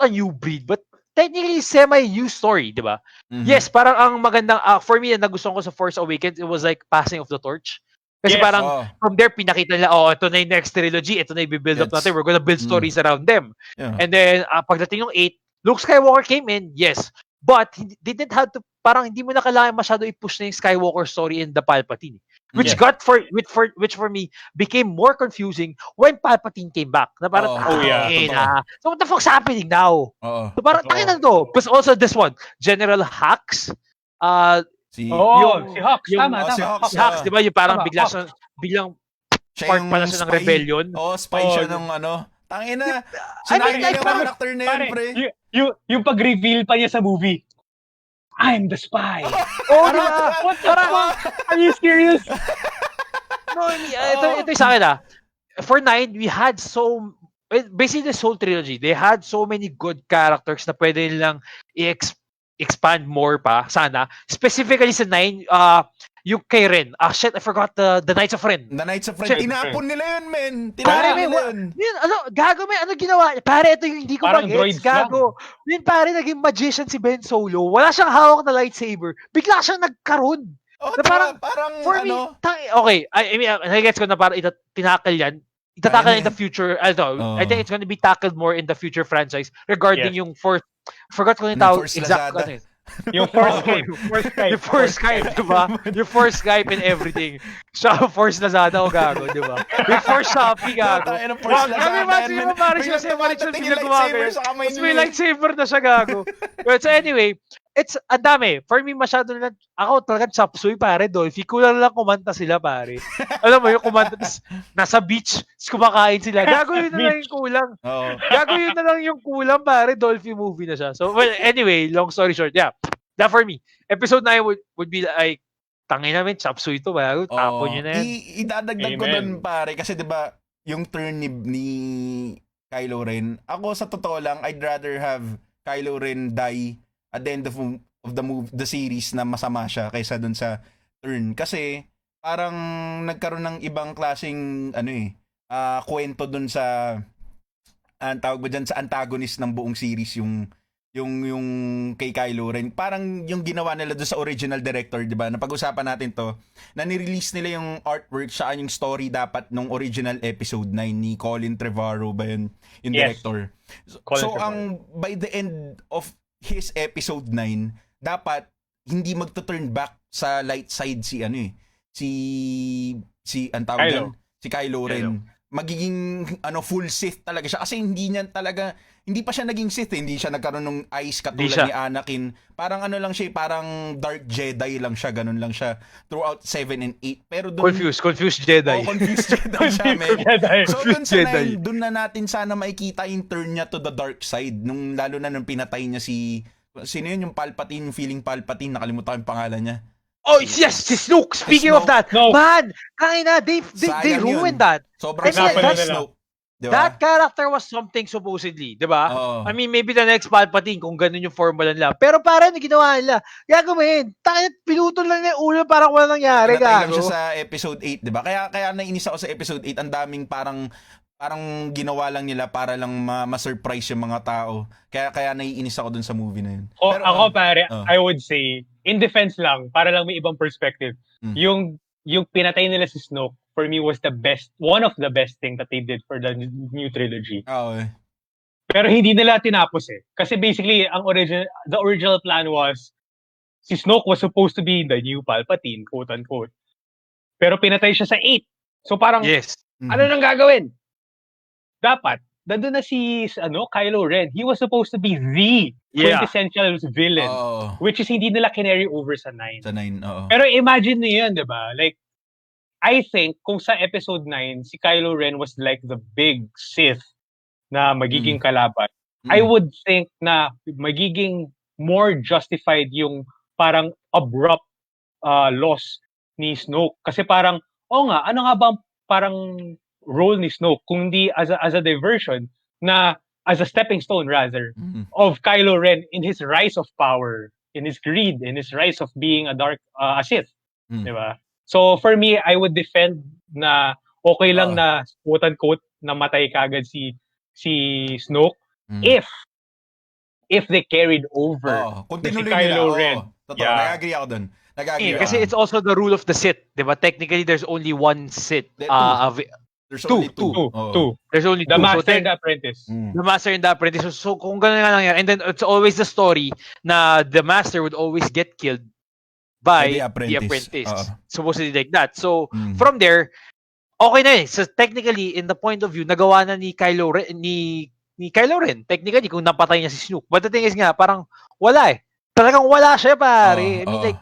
a new breed, but technically semi-new story, di ba? Yes, parang ang magandang, for me, nagustuhan ko sa Force Awakens, it was like passing of the torch. Kasi parang from there, pinakita nila, ito na yung next trilogy, ito na yung build up natin, we're gonna build stories around them. Yeah. And then, pagdating ng 8, Luke Skywalker came in, yes. But they didn't have to, parang hindi mo na kailangan masyado i-push na yung Skywalker story in the Palpatine. Which for me became more confusing when Palpatine came back. Na parang, so what the fuck's happening now? So parang, takin na to. Plus also this one, General Hux. Si Hux, tama. Si Hux, di ba? Yung parang biglang part pala siya ng rebellion. Spy siya ng tangina. Sinangin yung character na yun, pre. Yung pag-reveal pa niya sa movie. I'm the spy. What the fuck? Are you serious? No, ito yung sa akin For 9, we had basically this whole trilogy, they had so many good characters na pwede nilang expand more pa, sana. Specifically sa 9, yung kay Ren. I forgot the Knights of Ren. The Knights of Ren. Tinapon nila yun, men. Tinapon nila yun. Gago, men. Ano ginawa? Pare, ito yung hindi ko mag-gets. Gago. Yun, pare, naging magician si Ben Solo. Wala siyang hawak na lightsaber. Bigla siyang nagkaroon. Parang for me, okay. I mean, nagigets ko na parang tinakal yan. Itatakal in the future. I think it's gonna be tackled more in the future franchise regarding yung Force. Forgot ko yung tawag. Exact. Yung Force Skype. Yung Force Skype, di ba? Yung Force Skype and everything. Siya, Force Lazada o gago, di ba? Yung Force Shopee, gago. Kami imagine mo, pare siya sa Marichal sila gumagay. Tapos may lightsaber na siya, gago. But so anyway, ang dami. For me, masyado na, ako talagang chop suey, pare, Dolphy. Kulang lang kumanta sila, pare. Alam mo, yung kumanta, nasa beach, kumakain sila. Gago yun na lang yung kulang. Gago yun na lang yung kulang, pare. Dolphy movie na siya. So, well, anyway, long story short, yeah. That for me. Episode 9 would be like, tangin namin, chop suey to, bago. Tapon nyo na yan. Idadagdag ko dun, pare. Kasi diba, yung turn ni Kylo Ren, ako sa totoo lang, I'd rather have Kylo Ren die at the end of the series na masama siya kaysa dun sa turn. Kasi, parang nagkaroon ng ibang klaseng, kwento dun sa, ang tawag ba dyan, sa antagonist ng buong series, yung kay Kylo Ren. Parang yung ginawa nila doon sa original director, di ba? Napag-usapan natin to, na nirelease nila yung artwork sa yung story dapat nung original episode 9 ni Colin Trevorrow ba yun? Yung director. So by the end of his episode 9, dapat hindi magto-turn back sa light side si Kylo Ren. magiging full Sith talaga siya kasi hindi pa siya naging Sith, hindi siya nagkaroon ng eyes katulad ni Anakin. Parang lang siya, parang Dark Jedi lang siya, ganun lang siya throughout 7 and 8. Pero confused Jedi. Confused Jedi siya, man. So dun na natin sana makikita yung turn niya to the dark side, lalo na nung pinatay niya sino yun, yung Palpatine, feeling Palpatine, nakalimutan ko yung pangalan niya. Oh, yes, si Snoke. Speaking of that, man, they ruined that. Sobrang sayang Snoke. Diba? That character was something supposedly, di ba? I mean, maybe the next Palpatine kung ganun yung formula nila. Pero parang ginawa nila, gagawin, pinutol lang niya yung ulo parang walang nangyari. Pinatay lang siya sa episode 8, di ba? Kaya nainis ako sa episode 8, ang daming parang ginawa lang nila para lang ma-surprise yung mga tao. Kaya naiinis ako dun sa movie na yun. Pero, ako pare, I would say, in defense lang, para lang may ibang perspective, yung pinatay nila si Snoke, for me was one of the best thing that they did for the new trilogy. Pero hindi nila tinapos Kasi basically, the original plan was, si Snoke was supposed to be the new Palpatine, quote unquote. Pero pinatay siya sa 8. So parang, ano nang gagawin? Dapat, nandun na si Kylo Ren. He was supposed to be the quintessential villain, which is hindi nila kinary over sa 9. Sa 9, oo. Pero imagine nyo yun, di ba? Like, I think kung sa episode 9, si Kylo Ren was like the big Sith na magiging kalaban, I would think na magiging more justified yung parang abrupt loss ni Snoke. Kasi parang, ano nga ba parang role ni Snoke kung hindi as a diversion na as a stepping stone rather of Kylo Ren in his rise of power, in his greed, in his rise of being a Sith. Diba? So for me, I would defend na okay lang na quote-unquote namatay kagad si Snoke if they carried over kung si tinuloy Kylo nila, Ren. Totoo, nag-agree ako dun. Kasi it's also the rule of the Sith, diba? Technically, there's only one Sith. There's only two. There's only the two. Master and the Apprentice. The Master and the Apprentice. So kung ganun nga nangyari, and then it's always the story na the Master would always get killed by the apprentice. Supposedly like that. So, from there, okay na So, technically, in the point of view, nagawa na ni Kylo Ren. Technically, kung napatay niya si Snoke. But the thing is nga, parang wala Talagang wala siya, pare. I mean, like,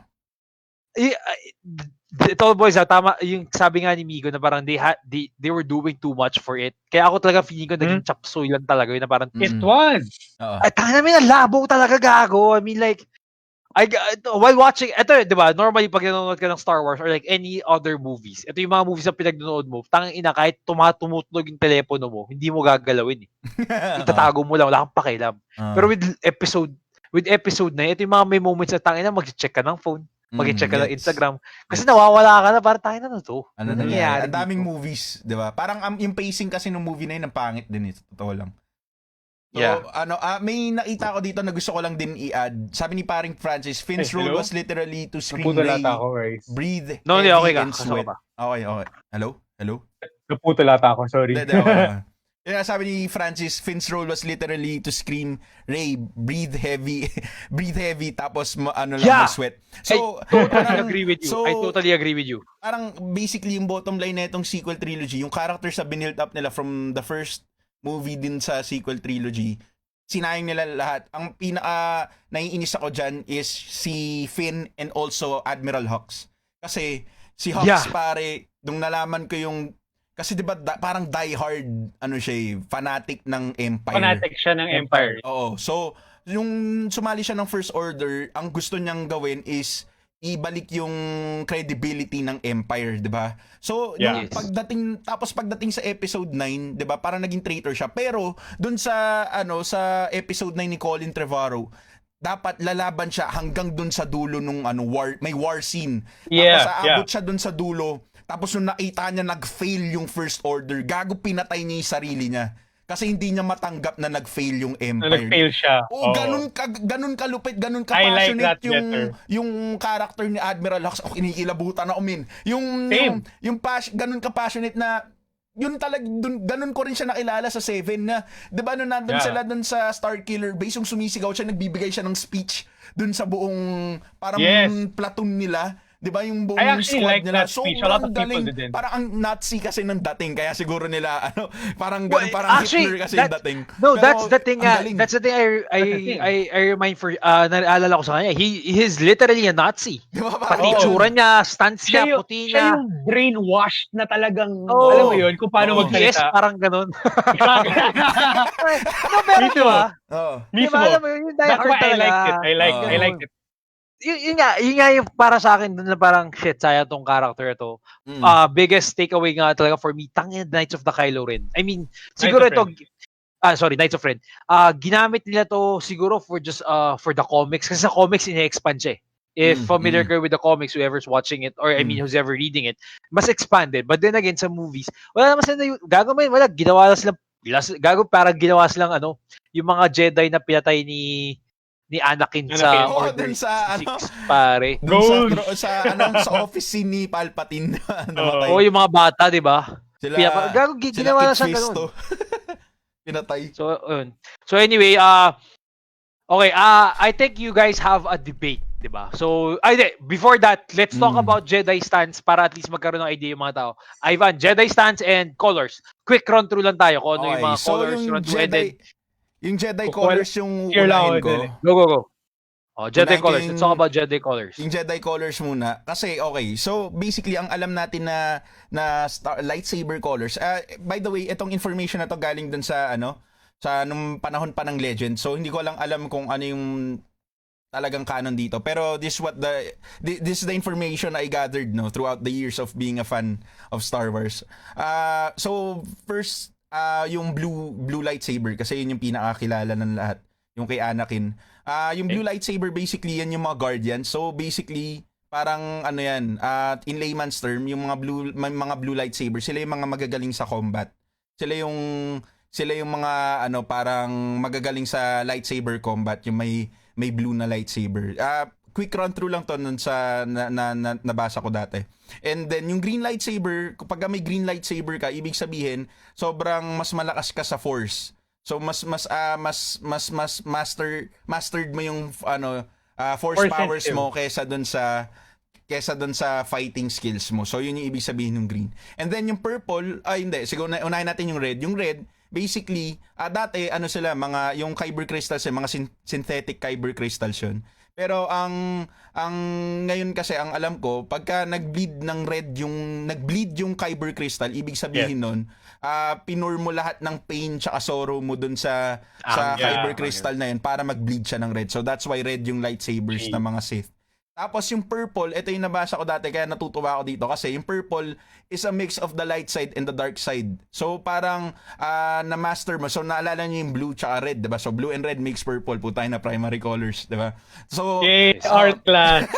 Tall Boys, tama, yung sabi nga ni Migo na parang they were doing too much for it. Kaya ako talaga feeling ko naging chapsoy lang talaga. Yun na parang, it was. Ay, tanga namin, labo talaga gago. I mean, like, while watching, ito, di ba, normally pag nanonood ka ng Star Wars or like any other movies, ito yung mga movies na pinagnonood mo, tangang ina, kahit tumutunog yung telepono mo, hindi mo gagalawin Itatago mo lang, wala kang pakialam. Pero with episode na, ito yung mga may moments na tangina, mag-check ka ng phone, mag-check ka ng Instagram, kasi nawawala ka na, parang tayo na to. Ano nangyayari? Ang daming movies, di ba? Parang yung pacing kasi ng movie na yun, ang pangit din totoo lang. So, may nakita ko dito na gusto ko lang din i-add. Sabi ni paring Francis, Finn's role was literally to scream Rey, breathe, heavy, and sweat. Okay. Hello? Naputol ata ako, sorry. Yung sabi ni Francis, Finn's role was literally to scream Rey, breathe heavy, tapos sweat. So, I totally agree with you. Parang basically yung bottom line na itong sequel trilogy, yung characters na binild up nila from the first movie din sa sequel trilogy, sinayang nila lahat. Ang pinaka naiinis ako dyan is si Finn and also Admiral Hux. Kasi si Hux pare, nung nalaman ko yung, kasi diba parang diehard, siya fanatic ng Empire. Fanatic siya ng Empire. Oo. So, yung sumali siya ng First Order, ang gusto niyang gawin is ibalik yung credibility ng Empire, 'di ba? So, pagdating sa episode 9, 'di ba? Parang naging traitor siya. Pero doon sa sa episode 9 ni Colin Trevorrow, dapat lalaban siya hanggang doon sa dulo nung may war scene. Tapos aabot siya doon sa dulo. Tapos nung nakita niya nag-fail yung First Order, gago pinatay niya yung sarili niya. Kasi hindi niya matanggap na nag-fail yung Empire. Nag-fail siya. Ganun kalupit, ganun ka-passionate yung character ni Admiral Hux. Kinikilabutan ako, min. Ganun ka-passionate na yun talaga, ganun ko rin siya nakilala sa 7 na, di ba nandun sila dun sa Starkiller Base, yung sumisigaw siya, nagbibigay siya ng speech dun sa buong parang platoon nila 'Di ba yung buong I actually squad like nila that speech. A lot of people galing. didn't. Parang ang Nazi kasi ng dating kaya siguro nila parang Well, ganun, parang actually, Hitler kasi yung dating. No, Pero that's the thing. ang galing. That's the thing. That's the thing. I remind for naalala ko sa kanya. He's literally a Nazi. Di ba, Pati parang itsura niya, stance Siya niya, yung, puti siya niya. yung brainwashed na talagang, Oo. alam mo yun, kung paano Oo. BTS, magsalita. parang ganun. No, pero Me too. diba? Oh. Mismo. Diba, alam mo yun, yung die That's hard why I talaga. liked it. I Oo. liked it. Yun nga yung para sa akin dun na parang shit, sayang tong character to. Biggest takeaway nga talaga for me, tangin Knights of the Kylo Ren. I mean, siguro Knights of ito, Knights of Ren. Ginamit nila to siguro for just for the comics kasi sa comics ine-expand siya. If familiar kayo with the comics, whoever's watching it or I mean who's ever reading it, mas expanded. But then again sa movies, wala naman sila wala ginawa lang silang parang ginawa silang yung mga Jedi na pinatay ni Anakin sa Oo, Order dun sa 6, pare. Dun sa office scene ni Palpatine namatay. Oo, yung mga bata, di ba? Sila Ginawa na siya Kit ganun. Fisto. Pinatay. So, So anyway, okay, I think you guys have a debate, di ba? So, before that, let's talk about Jedi stance para at least magkaroon ng idea yung mga tao. Ivan, Jedi stance and colors. Quick run through lang tayo kung ano yung mga colors, yung run through, and then yung Jedi colors yung Here lang unahin ako ko. dun go. Oh, Jedi Unahin ko colors. Let's talk about Jedi colors. Yung Jedi colors muna. Kasi, okay. So, basically, ang alam natin na lightsaber colors. By the way, itong information na to galing dun sa, sa nung panahon pa ng Legend. So, hindi ko lang alam kung ano yung talagang canon dito. Pero this is the information I gathered throughout the years of being a fan of Star Wars. So, first, yung blue lightsaber kasi yun yung pinakakilala ng lahat. Yung kay Anakin. Yung blue lightsaber, basically, yan yung mga guardians. So, basically, parang yan, in layman's term, yung mga blue lightsaber, sila yung mga magagaling sa combat. Sila yung mga, parang magagaling sa lightsaber combat, yung may blue na lightsaber. Quick run through lang to nun sa nabasa ko dati. And then, yung green lightsaber, kapag may green lightsaber ka, ibig sabihin, sobrang mas malakas ka sa force. So mas mastered mo yung force powers mo kaysa dun sa fighting skills mo. So yun yung ibig sabihin ng green. And then yung purple, siguro unahin natin yung red. Yung red, basically, dati sila yung kyber crystals, mga synthetic kyber crystals yun. Pero ang ngayon kasi ang alam ko, pagka nag-bleed yung kyber crystal, ibig sabihin nun, pinur mo lahat ng pain tsaka sorrow mo dun sa kyber crystal na yun para mag-bleed siya ng red. So that's why red yung lightsabers ng mga Sith. Tapos yung purple, ito yung nabasa ko dati kaya natutuwa ako dito kasi yung purple is a mix of the light side and the dark side. So parang na-master mo. So naalala niyo yung blue tsaka red, diba? So blue and red makes purple. Putay na primary colors, diba? So, art class.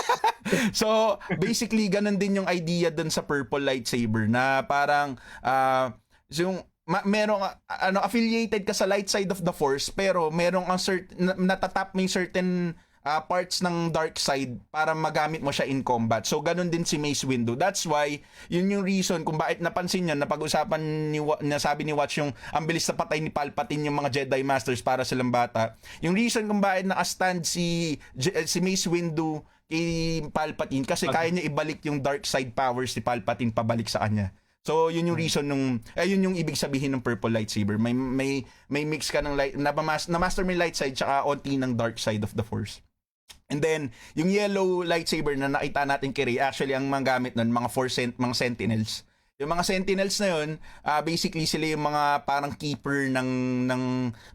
So basically, ganun din yung idea dun sa purple lightsaber na parang yung merong affiliated ka sa light side of the force pero merong natatap mo yung certain parts ng dark side para magamit mo siya in combat. So, ganun din si Mace Windu. That's why, yun yung reason kung bakit napansin niya na pag-usapan nasabi ni Watch yung ang bilis na patay ni Palpatine yung mga Jedi Masters para silang bata. Yung reason kung bakit naka-stand si Mace Windu kay Palpatine kasi kaya niya ibalik yung dark side powers ni Palpatine pabalik sa kanya. So, yun yung reason yun yung ibig sabihin ng purple lightsaber. May mix ka ng light, na-master mo yung light side tsaka onti ng dark side of the force. And then, yung yellow lightsaber na nakita natin kay Rey, actually, ang mga gamit nun, mga sentinels. Yung mga sentinels na yun, basically, sila yung mga parang keeper ng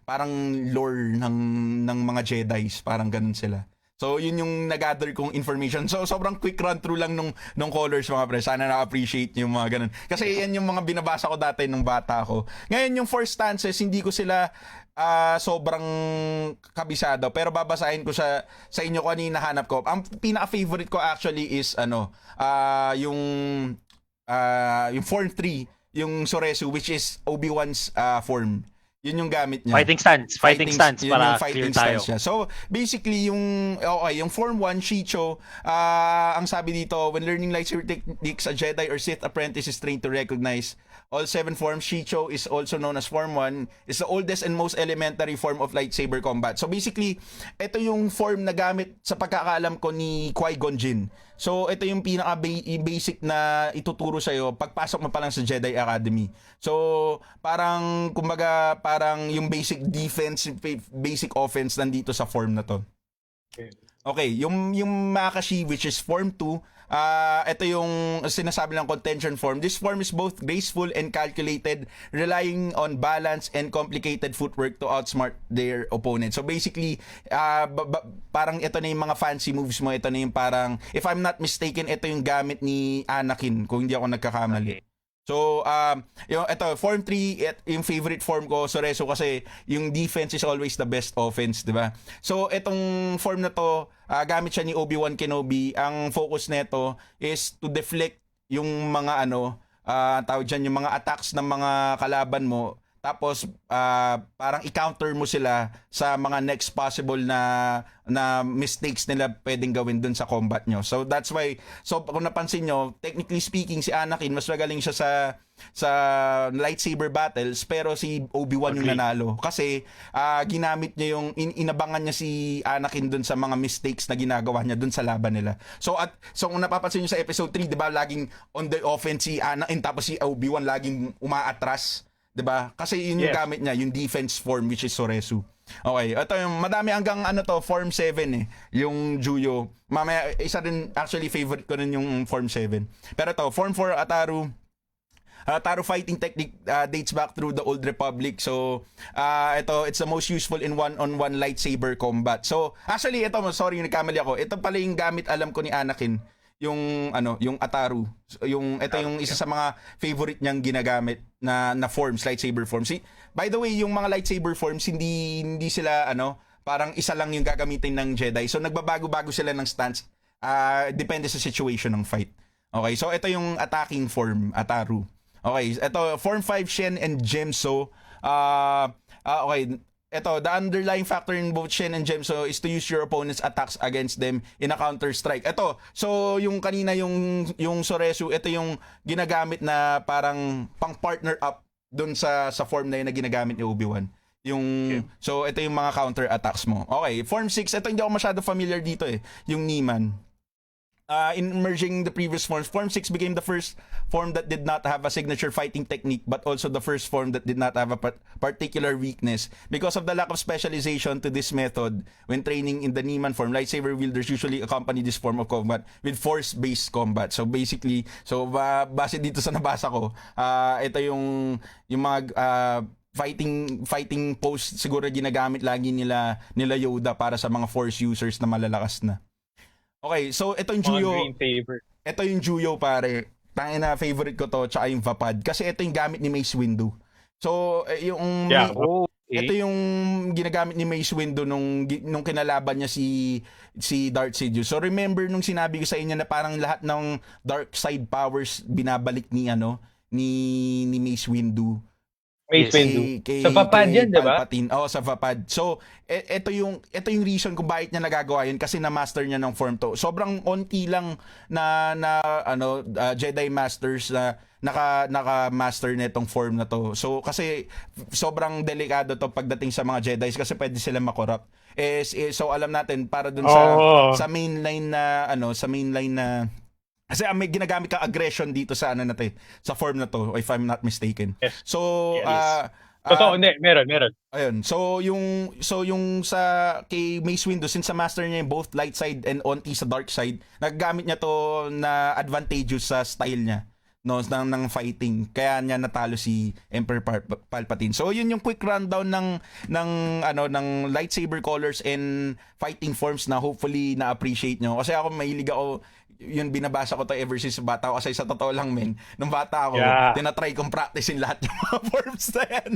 parang lore ng mga Jedis. Parang ganun sila. So, yun yung nag-gather kong information. So, sobrang quick run-through lang nung colors, mga pre. Sana na-appreciate yung mga ganun. Kasi yan yung mga binabasa ko dati nung bata ko. Ngayon, yung first stances, hindi ko sila sobrang kabisado. Pero babasahin ko sa inyo kung ano yung nahanap ko. Ang pinaka-favorite ko actually is, yung Form 3, yung Soresu, which is Obi-Wan's form. Yun yung gamit niya. Fighting stance para fighting clear tayo. stance niya. So, basically, yung Form 1, Shicho, ang sabi dito, when learning lightsaber techniques, a Jedi or Sith apprentice is trained to recognize all 7 forms. Shicho is also known as Form 1, is the oldest and most elementary form of lightsaber combat. So, basically, ito yung form na gamit sa pagkakaalam ko ni Qui-Gon Jinn. So ito yung pinaka basic na ituturo sa iyo pagpasok mo pa lang sa Jedi Academy. So parang kumbaga parang yung basic defense, basic offense nandito sa form na to. Okay, yung Makashi which is form 2, ito yung sinasabi ng contention form. This form is both graceful and calculated, relying on balance and complicated footwork to outsmart their opponent. So basically, parang ito na yung mga fancy moves mo. Ito na yung parang, if I'm not mistaken, ito yung gamit ni Anakin, kung hindi ako nagkakamali. So, ito, form 3, yung favorite form ko, Soreso, kasi yung defense is always the best offense, di ba? So, itong form na to, gamit siya ni Obi-Wan Kenobi. Ang focus nito is to deflect yung mga tawag dyan, yung mga attacks ng mga kalaban mo. Tapos, parang i-counter mo sila sa mga next possible na mistakes nila pwedeng gawin dun sa combat nyo. So, that's why, so kung napansin nyo, technically speaking, si Anakin, mas magaling siya sa lightsaber battles, pero si Obi-Wan yung nanalo. Kasi, ginamit niya yung, inabangan niya si Anakin dun sa mga mistakes na ginagawa niya dun sa laban nila. So, kung napapansin nyo sa episode 3, di ba, laging on the offense si Anakin, tapos si Obi-Wan laging umaatras. 'Di ba? Kasi yun yung gamit niya, yung defense form which is Soresu. Okay, ito yung madami hanggang form 7 yung Juyo. Mamaya isa din actually favorite ko rin yung form 7. Pero ito, form 4 Ataru fighting technique dates back through the Old Republic. So, it's the most useful in one-on-one lightsaber combat. So, actually ito, sorry, nagkamali ako. Ito pala yung gamit alam ko ni Anakin, yung Ataru. Ito yung isa sa mga favorite niyang ginagamit na forms, lightsaber forms. By the way, yung mga lightsaber forms hindi sila parang isa lang yung gagamitin ng Jedi. So nagbabago-bago sila ng stance. Depende sa situation ng fight. Okay, so ito yung attacking form, Ataru. Okay, ito form 5 Shen and Gemso. Okay, ito, the underlying factor in both Shen and Gemso is to use your opponent's attacks against them in a counter-strike. Ito, so yung kanina yung Soresu, ito yung ginagamit na parang pang-partner up dun sa form na yun na ginagamit ni Obi-Wan. So ito yung mga counter-attacks mo. Okay, form 6, ito hindi ako masyado familiar dito yung Niman. In merging the previous forms, Form 6 became the first form that did not have a signature fighting technique, but also the first form that did not have a particular weakness. Because of the lack of specialization to this method, when training in the Niemann form, lightsaber wielders usually accompany this form of combat with force-based combat. So basically, base dito sa nabasa ko, ito yung mga fighting pose siguro ginagamit lagi nila Yoda para sa mga force users na malalakas na. Okay, so ito yung Juyo. Ito yung Juyo, pare. Tangina, favorite ko to, tsaka yung Vapad. Kasi ito yung gamit ni Mace Windu. So, ito yung ginagamit ni Mace Windu nung kinalaban niya si Darth Sidious. So, remember nung sinabi ko sa inyo na parang lahat ng dark side powers binabalik ni Mace Windu. Sa Vapad yan, di ba? Sa Vapad. So, ito yung reason kung bakit niya nagagawa yun, kasi na-master niya ng form to. Sobrang onti lang na Jedi Masters na naka-master nitong form na to. So, kasi sobrang delikado to pagdating sa mga Jedi kasi pwede sila makorrupt. So, alam natin, para dun sa mainline na kasi may ginagamit ka aggression dito sa sa form na to, if I'm not mistaken. Yes. So, totoo, meron. Ayun. So yung sa kay Mace Windu, since sa master niya yung both light side and onti sa dark side, naggamit niya to na advantageous sa style niya ng fighting. Kaya niya natalo si Emperor Palpatine. So yun yung quick rundown ng lightsaber colors and fighting forms na hopefully na-appreciate nyo. Kasi ako mahilig ako, yun binabasa ko to ever since bata ako, kasi sa totoo lang nung bata ako, tinatry kong practicein lahat yung mga forms na yan.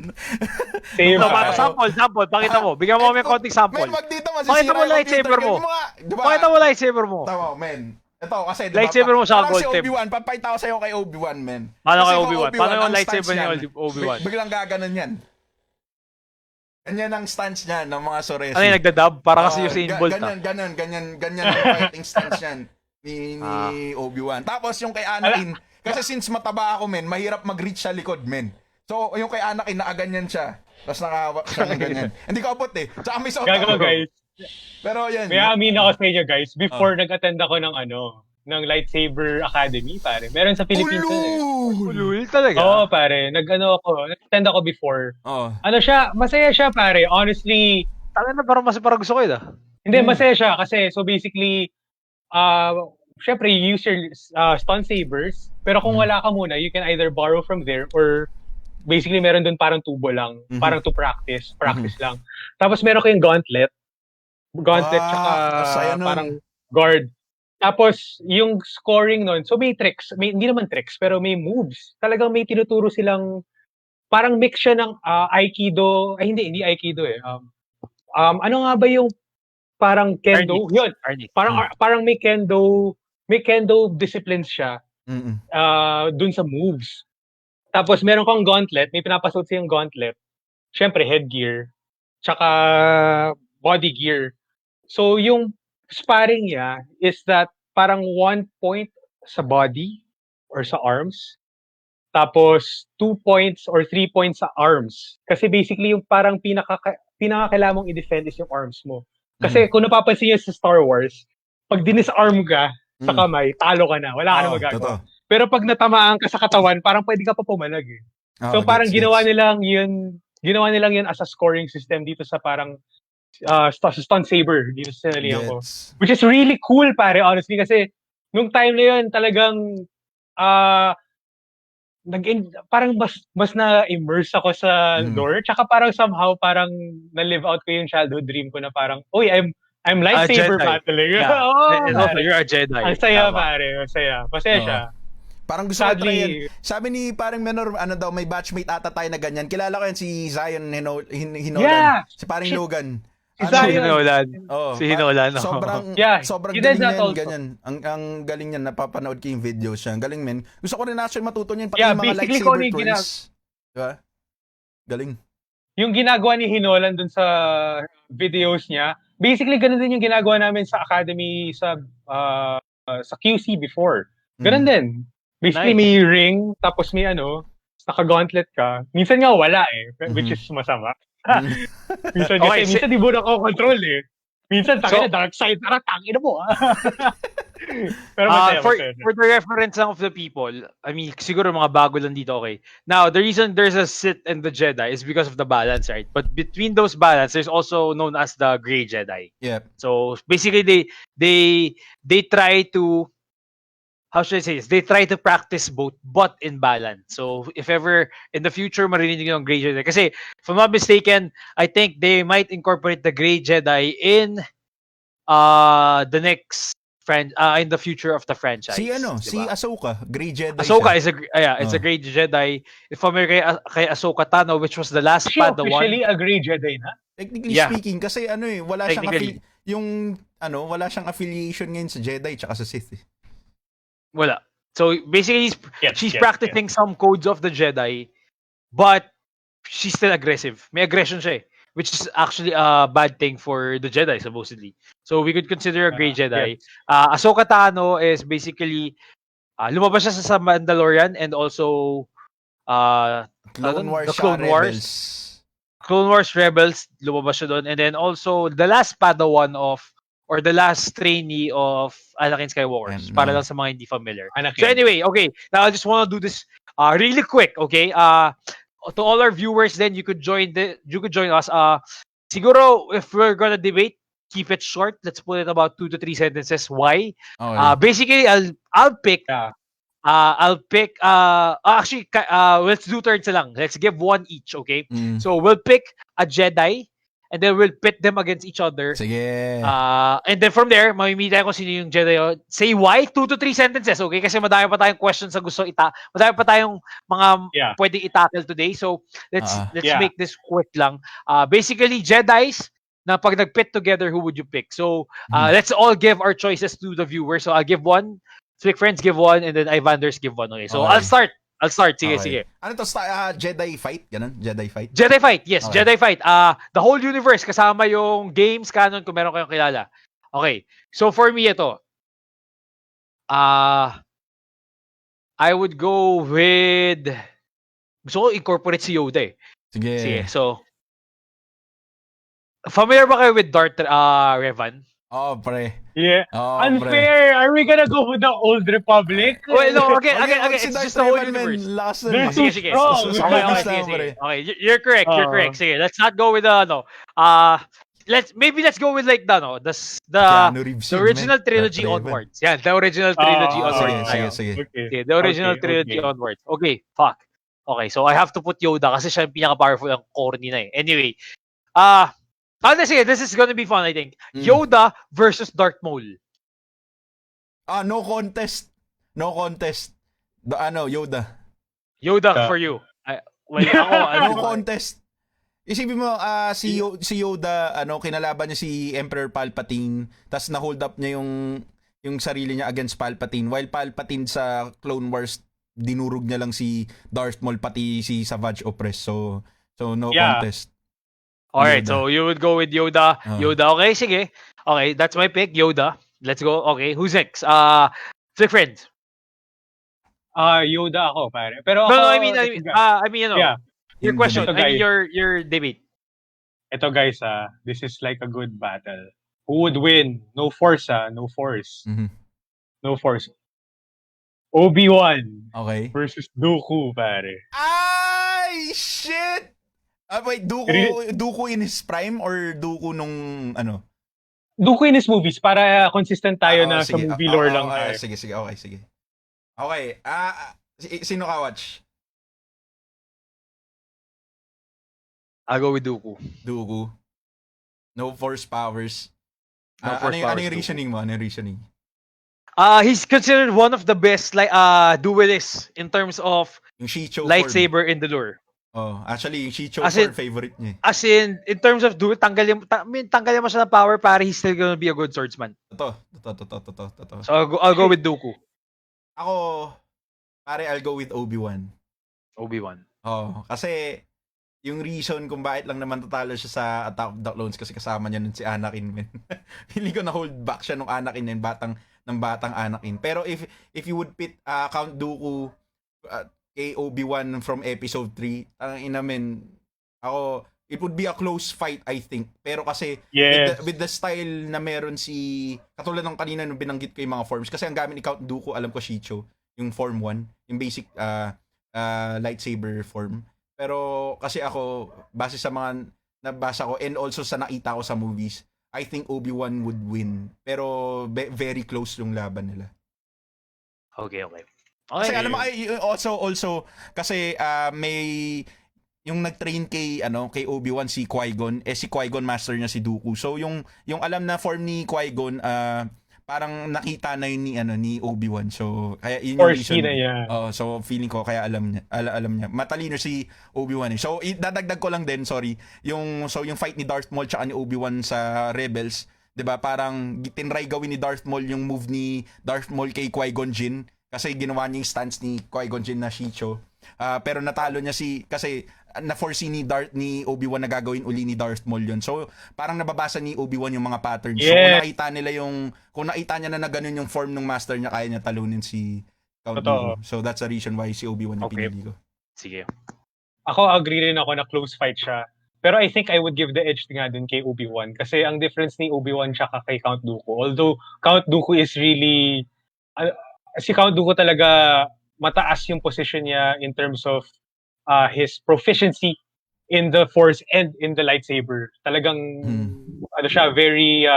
Sample, pakita mo. Bigyan mo kami konting sample. Pakita mo lightsaber mo. Pakita mo lightsaber mo. Tama, men. Ito kasi lightsaber mo sa gold tip. Obi-Wan, papakita ko sa'yo kay Obi-Wan, men. Paano kay Obi-Wan? Paano yung lightsaber ni Obi-Wan? Biglang gaganon yan. Ganyan ang stance niya ng mga Soresu. Ano yung nagdadab? Para kasi yung Bolt. Ganyan ang fighting stance niyan ni Obi-Wan. Tapos yung kay Anakin, kasi since mataba ako, men, mahirap mag-reach sa likod, men. So, yung kay Anakin, nakaganyan siya. Tapos nakahawak siya ng ganyan. Hindi ko abot Tsaka may guys. Pero yan. May amin ako sa inyo, guys. Before nag-attend ako ng ng Lightsaber Academy, pare. Meron sa Philippines Ulul talaga. Oo, pare. Nag-attend ako before. Ano siya, masaya siya, pare. Honestly, parang gusto ko yun Hindi, masaya siya kasi so basically syempre you use your stun sabers, pero kung wala ka muna, you can either borrow from there or basically meron dun parang tubo lang, parang to practice lang. Tapos meron kayong gauntlet tsaka parang guard. Tapos yung scoring nun, so may tricks, hindi naman tricks, pero may moves. Talagang may tinuturo silang parang mix siya ng Aikido, ay hindi Aikido eh. Ano nga ba yung parang kendo? Yun. Parang may kendo disciplines siya. Dun sa moves. Tapos meron kang gauntlet, may pinapasuot siyang gauntlet. Syempre headgear, tsaka body gear. So yung sparring niya is that parang 1 point sa body or sa arms. Tapos 2 points or 3 points sa arms. Kasi basically yung parang pinakakailangan mong i-defend is yung arms mo. Kasi kung napapansin niyo sa Star Wars, pag dinisarm ka sa kamay, talo ka na. Wala ka na magagawa. Pero pag natamaan ka sa katawan, parang pwede ka pa pumalag eh. So parang ginawa nilang yun as a scoring system dito sa parang stun saber dito sa sinalihan ko. Which is really cool, pare, honestly, kasi nung time na yun, talagang parang mas na-immerse ako sa lore, tsaka parang somehow parang na-live out ko yung childhood dream ko na parang, I'm lightsaber battling. You're a Jedi. Ang saya, pare. Ang saya. Masaya siya. Parang gusto ko try yan. Sabi ni parang Menor, may batchmate ata tayo na ganyan. Kilala ko yan si Zion Hinolan. Yeah! Si parang Logan. Si Hinolan. Si Hinolan. Sobrang galing yan, ganyan. Ang galing yan, napapanood ko yung videos siya. Galing, men. Gusto ko rin actually matuto niyan, pati yung mga lightsaber twirls. Diba? Galing. Yung ginagawa ni Hinolan dun sa videos niya, basically ganun din yung ginagawa namin sa Academy sa QC before. Ganun din. Basically may ring, tapos may naka-gauntlet ka. Minsan nga wala which is masama. Minsan minsan di mo na-control eh. Minsan na dark side, tangina mo Pero masaya, for the reference of the people, I mean, siguro mga bago lang dito, okay. Now, the reason there's a Sith and the Jedi is because of the balance, right? But between those balance, there's also known as the Grey Jedi. Yeah. So basically, they try to, how should I say this? They try to practice both, but in balance. So if ever in the future marinig yung Grey Jedi, kasi if I'm not mistaken, I think they might incorporate the Grey Jedi in the next in the future of the franchise. Diba? Si Ahsoka, Grey Jedi. Ahsoka is it's a Grey Jedi. If familiar kay Ahsoka Tano, which was the last Padawan. Officially a Grey Jedi na? Technically speaking, kasi wala siyang wala siyang affiliation ngayon sa Jedi tsaka sa Sith. Wala. So basically, she's practicing some codes of the Jedi, but she's still aggressive. May aggression siya which is actually a bad thing for the Jedi, supposedly. So we could consider a Grey Jedi. Ahsoka Tano is basically lumabas siya sa Mandalorian and also Clone Wars. Clone Wars Rebels, lumabas siya doon. And then also the last Padawan or the last trainee of Anakin Skywalker. Para lang sa mga hindi familiar. Anakin. So anyway, okay. Now I just want to do this really quick, okay? To all our viewers, then you could join us. Siguro if we're gonna debate, keep it short. Let's put it about 2 to 3 sentences. Why? Basically, I'll pick. Actually, let's do turns lang. Let's give one each, okay? So we'll pick a Jedi. And then we'll pit them against each other. Sige. And then from there, mamimili tayo kung sino yung Jedi. Say why? 2 to 3 sentences, okay? Kasi madami pa tayong questions sa gusto madami pa tayong mga pwedeng i-tackle today. So, let's make this quick lang. Basically, Jedis na pag nag-pit together, who would you pick? So, let's all give our choices to the viewers. So, I'll give one. Flick Friends give one. And then Ivanders give one. Okay, so I'll start. Sige. Ano to? Jedi fight? Ganun? Jedi fight? Jedi fight, yes. Okay. Jedi fight. The whole universe, kasama yung games, canon, kung meron kayong kilala. Okay. So, for me, ito. I would go with... Gusto ko incorporate si Yoda Sige. So, familiar ba kayo with Darth Revan? Pre. Yeah. Oh, Unfair! Are we gonna go with the Old Republic? Well, no, okay, Si it's Darth just the whole Revan, universe. lakas nun They're eh. too Sige. strong. Sige. Okay, you're correct. Sige, let's not go with let's go with like Keanu Reeves the yun, man. original Darth trilogy Revan. onwards. Yeah, the original trilogy onwards. Sige. Okay, the original trilogy onwards. Okay, fuck. Okay, so I have to put Yoda kasi siya yung pinaka-powerful ang corny na eh. Anyway, honestly, this is gonna be fun, I think. Yoda versus Darth Maul. No contest. Yoda. Yoda for you. No contest. Isipin mo, si Yoda, kinalaban niya si Emperor Palpatine, tas na-hold up niya yung sarili niya against Palpatine, while Palpatine sa Clone Wars, dinurog niya lang si Darth Maul, pati si Savage Opress. So no contest. Alright, Yoda. so you would go with Yoda. Yoda, okay, sige. Okay, that's my pick, Yoda. Let's go. Okay, who's next? Flick friends. Yoda ako, pare. Pero No, ako, I mean, yeah. Your question, Ito, guys. your debate. Ito guys, this is like a good battle. Who would win? No force, no force. Mhm. No force. Obi-Wan Okay. versus Dooku, pare. Ay, shit! Wait, Dooku in his prime or Dooku nung ano? Dooku in his movies para consistent tayo na sa movie lore lang tayo. Sige. Okay, sino ka watch? I'll go with Dooku. No force powers. Ano yung reasoning mo? He's considered one of the best duelists in terms of yung Shicho lightsaber in the lore. Oh, actually yung Shicho favorite niya. As in terms of duel, tanggalin mo siya ng power para he's still gonna be a good swordsman. Totoo. So I'll go with Dooku. Ako, pare, I'll go with Obi-Wan. Oh, kasi yung reason kung bakit lang naman tatalo siya sa Attack of the Clones kasi kasama niya nun si Anakin, man. Hindi ko na hold back siya nung Anakin ng batang Anakin. Pero if you would pit Count Dooku kay Obi-Wan from episode 3, ako, it would be a close fight, I think. Pero kasi with the style na meron katulad ng kanina nung binanggit ko yung mga forms, kasi ang gamit ni Count Dooku, alam ko Shicho, yung form 1, yung basic lightsaber form. Pero kasi ako, base sa mga nabasa ko and also sa nakita ko sa movies, I think Obi-Wan would win. Pero very close yung laban nila. Okay. Kasi alam mo, also kasi may yung nag-train kay Obi-Wan si Qui-Gon, si Qui-Gon master niya si Dooku. So yung alam na form ni Qui-Gon, parang nakita na yun ni Obi-Wan. So kaya yun yung reason. So feeling ko kaya alam niya. Matalino si Obi-Wan eh. So dadagdag ko lang din, sorry. Yung fight ni Darth Maul tsaka ni Obi-Wan sa Rebels, 'di ba? Parang tinry gawin ni Darth Maul yung move ni Darth Maul kay Qui-Gon Jinn kasi ginawa niya yung stance ni Qui-Gon Jinn na Shicho. Pero natalo niya kasi na-foresee ni Obi-Wan na gagawin uli ni Darth Maul yun. So, parang nababasa ni Obi-Wan yung mga patterns. So, kung nakita niya na ganun yung form ng master niya, kaya niya talunin si Count Dooku. So, that's the reason why si Obi-Wan yung pinili ko. Sige. Ako, agree rin ako na close fight siya. Pero I think I would give the edge nga dun kay Obi-Wan. Kasi ang difference ni Obi-Wan siya kay Count Dooku. Although, Count Dooku is really... si Count Dooku talaga mataas yung position niya in terms of his proficiency in the Force and in the lightsaber. Talagang siya, very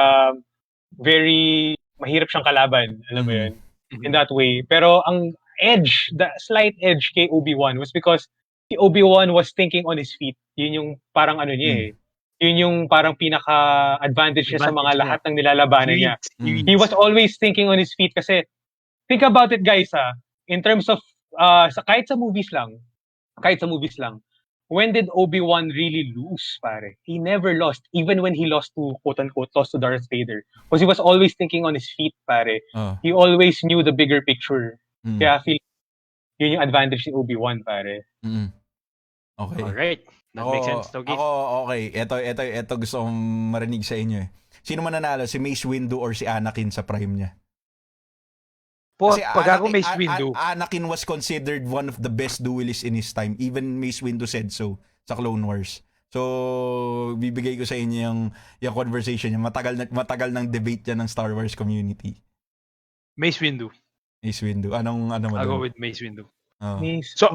mahirap siyang kalaban, alam mo yun, in that way. Pero ang the slight edge kay Obi-Wan was because si Obi-Wan was thinking on his feet. Yun yung parang niya Yun yung parang pinaka-advantage niya sa mga lahat ng nilalabanan niya. He was always thinking on his feet kasi think about it, guys, in terms of kahit sa movies lang, when did Obi-Wan really lose, pare? He never lost, even when he lost to, quote-unquote, lost to Darth Vader. Because he was always thinking on his feet, pare. He always knew the bigger picture. Kaya feel yun yung advantage ni Obi-Wan, pare. Okay. Alright. That makes sense. Okay. Ito gusto kong marinig sa inyo eh. Sino mananalo, si Mace Windu or si Anakin sa prime niya? Kasi pag ako Mace Windu, Anakin was considered one of the best duelists in his time. Even Mace Windu said so sa Clone Wars. So, bibigay ko sa inyo yung conversation niya. Matagal ng debate yan ng Star Wars community. Mace Windu. Mace Windu. Ano mo I'll go doon? with Mace Windu. Oh. So,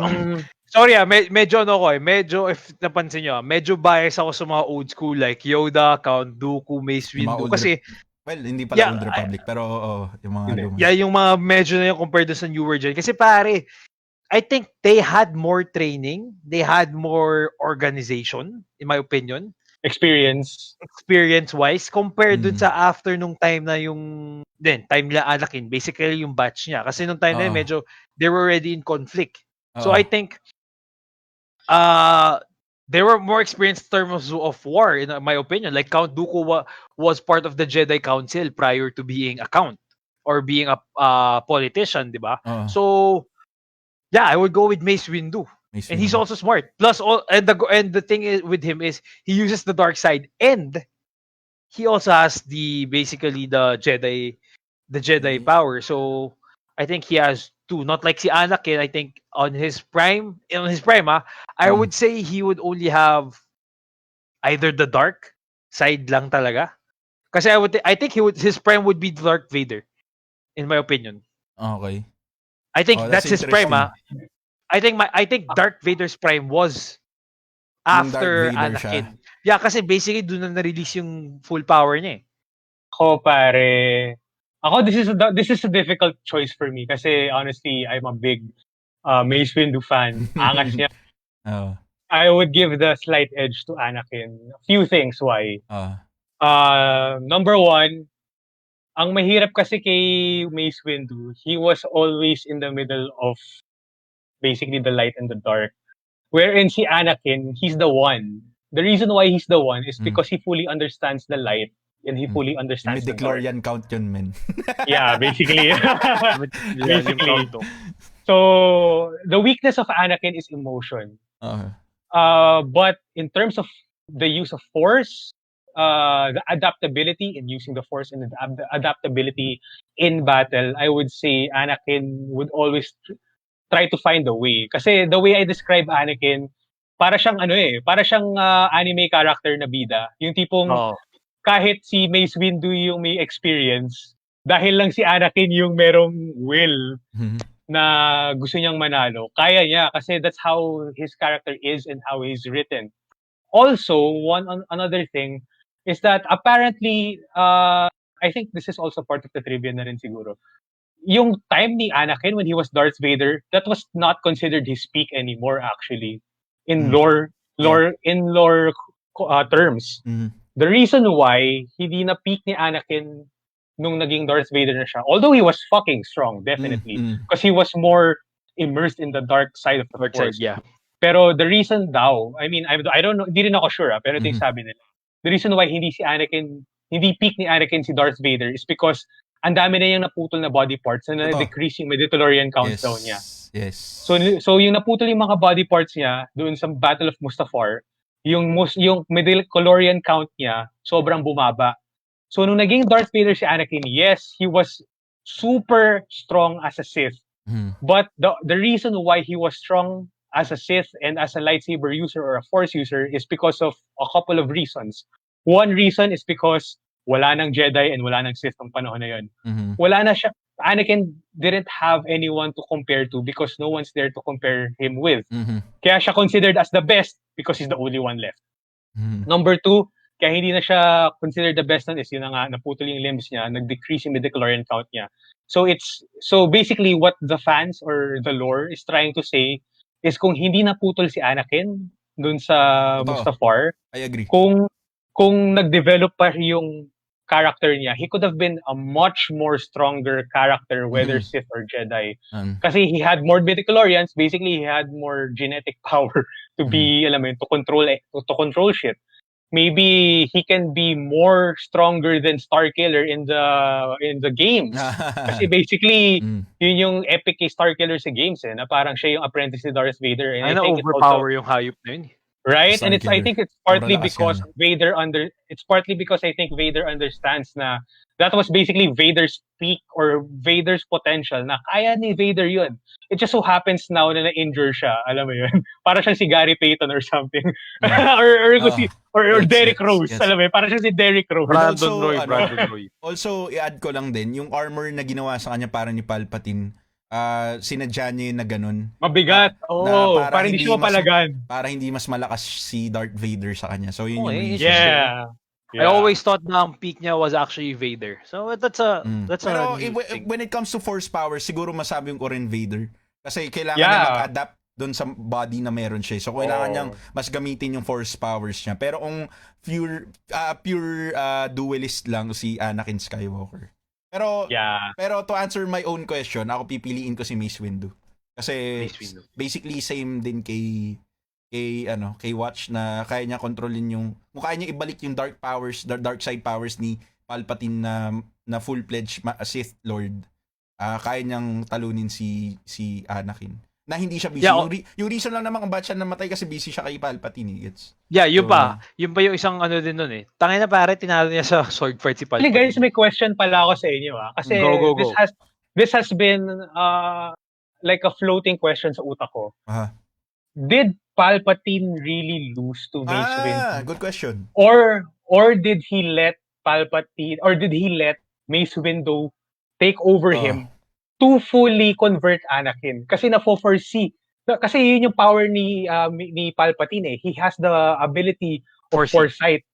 sorry medyo medyo if napansin nyo, medyo bias ako sa mga old school like Yoda, Count Dooku, Mace Windu. Kasi, hindi pala Old Republic, pero yung mga luma. Yeah, yung mga medyo na yung compared sa newer gen. Kasi pare, I think they had more training, they had more organization, in my opinion. Experience-wise, compared dun sa after nung time na time nila Anakin, basically yung batch niya. Kasi nung time na yun, medyo, they were already in conflict. So I think, they were more experienced in terms of war, in my opinion. Like Count Dooku was part of the Jedi Council prior to being a count or being a politician, di ba? So, yeah, I would go with Mace Windu. And he's also smart. Plus, the thing is with him is he uses the dark side, and he also has basically the Jedi power. So I think he has two. Not like si Anakin. I think on his prime, I would say he would only have either the dark side lang talaga. Kasi I think his prime would be Darth Vader, in my opinion. Okay. I think that's his prime. I think Darth Vader's prime was after Anakin. Siya. Yeah, kasi basically doon na na-release yung full power niya eh. Pare. This is a difficult choice for me kasi honestly, I'm a big Mace Windu fan. Angas niya. I would give the slight edge to Anakin. A few things why. Number one, ang mahirap kasi kay Mace Windu, he was always in the middle of basically the light and the dark. Wherein si Anakin, he's the one. The reason why he's the one is because he fully understands the light and he fully understands the dark. Midichlorian count yun, man. Yeah, basically. Basically. So, the weakness of Anakin is emotion. But in terms of the use of force, the adaptability in using the force and the adaptability in battle, I would say Anakin would always try to find a way. Kasi the way I describe Anakin, para siyang anime character na bida. Yung tipong kahit si Mace Windu yung may experience, dahil lang si Anakin yung merong will na gusto niyang manalo. Kaya niya kasi that's how his character is and how he's written. Also, another thing is that apparently, I think this is also part of the trivia na rin siguro. Yung time ni Anakin when he was Darth Vader, that was not considered his peak anymore actually in lore terms. The reason why hindi na peak ni Anakin nung naging Darth Vader na siya, although he was fucking strong definitely because he was more immersed in the dark side of the Force. Yeah. Pero the reason daw, I mean, I don't know, hindi rin ako sure, pero ito yung sabi nila. The reason why hindi peak ni Anakin si Darth Vader is because ang dami na yung naputol na body parts na na-decrease yung midichlorian countdown niya. Yes. So yung naputol yung mga body parts niya doon sa Battle of Mustafar, yung midichlorian count niya sobrang bumaba. So nung naging Darth Vader si Anakin, yes, he was super strong as a Sith. But the reason why he was strong as a Sith and as a lightsaber user or a Force user is because of a couple of reasons. One reason is because wala nang Jedi and wala nang Sith ng panahon na yun. Wala na siya. Anakin didn't have anyone to compare to because no one's there to compare him with. Kaya siya considered as the best because he's the only one left. Number two, kaya hindi na siya considered the best nun is yun na nga, naputol yung limbs niya, nag-decrease yung midichlorian count niya. So basically what the fans or the lore is trying to say is kung hindi naputol si Anakin dun sa Mustafar, I agree. Kung nag-develop pa yung character niya, he could have been a much more stronger character, whether Sith or Jedi. Kasi he had more midichlorians, basically he had more genetic power to be, to control shit. Maybe he can be more stronger than Starkiller in the games. Kasi basically, yun yung epic kay Starkiller sa games na parang siya yung apprentice ni Darth Vader. And I think overpower yung hayop na yun. Right? And I think it's partly because I think Vader understands na that was basically Vader's peak or Vader's potential na kaya ni Vader yun. It just so happens now na na-injure siya. Alam mo yun? Para siyang si Gary Payton or something. or Derrick Rose. Alam mo yun? Para siyang si Derrick Rose. Brandon Roy. Also, i-add ko lang din, yung armor na ginawa sa kanya para ni Palpatine, sinadya niya yun na ganun. Mabigat. Para hindi siya mapalagan. Para hindi mas malakas si Darth Vader sa kanya. So, yun yung reason. Yeah. I always thought na ang peak niya was actually Vader. So that's Pero when it comes to force power, siguro masabi ko rin Vader. Kasi kailangan niya mag-adapt doon sa body na meron siya. So kailangan niyang mas gamitin yung force powers niya. Pero kung pure duelist lang si Anakin Skywalker. Pero to answer my own question, ako pipiliin ko si Mace Windu. Kasi basically same din kay Watch na kaya niya kontrolin kung kaya niya ibalik yung dark side powers ni Palpatine na full-fledged Sith Lord, kaya niyang talunin si Anakin. Na hindi siya busy. Yung reason lang naman kung bakit siya namatay kasi busy siya kay Palpatine. Yun pa yung isang din nun eh. Tangina pare, tinalo niya sa sword fight si Palpatine. Guys, may question pala ako sa inyo Kasi go. This has been like a floating question sa utak ko. Did Palpatine really lose to Mace Windu? Good question. Or did he let Palpatine or did he let Mace Windu take over him to fully convert Anakin? Kasi na-foresee. Kasi yun yung power ni Palpatine eh. He has the ability of foresight,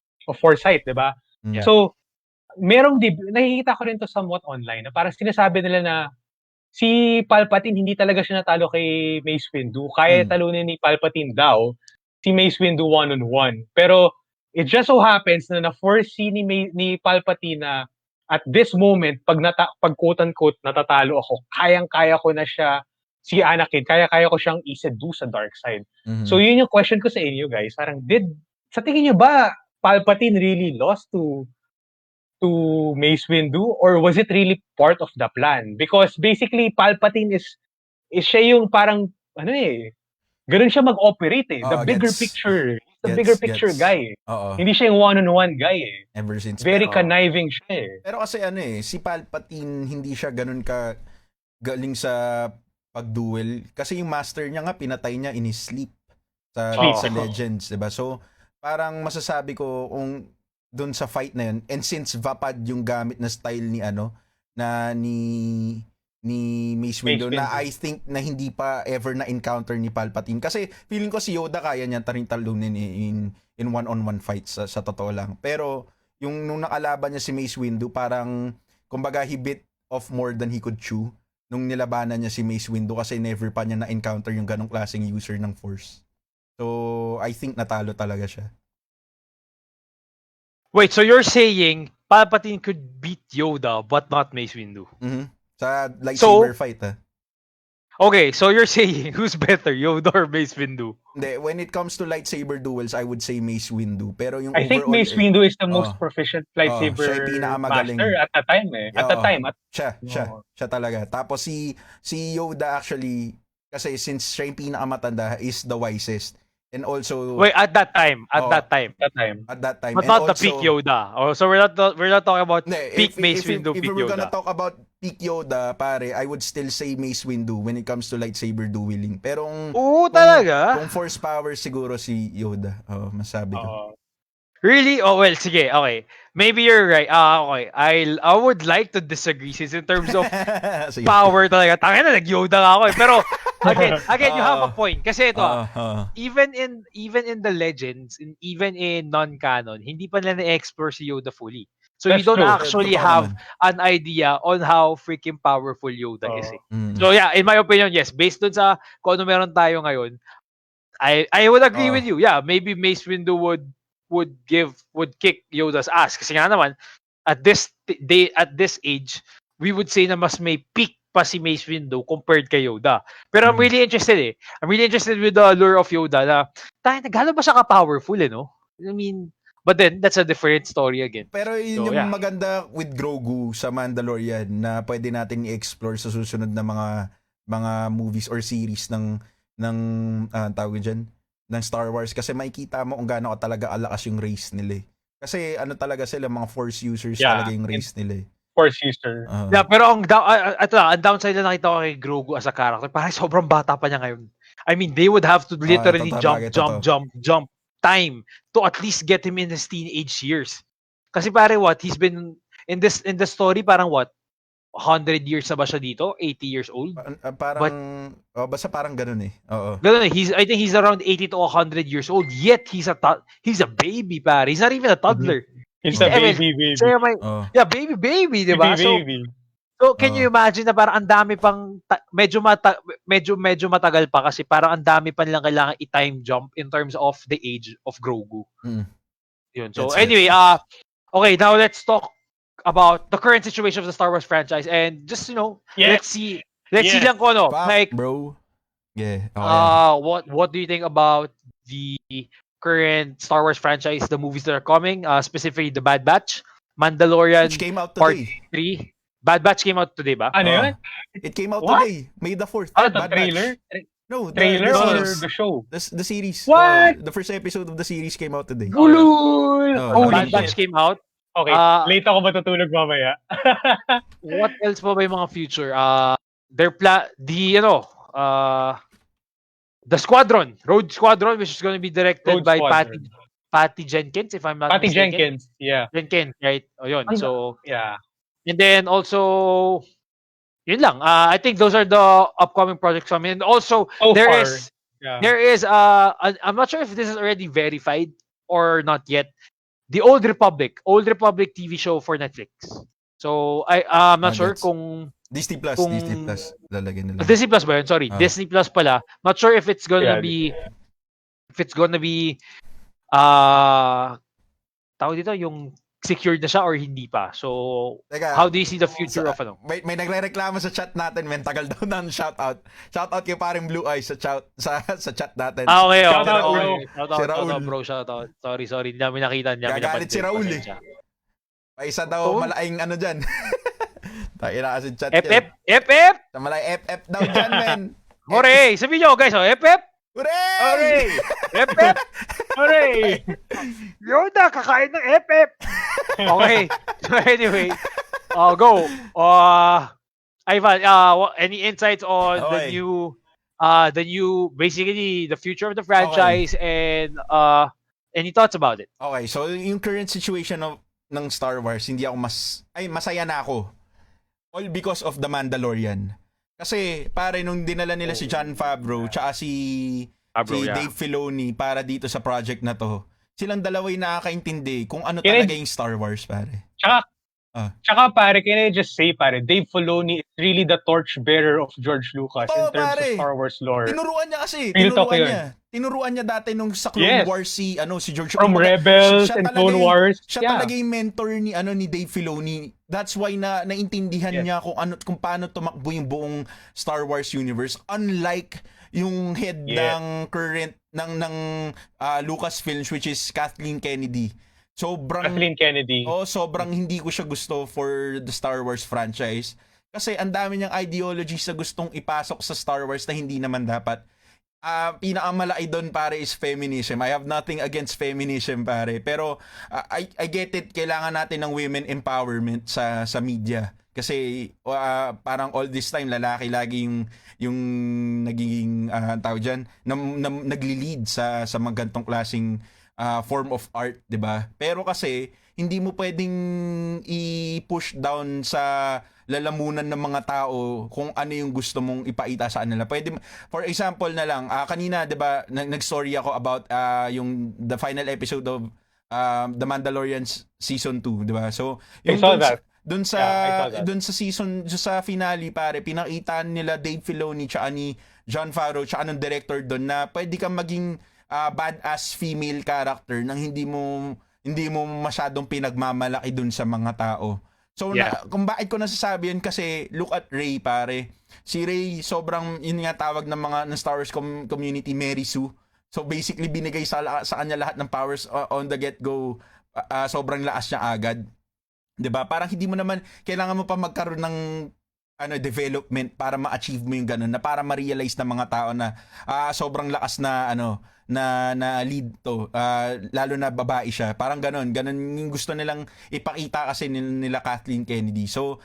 'di ba? Yeah. So, nakikita ko rin to somewhat online na parang sinasabi nila na si Palpatine, hindi talaga siya natalo kay Mace Windu. Kaya talunin ni Palpatine daw si Mace Windu one-on-one. Pero it just so happens na na-foresee ni Palpatine na at this moment, pag quote-unquote natatalo ako, kayang-kaya ko na siya, si Anakin, kaya ko siyang i-seduce sa dark side. So yun yung question ko sa inyo guys. Parang sa tingin niyo ba Palpatine really lost to Mace Windu or was it really part of the plan? Because basically Palpatine is siya yung parang ganun siya mag-operate eh. The bigger picture guy. Hindi siya yung one-on-one guy eh. Ever since very conniving siya eh. Pero kasi si Palpatine hindi siya ganun ka galing sa pag-duel kasi yung master niya nga pinatay niya in his sleep sa Legends, 'di ba? So parang masasabi ko kung doon sa fight na yun, and since Vapad yung gamit na style ni Mace Windu na I think na hindi pa ever na encounter ni Palpatine kasi feeling ko si Yoda kaya niya talunin in one-on-one fights sa totoo lang. Pero yung nung nakalaban niya si Mace Windu parang kumbaga he bit off more than he could chew nung nilabanan niya si Mace Windu kasi never pa niya na-encounter yung ganong klaseng user ng Force. So I think natalo talaga siya. Wait, so you're saying Palpatine could beat Yoda but not Mace Windu? Sa lightsaber fight Okay, so you're saying who's better, Yoda or Mace Windu? Hindi, when it comes to lightsaber duels, I would say Mace Windu. Pero yung I think Mace Windu is the most proficient lightsaber master at the time eh. Siya talaga. Tapos si Yoda actually, kasi since siya yung pinakamatanda, is the wisest. And also at that time. But and not also, the peak Yoda. So we're not talking about peak Mace Windu, peak Yoda. If we're gonna talk about peak Yoda, pare, I would still say Mace Windu when it comes to lightsaber dueling. Pero talaga? Kung force power siguro si Yoda. Masabi ko. Really? Oh well, sige, okay. Maybe you're right. Okay. I would like to disagree since in terms of power talaga. Tangin na nag-Yoda nga ako eh. Pero again, you have a point. Kasi ito, even in the legends, even in non-canon, hindi pa nila na-explore si Yoda fully. So you don't actually have an idea on how freaking powerful Yoda is. So yeah, in my opinion, yes, based dun sa kung ano meron tayo ngayon, I would agree with you. Yeah, maybe Mace Windu would kick Yoda's ass kasi nga naman at this age we would say na mas may peak pa si Mace Windu compared kay Yoda. Pero I'm really interested with the lure of Yoda na gano'n ba siya ka-powerful no? I mean, but then that's a different story again. Pero yun yung maganda with Grogu sa Mandalorian na pwede natin i-explore sa susunod na mga movies or series ng tawag dyan ng Star Wars kasi makikita mo kung gaano talaga alakas yung race nila eh. Kasi talaga sila mga Force users talaga yung race nila eh. poor sister. Yeah, pero ang downside na nakita ko kay Grogu as a character, parang sobrang bata pa niya ngayon. I mean, they would have to literally jump time to at least get him in his teenage years. Kasi pare what, he's been in the story parang what? 100 years na ba siya dito? 80 years old? Basta parang ganun eh. Oo. Ganun eh. I think he's around 80 to 100 years old. Yet, he's a baby, pare. He's not even a toddler. He's a baby. Yeah, baby, di ba? Baby. So, can you imagine na parang ang dami pang, medyo matagal pa kasi parang ang dami pa nilang kailangan i-time jump in terms of the age of Grogu. Yun. So, anyway, okay, now let's talk about the current situation of the Star Wars franchise and just, let's see lang ko, like, bro. Yeah. What do you think about the current Star Wars franchise, the movies that are coming, specifically The Bad Batch, Mandalorian, which came out Part today. 3. Bad Batch came out today ba? Ano yun? It came out today. May the 4th. The trailer? No, trailer or the show? The series. What? The first episode of the series came out today. Gulul! Bad Batch came out. Okay, late ako matutulog mamaya. What else pa ba yung mga future? The Squadron, Road Squadron, which is going to be directed by Patty Jenkins, if I'm not mistaken. Jenkins, yeah. Jenkins, right? Oh, yun. So, yeah. And then also, yun lang. I think those are the upcoming projects coming. And also, there is, I'm not sure if this is already verified or not yet, the Old Republic TV show for Netflix. So, I'm not sure kung Disney Plus lalagyan nila. Disney Plus ba yun? Sorry, Disney Plus pala. Not sure if it's gonna be tawag dito yung secured na siya or hindi pa. So, how do you see the future of ano? May nagrereklamo sa chat natin, men. Tagal daw ng shoutout. Shoutout kay parang Blue Eyes sa chat natin. Okay. Shoutout, bro. Shoutout. Sorry. Hindi namin nakita. Gagalit si Raul eh. Paisa daw malaking ano dyan. Tayo na kasi chat yan. FF! Sa malay FF daw dyan, men. Hooray! Sabi nyo, guys, FF! Hooray! FF! Hooray! Yoda, kakain ng FF! Okay. So anyway, go. Ivan, any insights on the new, basically the future of the franchise and any thoughts about it? Okay, so yung current situation ng Star Wars, hindi ako masaya na ako. All because of The Mandalorian. Kasi pare nung dinala nila si Jon Favreau tsaka si Dave Filoni para dito sa project na to, silang dalawa yung nakakaintindi kung ano talaga yung Star Wars, pare. Tsaka pare, can I just say, pare, Dave Filoni is really the torchbearer of George Lucas in terms of Star Wars lore. Tinuruan niya kasi. Tinuruan niya dati nung sa Clone Wars si George From Rebels and Clone Wars. Siya talaga yung mentor ni Dave Filoni. That's why naintindihan niya kung paano tumakbo yung buong Star Wars universe, unlike yung head ng current ng Lucasfilms, which is Kathleen Kennedy. Sobrang hindi ko siya gusto for the Star Wars franchise kasi ang dami niyang ideologies na gustong ipasok sa Star Wars na hindi naman dapat. Pinakamalaki doon pare is feminism. I have nothing against feminism, pare, pero I get it, kailangan natin ng women empowerment sa media kasi parang all this time lalaki lagi yung nagiging tawag diyan nagli-lead sa mga gantong klaseng form of art, 'di ba? Pero kasi hindi mo pwedeng i-push down sa lalamunan ng mga tao kung ano yung gusto mong ipaita sa kanila. Pwede, for example na lang, kanina 'di ba nag-story ako about yung the final episode of The Mandalorian season 2, 'di ba? So, yung doon sa season sa finale pare, pinakita nila Dave Filoni tsaka ni Jon Favreau tsaka ng director doon na pwede kang maging badass female character nang hindi mo masyadong pinagmamalaki dun sa mga tao. So kung bakit ko nasasabi yun kasi look at Rey, pare. Si Rey sobrang yun nga tawag ng Star Wars community Mary Sue. So basically binigay sa kanya lahat ng powers on the get go. Sobrang lakas niya agad. 'Di ba? Parang hindi mo naman kailangan mo pa magkaroon ng development para ma-achieve mo yung ganun, na para ma-realize ng mga tao na sobrang lakas na na lead to, lalo na babae siya. Parang ganun yung gusto nilang ipakita kasi nila Kathleen Kennedy. So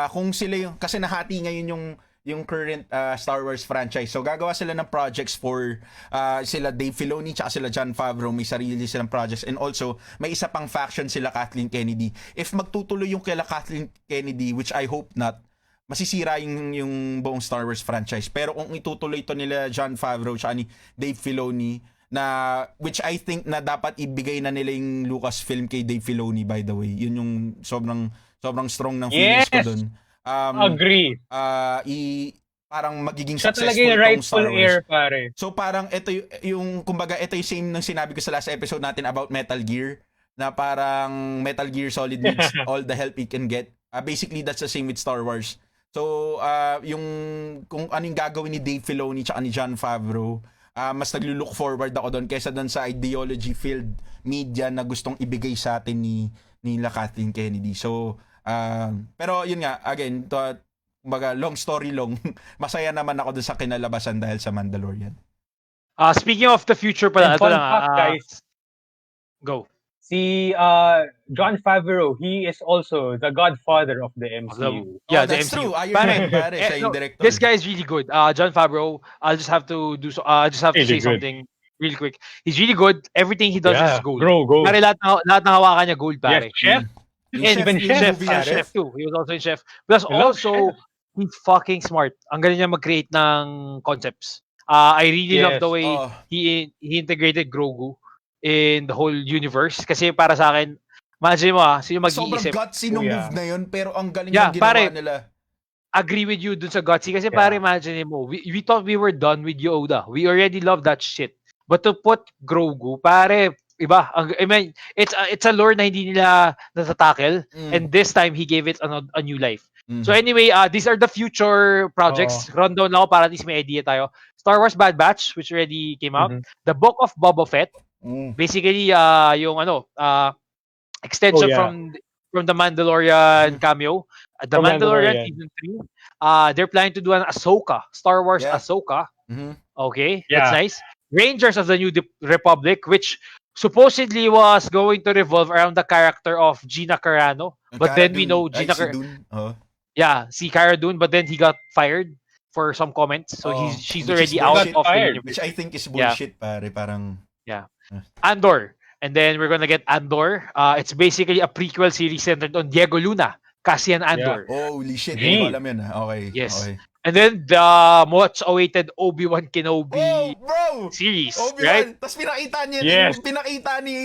kung sila yung, kasi nahati ngayon yung current Star Wars franchise. So gagawa sila ng projects for sila Dave Filoni tsaka sila Jon Favreau, may sarili silang projects, and also may isa pang faction sila Kathleen Kennedy. If magtutuloy yung kila Kathleen Kennedy, which I hope not, masisira yung buong Star Wars franchise. Pero kung itutuloy to nila Jon Favreau tsaka ni Dave Filoni, na which I think na dapat ibigay na nila yung Lucasfilm kay Dave Filoni, by the way. Yun yung sobrang strong ng feelings ko dun. Agree. Parang magiging siya successful yung rightful Star Wars. heir, pare. So parang ito yung kumbaga ito yung same ng sinabi ko sa last episode natin about Metal Gear, na parang Metal Gear Solid needs all the help it can get. Basically that's the same with Star Wars. So yung kung anong gagawin ni Dave Filoni tsaka ni Jon Favreau, mas naglo-look forward ako doon kaysa doon sa ideology filled media na gustong ibigay sa atin ni Kathleen Kennedy. So pero yun nga, again, kumbaga long story long, masaya naman ako doon sa kinalabasan dahil sa Mandalorian. Speaking of the future pala, ito lang guys. Go. Si Jon Favreau, he is also the godfather of the MCU. Yeah, that's the MCU. true. Iron Man, pare, siya yung director. This guy is really good. Jon Favreau, I'll just have to do so. Just have to say something really quick. He's really good. Everything he does is gold. Go. Pare, lahat ng hawakan niya gold, pare. Yes, chef. Even chef too. He was also in chef. Plus also, he's fucking smart. Ang galing niya mag-create ng concepts. I really love the way he integrated Grogu in the whole universe. Kasi para sa akin, imagine mo sino mag-iisip. Sobrang gutsy nung move na yun, pero ang galing yung ginawa nila. Agree with you dun sa gutsy. Kasi pare, imagine mo, we thought we were done with Yoda. We already love that shit. But to put Grogu, pare, iba. I mean, it's a lore na hindi nila natatackle. And this time, he gave it a new life. So anyway, these are the future projects. Rundown lang ako para at least may idea tayo. Star Wars Bad Batch, which already came out. The Book of Boba Fett. Basically, yung extension from the Mandalorian cameo. The Mandalorian season 3. They're planning to do an Ahsoka, Star Wars Ahsoka. Okay, that's nice. Rangers of the New Republic, which supposedly was going to revolve around the character of Gina Carano. But then we know Gina Carano. Si Cara Dune, but then he got fired for some comments. So she's already out of the universe. Which I think is bullshit, pare. Parang... Andor. And then we're gonna get Andor. It's basically a prequel series centered on Diego Luna, Cassian Andor. Holy shit, hindi ko alam yun. Okay. Yes. Okay. And then the much awaited Obi-Wan Kenobi series, Obi-Wan. Tapos pinakita ni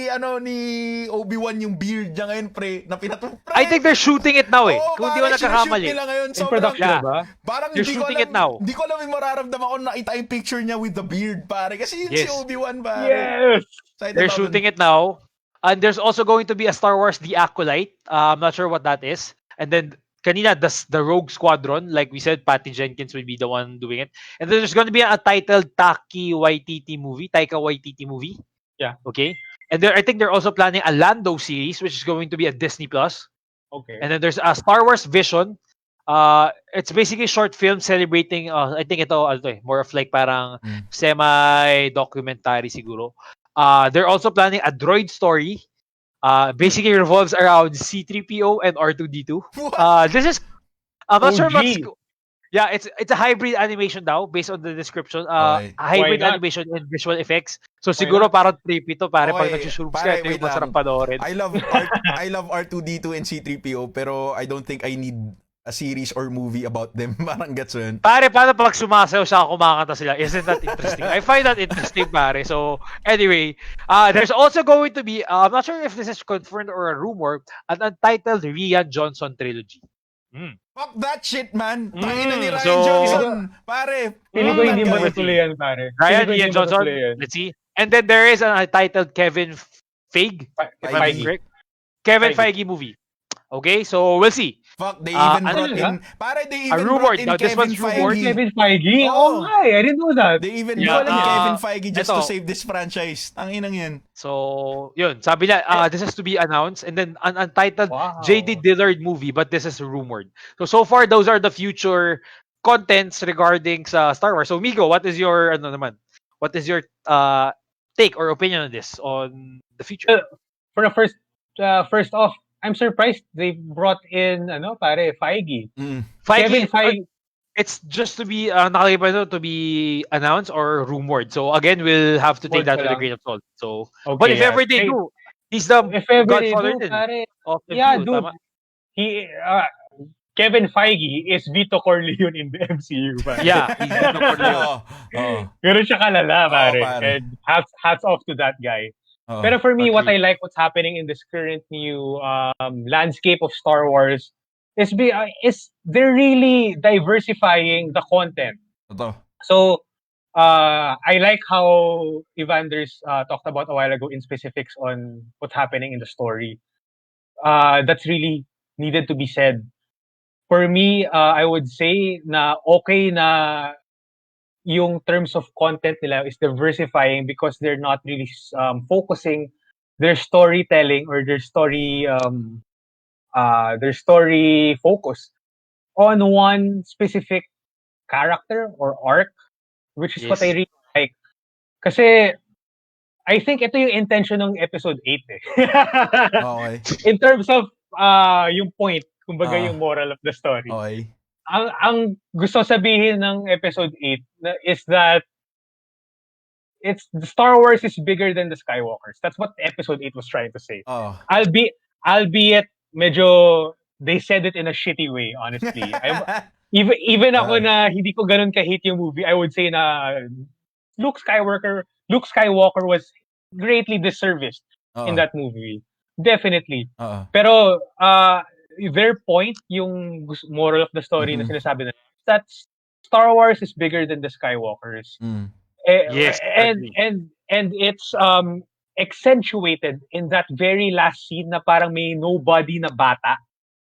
Obi-Wan yung beard niya ngayon, pre, na pinatupre. I think they're shooting it now kung di ko nagkakamali. In production ba? Parang they're shooting it now. Hindi ko alam yung mararamdaman ko nakita yung picture niya with the beard, pare. Kasi yun si Obi-Wan, pare. Yes! They're shooting it now. And there's also going to be a Star Wars The Acolyte. I'm not sure what that is. And then kanina, the Rogue Squadron, like we said, Patty Jenkins will be the one doing it. And then there's going to be a titled Taika Waititi movie. Yeah. Okay. And I think they're also planning a Lando series, which is going to be a Disney Plus. Okay. And then there's a Star Wars Vision. It's basically a short film celebrating, I think ito, more of like parang semi-documentary siguro. They're also planning a droid story. Basically revolves around C-3PO and R2-D2. This is, I'm not sure what's... Yeah, it's a hybrid animation daw based on the description. A hybrid animation and visual effects. So siguro parang trip ito pare pag nagsusurog ka, ito yung masarap panoorin. I love R2-D2 and C-3PO, pero I don't think I need a series or movie about them. Parang gets yun. Pare, paano pag sumasayaw siya kumakanta sila? Isn't that interesting? I find that interesting, pare. So, anyway, there's also going to be, I'm not sure if this is confirmed or a rumor, an untitled Rian Johnson trilogy. Fuck that shit, man. Tangina ni Rian Johnson. Pare. Hindi ko hindi matutuloy yan, pare. Rian Johnson, let's see. And then there is an untitled Kevin Feige, if I'm correct. Kevin Feige movie. Okay, so we'll see. Fuck, they even ano brought talaga? in... Pare, they A even rumor. brought in Now, this Kevin one's rumored. Feige. Kevin Feige? Oo. Oh my, I didn't know that. They even Hindi ko brought alam in yan. Kevin Feige just to Eto. save this franchise. Ang inang yun. So, yun. Sabi niya, this has to be announced. And then, an untitled Wow. J.D. Dillard movie, but this is rumored. So far, those are the future contents regarding sa Star Wars. So, Migo, what is your, what is your take or opinion on this, on the future? For the first off, I'm surprised they brought in Feige. Kevin Feige, Feige. it's just to be to be announced or rumored. So again, we'll have to take Rumored that pa with a lang. grain of salt. So, but Okay, if yeah. ever they do, he's the If ever they godfather do, din pare. of Yeah, MCU, dude. tama? He Kevin Feige is Vito Corleone in the MCU, pare. Yeah, he's Vito Corleone. Ganun siya kalala, pare. pare. And hats off to that guy. Oo. Pero for me, what I Agree. like what's happening in this current new landscape of Star Wars is they're really diversifying the content. Totoo. So I like how Evander's talked about a while ago in specifics on what's happening in the story. That's really needed to be said. For me, I would say na okay na yung terms of content nila is diversifying because they're not really focusing their storytelling or their story focus on one specific character or arc, which is what I Yes. really like. Kasi I think ito yung intention ng episode 8 eh. Okay. In terms of yung point, kumbaga yung moral of the story. Okay. Ang gusto sabihin ng episode 8 is that it's the Star Wars is bigger than the Skywalkers. That's what episode 8 was trying to say. Oh. Albeit medyo they said it in a shitty way, honestly. Even ako na hindi ko ganun ka-hate yung movie, I would say na Luke Skywalker was greatly disserviced in that movie. Definitely. Pero their point, yung moral of the story na sinasabi nila, that Star Wars is bigger than the Skywalkers. Yes, and it's accentuated in that very last scene na parang may nobody na bata.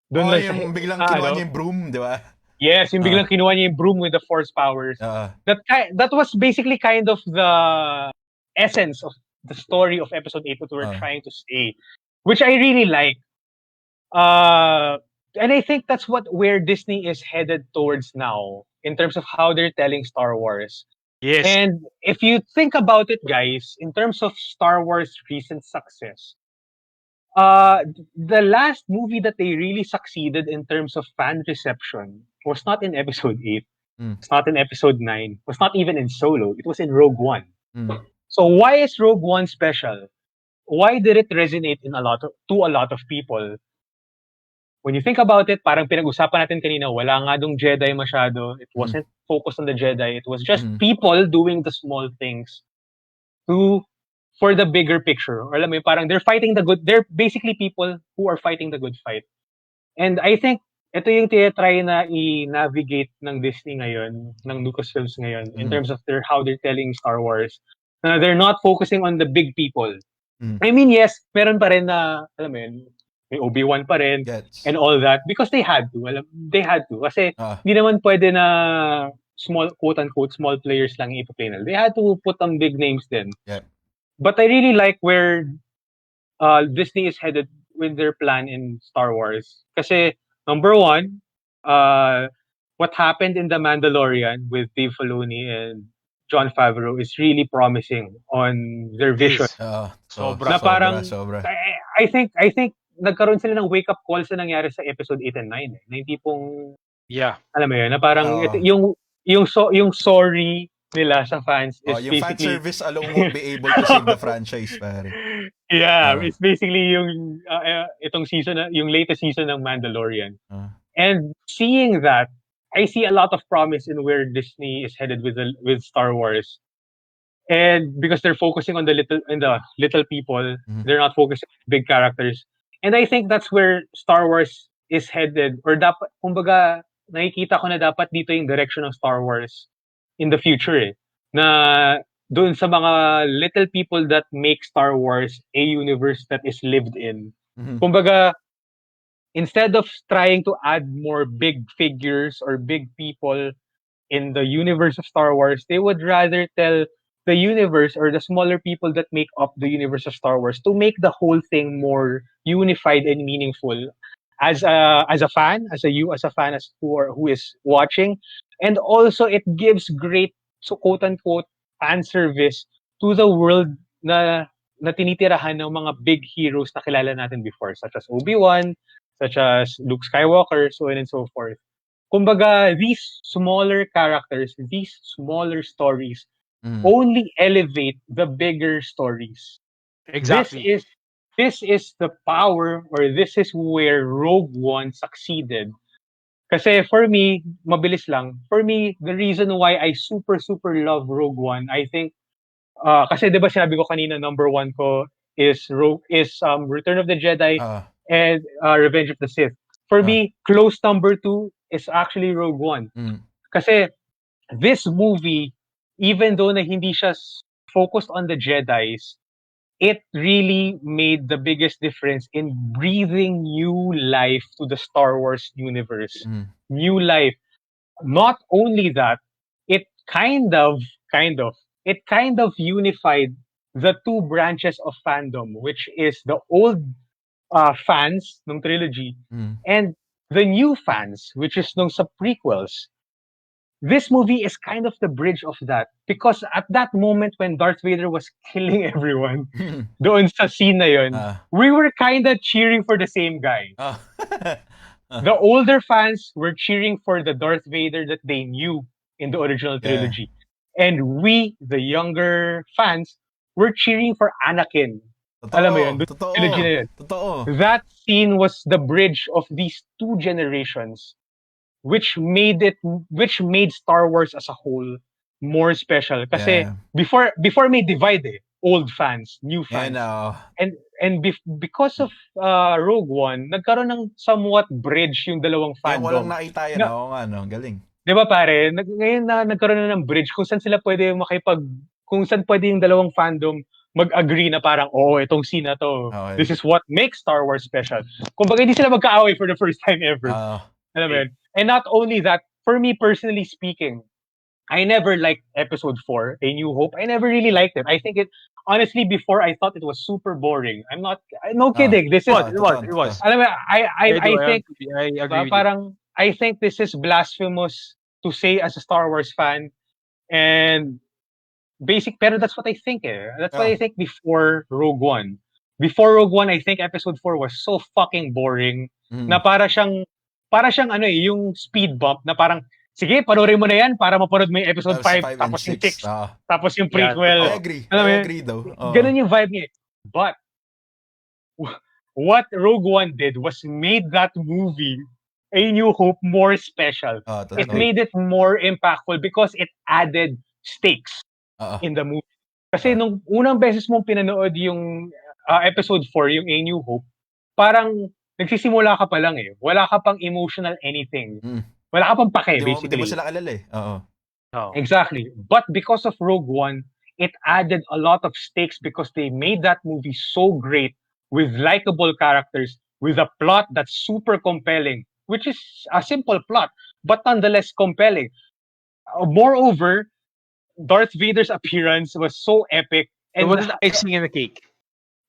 Doon lang yung biglang kinuha niya yung broom, di ba? Yes, yung biglang kinuha niya yung broom with the Force powers. That was basically kind of the essence of the story of episode 8 that we're trying to say, which I really like. And I think that's where Disney is headed towards now in terms of how they're telling Star Wars. Yes. And if you think about it, guys, in terms of Star Wars' recent success, the last movie that they really succeeded in terms of fan reception was not in episode 8. It's not in episode 9. It was not even in Solo. It was in Rogue One. So why is Rogue One special? Why did it resonate to a lot of people? When you think about it, parang pinag-usapan natin kanina, wala nga dong Jedi masyado. It wasn't focused on the Jedi. It was just people doing the small things for the bigger picture. Or alam mo, parang they're basically people who are fighting the good fight. And I think ito yung try na i-navigate ng Disney ngayon, ng Lucasfilms ngayon, in terms of how they're telling Star Wars. They're not focusing on the big people. I mean, yes, meron pa rin na, alam mo yun, may Obi-Wan pa rin, and all that, because they had to. They had to. Kasi hindi naman pwede na small, quote-unquote, small players lang ipa-play nila. They had to put some big names din. Yep. But I really like where Disney is headed with their plan in Star Wars. Kasi, number one, what happened in The Mandalorian with Dave Filoni and Jon Favreau is really promising on their vision. Sobra. I think nagkaroon sila ng wake-up call sa nangyari sa episode 8 and 9. Na yung tipong, alam mo yun, na parang yung sorry nila sa fans is yung basically... fan service alone won't be able to save the franchise, pare. Yeah, it's basically yung itong season, yung latest season ng Mandalorian. And seeing that, I see a lot of promise in where Disney is headed with Star Wars. And because they're focusing on the little people, they're not focusing on big characters. And I think that's where Star Wars is headed. Or dapat, kumbaga, nakikita ko na dapat dito yung direction ng Star Wars in the future eh. Na doon sa mga little people that make Star Wars a universe that is lived in. Kumbaga, instead of trying to add more big figures or big people in the universe of Star Wars, they would rather tell the universe or the smaller people that make up the universe of Star Wars to make the whole thing more unified and meaningful. As a fan, as a fan as who is watching, and also it gives great, so quote unquote, fan service to the world na tinitirahan ng mga big heroes na kilala natin before, such as Obi-Wan, such as Luke Skywalker, so on and so forth. Kumbaga, these smaller characters, these smaller stories only elevate the bigger stories. Exactly. This is the power, or this is where Rogue One succeeded. Kasi for me, mabilis lang. For me, the reason why I super love Rogue One, I think, kasi 'di ba sinabi ko kanina, number one ko is Return of the Jedi and Revenge of the Sith. For me, close number two is actually Rogue One. Kasi this movie, even though na hindi siya focused on the Jedis, it really made the biggest difference in breathing new life to the Star Wars universe. New life. Not only that, it kind of unified the two branches of fandom, which is the old fans ng trilogy and the new fans, which is nung sa prequels. This movie is kind of the bridge of that, because at that moment when Darth Vader was killing everyone doon sa scene na yun, we were kind of cheering for the same guy. The older fans were cheering for the Darth Vader that they knew in the original trilogy. And we, the younger fans, were cheering for Anakin. Alam mo yun, trilogy na yun. That scene was the bridge of these two generations, which made Star Wars as a whole more special. Kasi before may divide old fans, new fans. Because of Rogue One, nagkaroon ng somewhat bridge yung dalawang fandom. Walang nakita yan, galing. 'Di ba pare? Ngayon na nagkaroon na ng bridge kung saan sila pwede kung saan pwede yung dalawang fandom mag-agree na parang, itong scene na to, this is what makes Star Wars special. Kumbaga hindi sila magkaaway for the first time ever. Alam mo yun? And not only that, for me personally speaking, I never liked Episode 4, A New Hope. I never really liked it. I think honestly, before I thought it was super boring. No kidding. It was. Alam mo, I think, I agree parang, I think this is blasphemous to say as a Star Wars fan, and pero that's what I think That's what I think before Rogue One. Before Rogue One, I think Episode 4 was so fucking boring na para siyang yung speed bump na parang, sige, panoorin mo na yan para mapanood mo yung Episode 5, tapos yung 6, tapos yung prequel. I agree though. Ganun yung vibe niya. But, what Rogue One did was made that movie, A New Hope, more special. It made it more impactful because it added stakes in the movie. Kasi nung unang beses mong pinanood yung Episode 4, yung A New Hope, parang nagsisimula ka pa lang Wala ka pang emotional anything. Wala ka pang pake, basically. Hindi mo sila kalala Exactly. But because of Rogue One, it added a lot of stakes because they made that movie so great with likable characters, with a plot that's super compelling, which is a simple plot, but nonetheless compelling. Moreover, Darth Vader's appearance was so epic. And it was icing in the cake.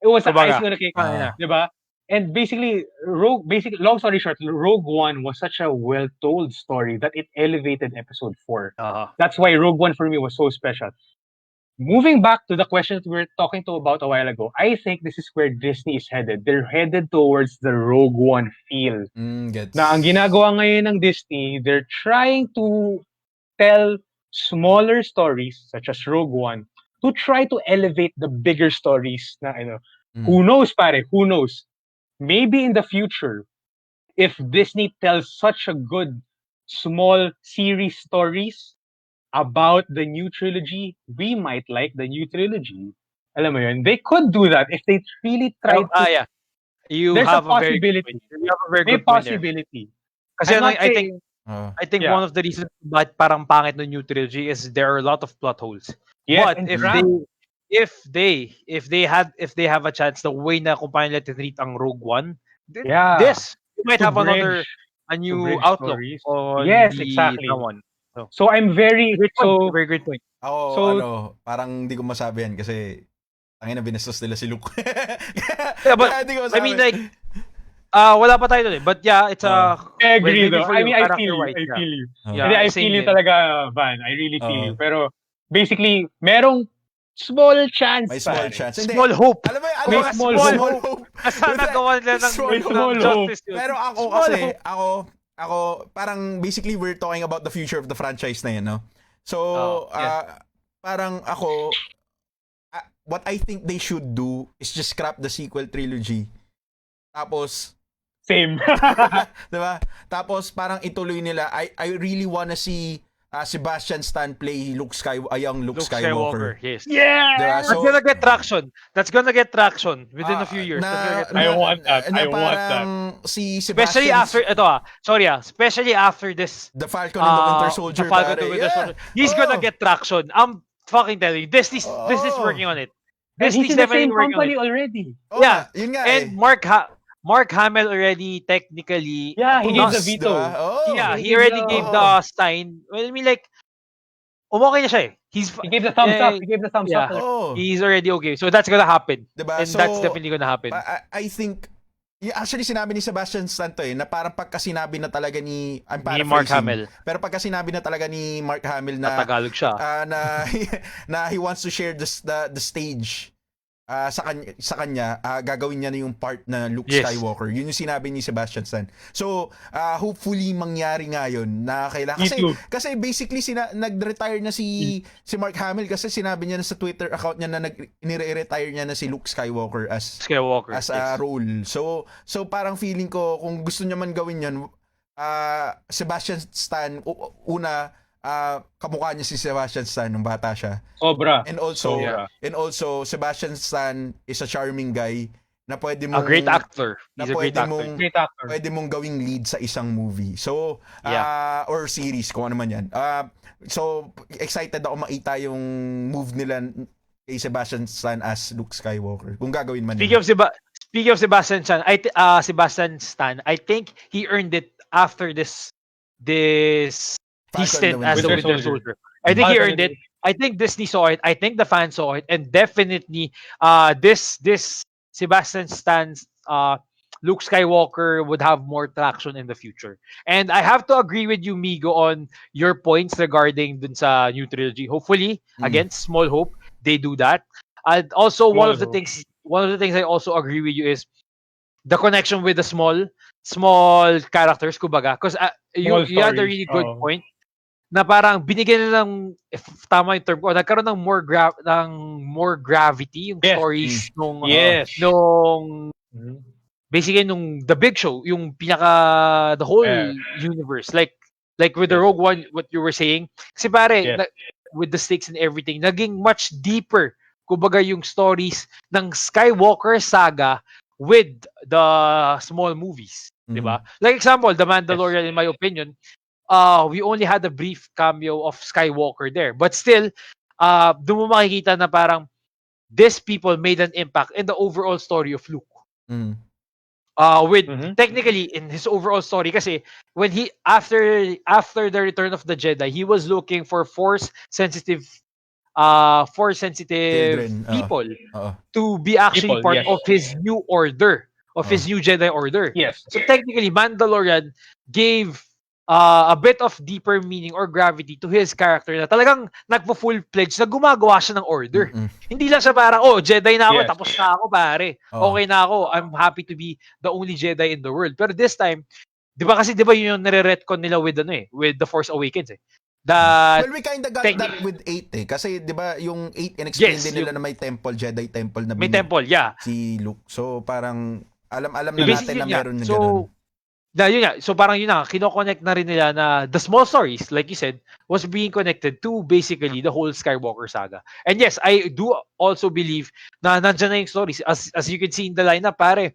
It was icing on the cake, diba? And basically, long story short, Rogue One was such a well-told story that it elevated Episode 4. That's why Rogue One for me was so special. Moving back to the question that we were talking about a while ago, I think this is where Disney is headed. They're headed towards the Rogue One feel. Na ang ginagawa ngayon ng Disney, they're trying to tell smaller stories, such as Rogue One, to try to elevate the bigger stories na who knows, pare, who knows? Maybe in the future, if Disney tells such a good small series stories about the new trilogy, we might like the new trilogy. Alam mo yun? They could do that if they really try to. There's a possibility. You have a very good possibility. Kasi I think one of the reasons why parang pangit ng new trilogy is there are a lot of plot holes. Yes, but if they have a chance, the way na kung paano nila treat ang Rogue One, this you might have a new outlook stories. on Yes, the exactly. that one. So I'm very Very great point. Ako, parang hindi ko masabi yan kasi tangina binastos nila si Luke. Yeah, but Kaya hindi ko I masabi. mean like wala pa tayo dun eh. But yeah, it's I agree maybe though. for I you, mean, I character feel you. wise, I feel you. yeah, Hindi, I same feel you din. talaga, Van. I really feel you. Pero basically, merong small chance. May small pare. chance. Hindi. Small hope. Alam mo, May small hope. Sana gawa nila ng Small hope. justice yun. Pero ako Small kasi, hope. ako, parang basically we're talking about the future of the franchise na yun, no? So, yeah. parang ako, what I think they should do is just scrap the sequel trilogy. Tapos, Same. diba? Tapos parang ituloy nila, I really wanna see Sebastian Stan play young Luke Skywalker. Yes. Yeah. Diba? That's gonna get traction. That's gonna get traction within a few years. I want that. I want that. Si Especially Sebastian, after especially after this the Falcon and the Winter Soldier. the Falcon and the Winter Soldier. He's gonna get traction. I'm fucking telling you. Disney's working on it. Disney's in the same definitely working on company it. already. Yeah, yun nga And Mark Hamill already technically he gave the veto. Diba? Yeah, he already gave the sign. Well, I mean like okay na siya eh. He gave the thumbs up. He gave the thumbs up. He's already okay. So that's gonna happen. Diba? And that's definitely gonna happen. I think actually sinabi ni Sebastian Stan to na parang pagka sinabi na talaga ni Mark Hamill. Pero pagka sinabi na talaga ni Mark Hamill na Tagalog siya. na he wants to share the stage sa kanya gagawin niya na yung part na Luke Skywalker. Yun yung sinabi ni Sebastian Stan. So, hopefully mangyari nga yun na kailangan kasi basically nag-retire na si Mark Hamill kasi sinabi niya na sa Twitter account niya na nire-retire niya na si Luke Skywalker as a role. So parang feeling ko kung gusto niya man gawin yan, Sebastian Stan kamukha niya si Sebastian Stan nung bata siya. Sobra. And also Sebastian Stan is a charming guy na pwede mong a great actor. He's a great actor. Pwede mong gawing lead sa isang movie. So or series kung ano man 'yan. So excited ako makita yung move nila kay Sebastian Stan as Luke Skywalker. Kung gagawin man Speaking of Sebastian Stan, I think he earned it after this he stint as the Winter Soldier. I think he earned it. I think Disney saw it. I think the fans saw it, and definitely, this Sebastian Stan's Luke Skywalker would have more traction in the future. And I have to agree with you, Migo, on your points regarding dun sa new trilogy. Hopefully, again, small hope they do that. And also, one of the things I also agree with you is the connection with the small characters, kumbaga, because you had a really good point. Na parang binigyan nila ng, if tama yung term ko, nagkaroon ng more gravity yung stories nung basically nung The Big Show, yung pinaka the whole universe, like with the Rogue One, what you were saying, kasi pare with the stakes and everything, naging much deeper kumbaga yung stories ng Skywalker saga with the small movies, diba? Like example, The Mandalorian, in my opinion, we only had a brief cameo of Skywalker there. But still, doon mo makikita na parang these people made an impact in the overall story of Luke. Technically, in his overall story, kasi when he, after the Return of the Jedi, he was looking for Force-sensitive people to be actually part of his new order, of his new Jedi order. Yes. So technically, Mandalorian gave a bit of deeper meaning or gravity to his character na talagang nagpo-full-fledged na gumagawa siya ng order. Hindi lang siya parang, Jedi na ako, tapos na ako, pare. Okay na ako, I'm happy to be the only Jedi in the world. Pero this time, di ba yun yung nire-retcon nila with The Force Awakens well, we kinda got that with 8 kasi di ba yung 8 in-explain din nila na may temple, Jedi temple na may temple, si Luke. So parang alam na natin na meron na ganun. Yun nga. So parang yun na, kinoconnect na rin nila na the small stories, like you said, was being connected to basically the whole Skywalker saga. And yes, I do also believe na nandyan na yung stories. As you can see in the lineup, pare,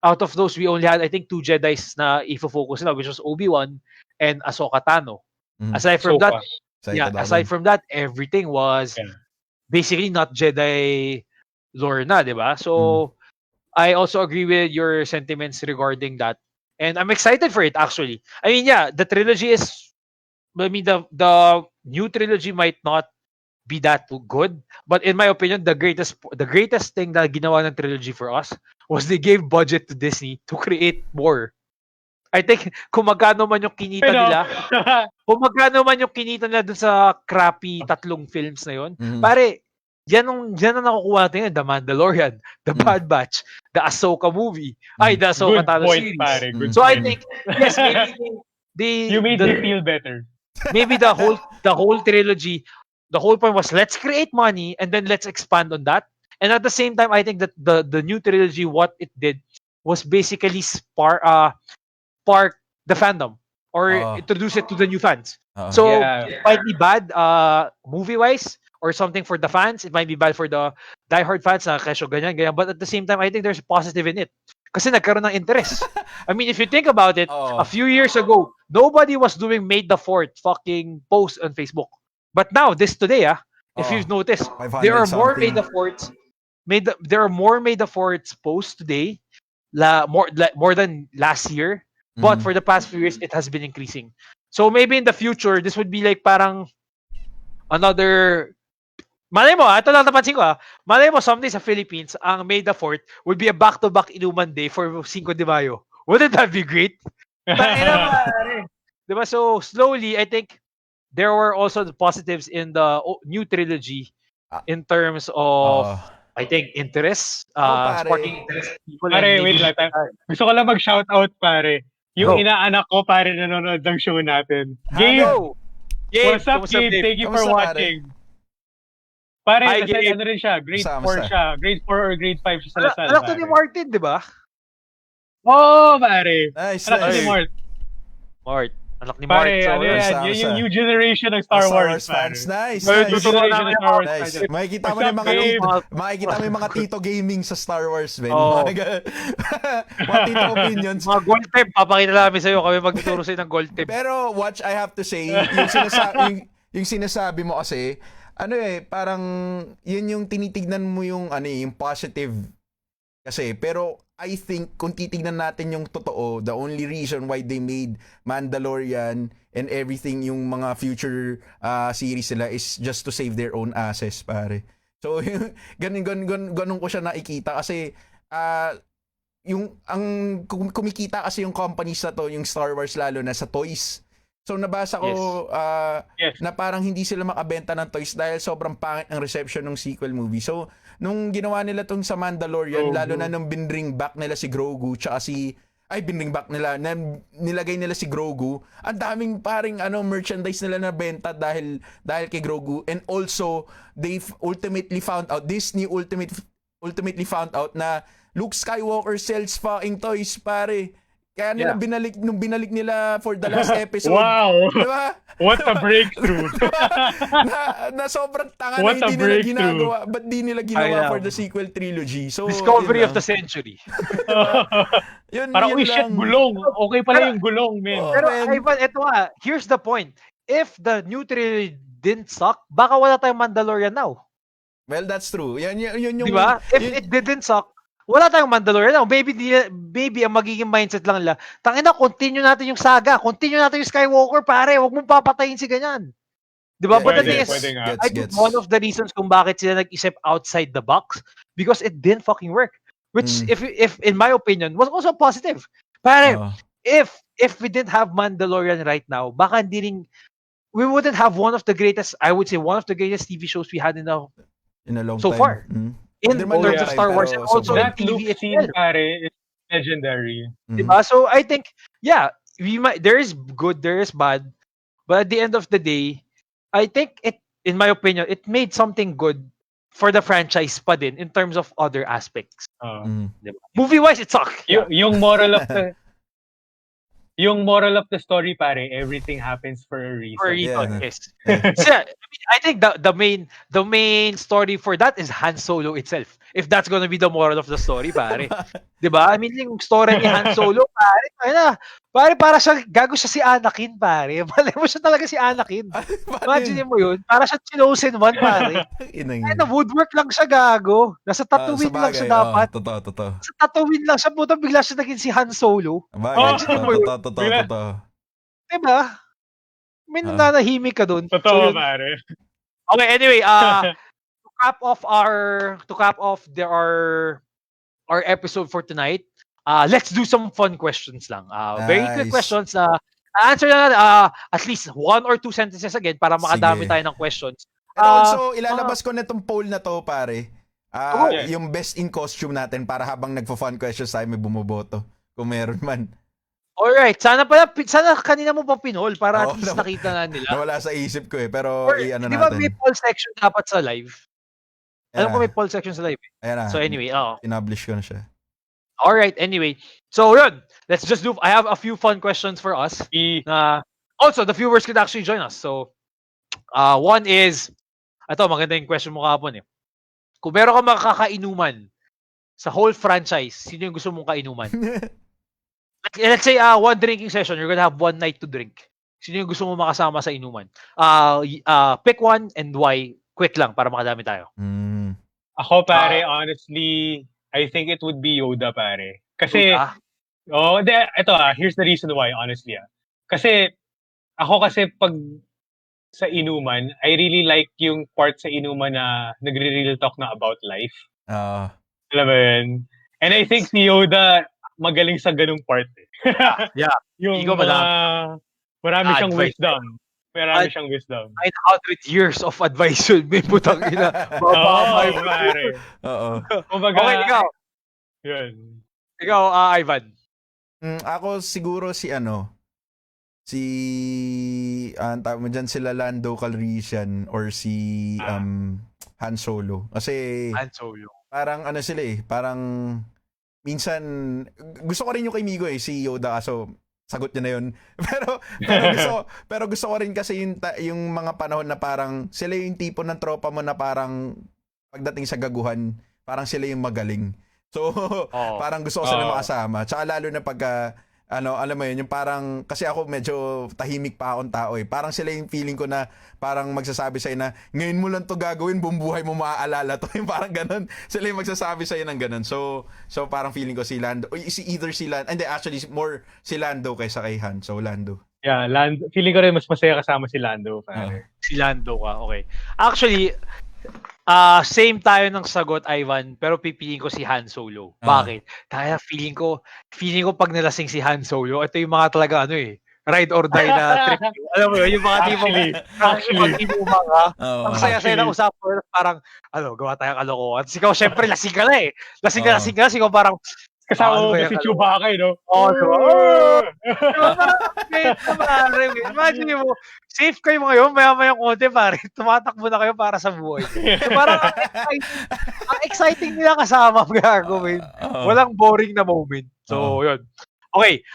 out of those, we only had, I think, 2 Jedis na ifo-focus na, which was Obi-Wan and Ahsoka Tano. Aside from that, everything was basically not Jedi lore na, di ba? So, I also agree with your sentiments regarding that. And I'm excited for it, actually. I mean, yeah, the trilogy is... I mean, the new trilogy might not be that good, but in my opinion, the greatest thing that ginawa ng trilogy for us was they gave budget to Disney to create more. I think kung magkano man yung kinita nila, kung magkano man yung kinita nila dun sa crappy tatlong films na yun, pare, yan ang nakukuha natin, The Mandalorian, The Bad Batch, the Ahsoka movie, the Ahsoka Tano series. Pare, So I think, yes, maybe you made me feel better. Maybe the whole trilogy, the whole point was let's create money and then let's expand on that. And at the same time, I think that the new trilogy, what it did was basically spark the fandom or introduce it to the new fans. So it might be bad movie wise or something for the fans. It might be bad for the diehard fans na kesyo ganyan. But at the same time, I think there's positive in it. Kasi nagkaroon ng interest. I mean, if you think about it, a few years ago, nobody was doing Made the Fourth fucking post on Facebook. But now, today, if you've noticed, there are more Made the Fourths. There are more Made the Fourths posts today, more than last year. But for the past few years, it has been increasing. So maybe in the future, this would be like parang another... Malay mo, ito lang napansin ko malay mo someday sa Philippines, ang May the 4th would be a back-to-back inuman day for 5 de Mayo. Wouldn't that be great? Diba? So slowly, I think there were also the positives in the new trilogy in terms of, I think, interest, sparking interest. Pare, wait lang. Gusto ko lang mag-shoutout, pare. Yung inaanak ko, pare, nanonood ng show natin. Gabe! What's up, Gabe? Thank you for watching. Pare, ano rin siya, grade 4 siya. Grade 4 or grade 5 siya sa Lasal. Anak to ni Martin, di ba? Oo, pare. Nice, anak ni Mart. Anak ni Mart. Pare, ano yan? Yun yung new generation ng Star Wars fans. Nice. Makikita mo yung mga tito gaming sa Star Wars, man. Mga tito opinions. Mga gold tape, papakita namin sa'yo. Kami magtuturo sa'yo ng gold tape. Pero watch, I have to say, yung sinasabi mo kasi, parang yun yung tinitignan mo yung yung positive kasi. Pero I think kung titignan natin yung totoo, the only reason why they made Mandalorian and everything, yung mga future series nila, is just to save their own asses, pare. So ganun ko siya nakikita kasi yung kumikita kasi yung companies na to, yung Star Wars lalo na sa toys. So nabasa ko na parang hindi sila makabenta ng toys dahil sobrang pangit ang reception ng sequel movie. So nung ginawa nila tong sa Mandalorian, lalo na nung binring back nila si Grogu tsaka binring back nila, nilagay nila si Grogu, ang daming paring merchandise nila na benta dahil kay Grogu. And also they ultimately found out, Disney ultimately found out na Luke Skywalker sells fucking toys, pare. Kaya nila binalik nila for the last episode. Wow! Diba? What a breakthrough! na sobrang tanga na hindi nila ginagawa. Ba't di nila ginawa for the sequel trilogy? So, Discovery of the century. Parang, shit, gulong. Okay pala yung gulong, man. Pero, Ivan, eto here's the point. If the new trilogy didn't suck, baka wala tayong Mandalorian now. Well, that's true. Yan yung... Diba? If it didn't suck, wala tayong Mandalorian. Maybe ang magiging mindset lang nila, tangina, continue natin yung saga. Continue natin yung Skywalker, pare. Huwag mong papatayin si ganyan. Diba? But the thing is, I think one of the reasons kung bakit sila nag-isip outside the box, because it didn't fucking work. Which, if in my opinion, was also positive. Pare, if we didn't have Mandalorian right now, baka we wouldn't have one of the greatest, I would say, one of the greatest TV shows we had in a long so time. Far. In terms of Star Wars, and also that in TV scene, pare, is legendary. Diba? So I think, there is good, there is bad, but at the end of the day, I think it, in my opinion, it made something good for the franchise pa din in terms of other aspects. Diba? Movie-wise, it sucked. Yung moral of the Yung moral of the story, pare, everything happens for a reason. For a reason, yes. So, I think the main story for that is Han Solo itself. if that's gonna be the moral of the story, pare. 'Di ba? I mean, yung story ni Han Solo, pare, para siya gago siya si Anakin, pare. Malay mo siya talaga si Anakin. Imagine mo yun, para siya chosen one, pare. Ay, na woodwork lang siya, gago. Nasa Tatooine lang siya dapat. Totoo. Sa Tatooine lang siya, puta, bigla siya naging si Han Solo. Imagine mo yun. Totoo. Diba? May nananahimik ka dun. Totoo, pare. Okay, anyway, to cap off our episode for tonight, let's do some fun questions lang. Very quick questions. Answer na at least 1 or 2 sentences again para makadami tayo ng questions. And also, ilalabas ko na itong poll na to, pare. Yung best in costume natin para habang nagpo-fun questions tayo may bumoboto. Kung meron man. Alright, sana kanina mo pa pinol para at least nakita na nila. Nawala sa isip ko pero i-ano natin. Di ba may poll section dapat sa live? Alam ko may poll section sa live. Ayan na. So anyway, Inablish ko na siya. Alright, anyway. So yun, let's just do, I have a few fun questions for us. Also, the viewers could actually join us. So, one is, ito, maganda yung question mo kahapon eh. Kung meron ka makakainuman sa whole franchise, sino yung gusto mong kainuman? Let's say one drinking session, you're gonna have one night to drink. Sino yung gusto mo makasama sa inuman? Pick one and why. Quick lang para makadami tayo. Ako, pare, honestly, I think it would be Yoda, pare. Kasi, here's the reason why, honestly. Kasi, ako pag sa inuman, I really like yung part sa inuman na nagre-real talk na about life. Alam mo yun? And I think si Yoda, magaling sa ganung part. Yeah. Yung marami siyang wisdom. Marami siyang wisdom. 900 years of advice yun. May putang ina. Pare. Kumbaga, okay, ikaw. Yun. Ikaw, Ivan. Ako siguro si tawag mo dyan sila Lando Calrissian or si Han Solo. Kasi Han Solo. Parang sila parang minsan, gusto ko rin yung kay Migo si Yoda, so sagot niya na yun. pero gusto ko rin kasi yung mga panahon na parang sila yung tipo ng tropa mo na parang pagdating sa gaguhan, parang sila yung magaling. So, parang gusto ko sila makasama. Tsaka lalo na pagka, alam mo yun, yung parang, kasi ako medyo tahimik pa akong tao Parang sila yung feeling ko na parang magsasabi sa'yo na, ngayon mo lang to gagawin, buong buhay mo maaalala to. Yung parang ganun. Sila yung magsasabi sa'yo ng ganun. So parang feeling ko si Lando, actually more si Lando kaysa kay Han. So Lando. Yeah, Lando. Feeling ko rin mas masaya kasama si Lando. Si Lando ka, okay. Actually, same tayo ng sagot, Ivan, pero pipiliin ko si Han Solo. Bakit? Kaya feeling ko pag nalasing si Han Solo, ito yung mga talaga ride or die na trip. Alam mo yun, yung mga tipong pag inuman ka, ang saya-saya na usapan, parang, gawa tayong kalokohan. Ikaw, syempre, lasing ka na Lasing ka, ikaw parang, kasama mo si Chewbacca, no? Imagine mo, safe kayo ngayon, maya-maya konti, pare. Tumatakbo na kayo para sa buhay. So, parang, ang exciting nila kasama, gagawin. Walang boring na moment. So, yun. Okay,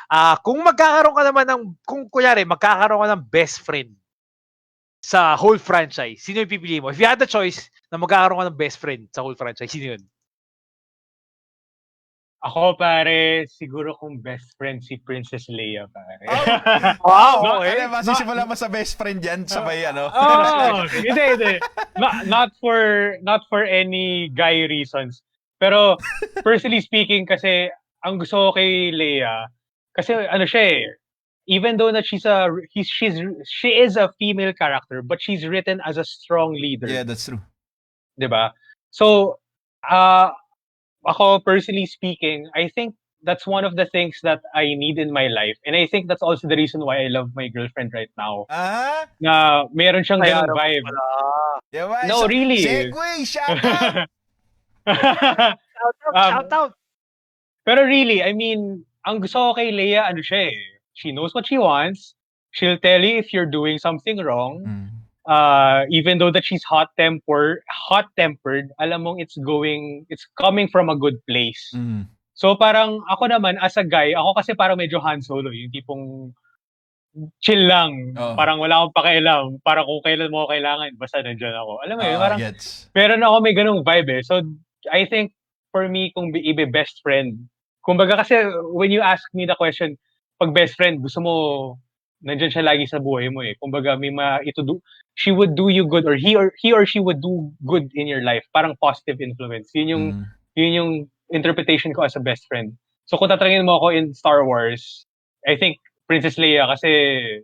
kung magkakaroon ka naman kung kunyari, magkakaroon ka ng best friend sa whole franchise, sino yung pipili mo? If you had the choice na magkakaroon ka ng best friend sa whole franchise, sino yun? Ako, pare, siguro kung best friend si Princess Leia, pare. Wow! Masisimula mo sa best friend yan, sabay Hindi. Not for any guy reasons. Pero, personally speaking, kasi, ang gusto ko kay Leia, kasi siya even though that she is a female character, but she's written as a strong leader. Yeah, that's true. Diba? So, ako, personally speaking, I think that's one of the things that I need in my life. And I think that's also the reason why I love my girlfriend right now. Na meron siyang ganung vibe. No, really. Segway, shout out! Shout out! Pero really, I mean, ang gusto ko kay Leia, siya she knows what she wants. She'll tell you if you're doing something wrong. Even though that she's hot-tempered, alam mong it's coming from a good place. So parang ako naman, as a guy, ako kasi parang medyo Han Solo, yung tipong chill lang. Parang wala akong pakialam. Parang kung kailan mo kailangan, basta nandiyan ako. Alam mo yun, parang meron ako may ganung vibe So I think for me, kung ibe best friend, kumbaga kasi when you ask me the question, pag best friend, gusto mo, nandyan siya lagi sa buhay mo eh. Kumbaga may she would do you good or he or she would do good in your life. Parang positive influence. Yun yung interpretation ko as a best friend. So kung tatanungin mo ako in Star Wars, I think Princess Leia kasi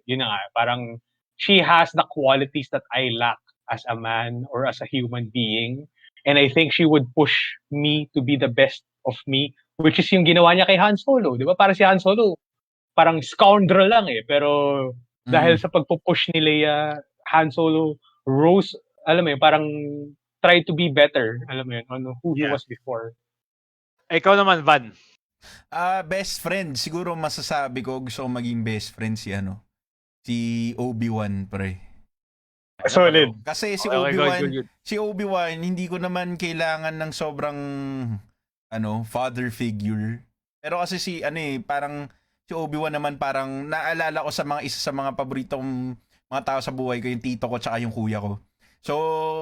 yun na nga, parang she has the qualities that I lack as a man or as a human being. And I think she would push me to be the best of me, which is yung ginawa niya kay Han Solo. Di ba? Para si Han Solo, parang scoundrel lang eh. Pero dahil sa pagpupush ni Leia, Han Solo rose, alam mo yun, parang try to be better, alam mo yun, on who he was before. Ikaw naman, Van. Best friend, siguro masasabi ko gusto ko maging best friend si Obi-Wan, pre. Solid. Kasi si Obi-Wan, si Obi-Wan hindi ko naman kailangan ng sobrang father figure. Pero kasi parang si Obi-Wan naman parang naalala ko isa sa mga paboritong mga tao sa buhay ko, yung tito ko tsaka yung kuya ko. So,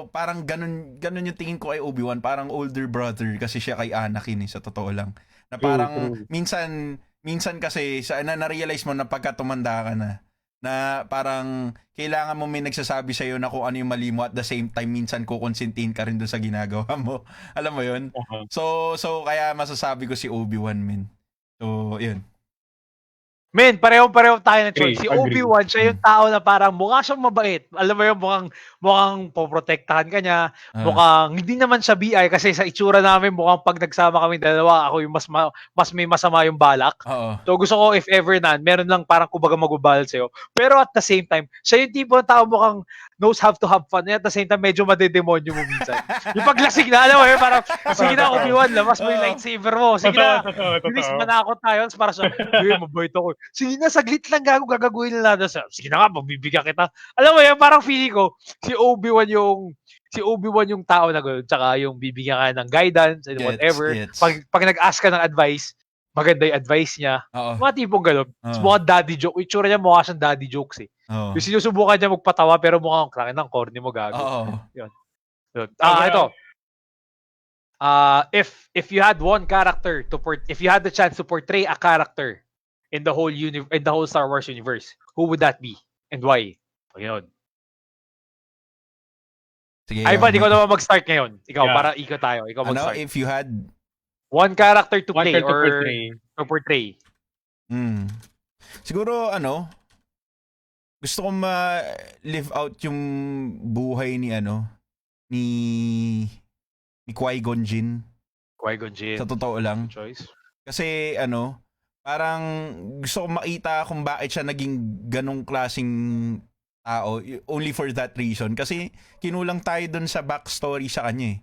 parang ganun yung tingin ko kay Obi-Wan, parang older brother kasi siya kay Anakin sa totoo lang. Na parang minsan kasi na-realize mo na pagka tumanda ka na parang kailangan mo may nagsasabi sa iyo na kung ano yung mali mo, at the same time minsan kukonsintin ka rin doon sa ginagawa mo. Alam mo 'yun? So kaya masasabi ko si Obi-Wan, men. So, 'yun. Men, pareho tayo ng choice. Si Agree. Obi-Wan, siya yung tao na parang mukha siyang mabait. Alam mo yun, mukhang poprotektahan ka niya. Mukhang, hindi naman siya BI kasi sa itsura namin, mukhang pag nagsama kami dalawa, ako yung mas may masama yung balak. So gusto ko, if ever meron lang parang kumbaga magbabalal sa'yo. Pero at the same time, siya yung tipo ng tao mukhang knows how to have fun. And at the same time, medyo madedemonyo mo minsan. Yung paglasig na, alam mo yun, parang, sige na, Obi-Wan, labas mo yung lightsaber mo. Sige na, bilis manakot tayo. Para siya, mabait ako. Sige na, saglit lang gagaguhin na natin. Sige na nga, magbibigyan kita. Alam mo yan, parang feeling ko, si Obi-Wan yung tao na gano'n, tsaka yung bibigyan ka ng guidance and whatever. Pag nag-ask ka ng advice, maganda yung advice niya. Mga tipong gano'n. Mukhang daddy joke. Itsura niya mukha siyang daddy jokes eh. Yung sinusubukan niya magpatawa pero mukhang krakin ng corny mo gago. Yun. Ito. If you had one character if you had the chance to portray a character in the whole Star Wars universe, who would that be and why? Ayun. Sige, Ivan, ikaw naman mag-start ngayon. Ikaw, para ikot tayo. Ikaw mag-start. If you had one character to play or to portray. Siguro, gusto ko ma-live out yung buhay ni Qui-Gon Jinn. Qui-Gon Jinn. Sa totoo lang. Choice. Kasi, parang gusto ko makita kung bakit siya naging ganong klaseng tao, only for that reason. Kasi kinulang tayo dun sa backstory sa kanya eh.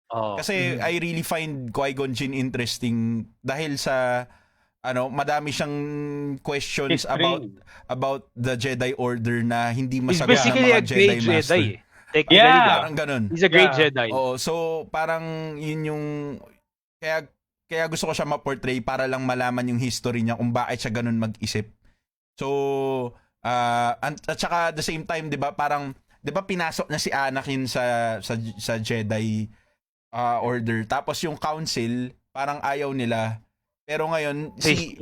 Kasi I really find Qui-Gon Jinn interesting dahil sa madami siyang questions about the Jedi Order na hindi masagot ng mga Jedi Master. Parang ganun. He's a great Jedi. So parang yun yung kaya gusto ko siya ma-portray para lang malaman yung history niya kung bakit siya ganun mag-isip. So at saka at the same time, 'di ba, parang 'di ba pinasok na si Anakin sa Jedi Order, tapos yung Council parang ayaw nila. Pero ngayon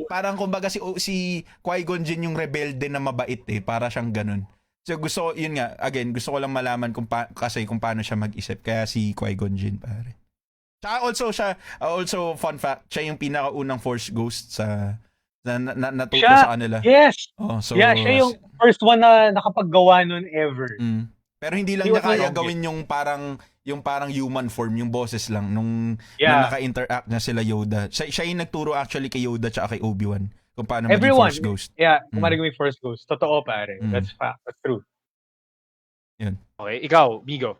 parang kumbaga si Qui-Gon Jinn yung rebelde na mabait eh, para siyang ganun. So gusto ko lang malaman kung paano siya mag-isip, kaya si Qui-Gon Jinn, pare. Tsaka also fun fact, siya yung pinakaunang Force Ghost sa natuto sa kanila. Yes. Siya yung first one na nakapaggawa nun ever. Pero hindi lang niya kaya gawin yung parang human form, yung boses lang nung naka-interact na sila Yoda. Siya yung nagturo actually kay Yoda tsaka kay Obi-Wan kung paano maging Force Ghost. Kung maging Force Ghost. Totoo, pare. That's fact. That's true. Yun. Okay, ikaw, Migo.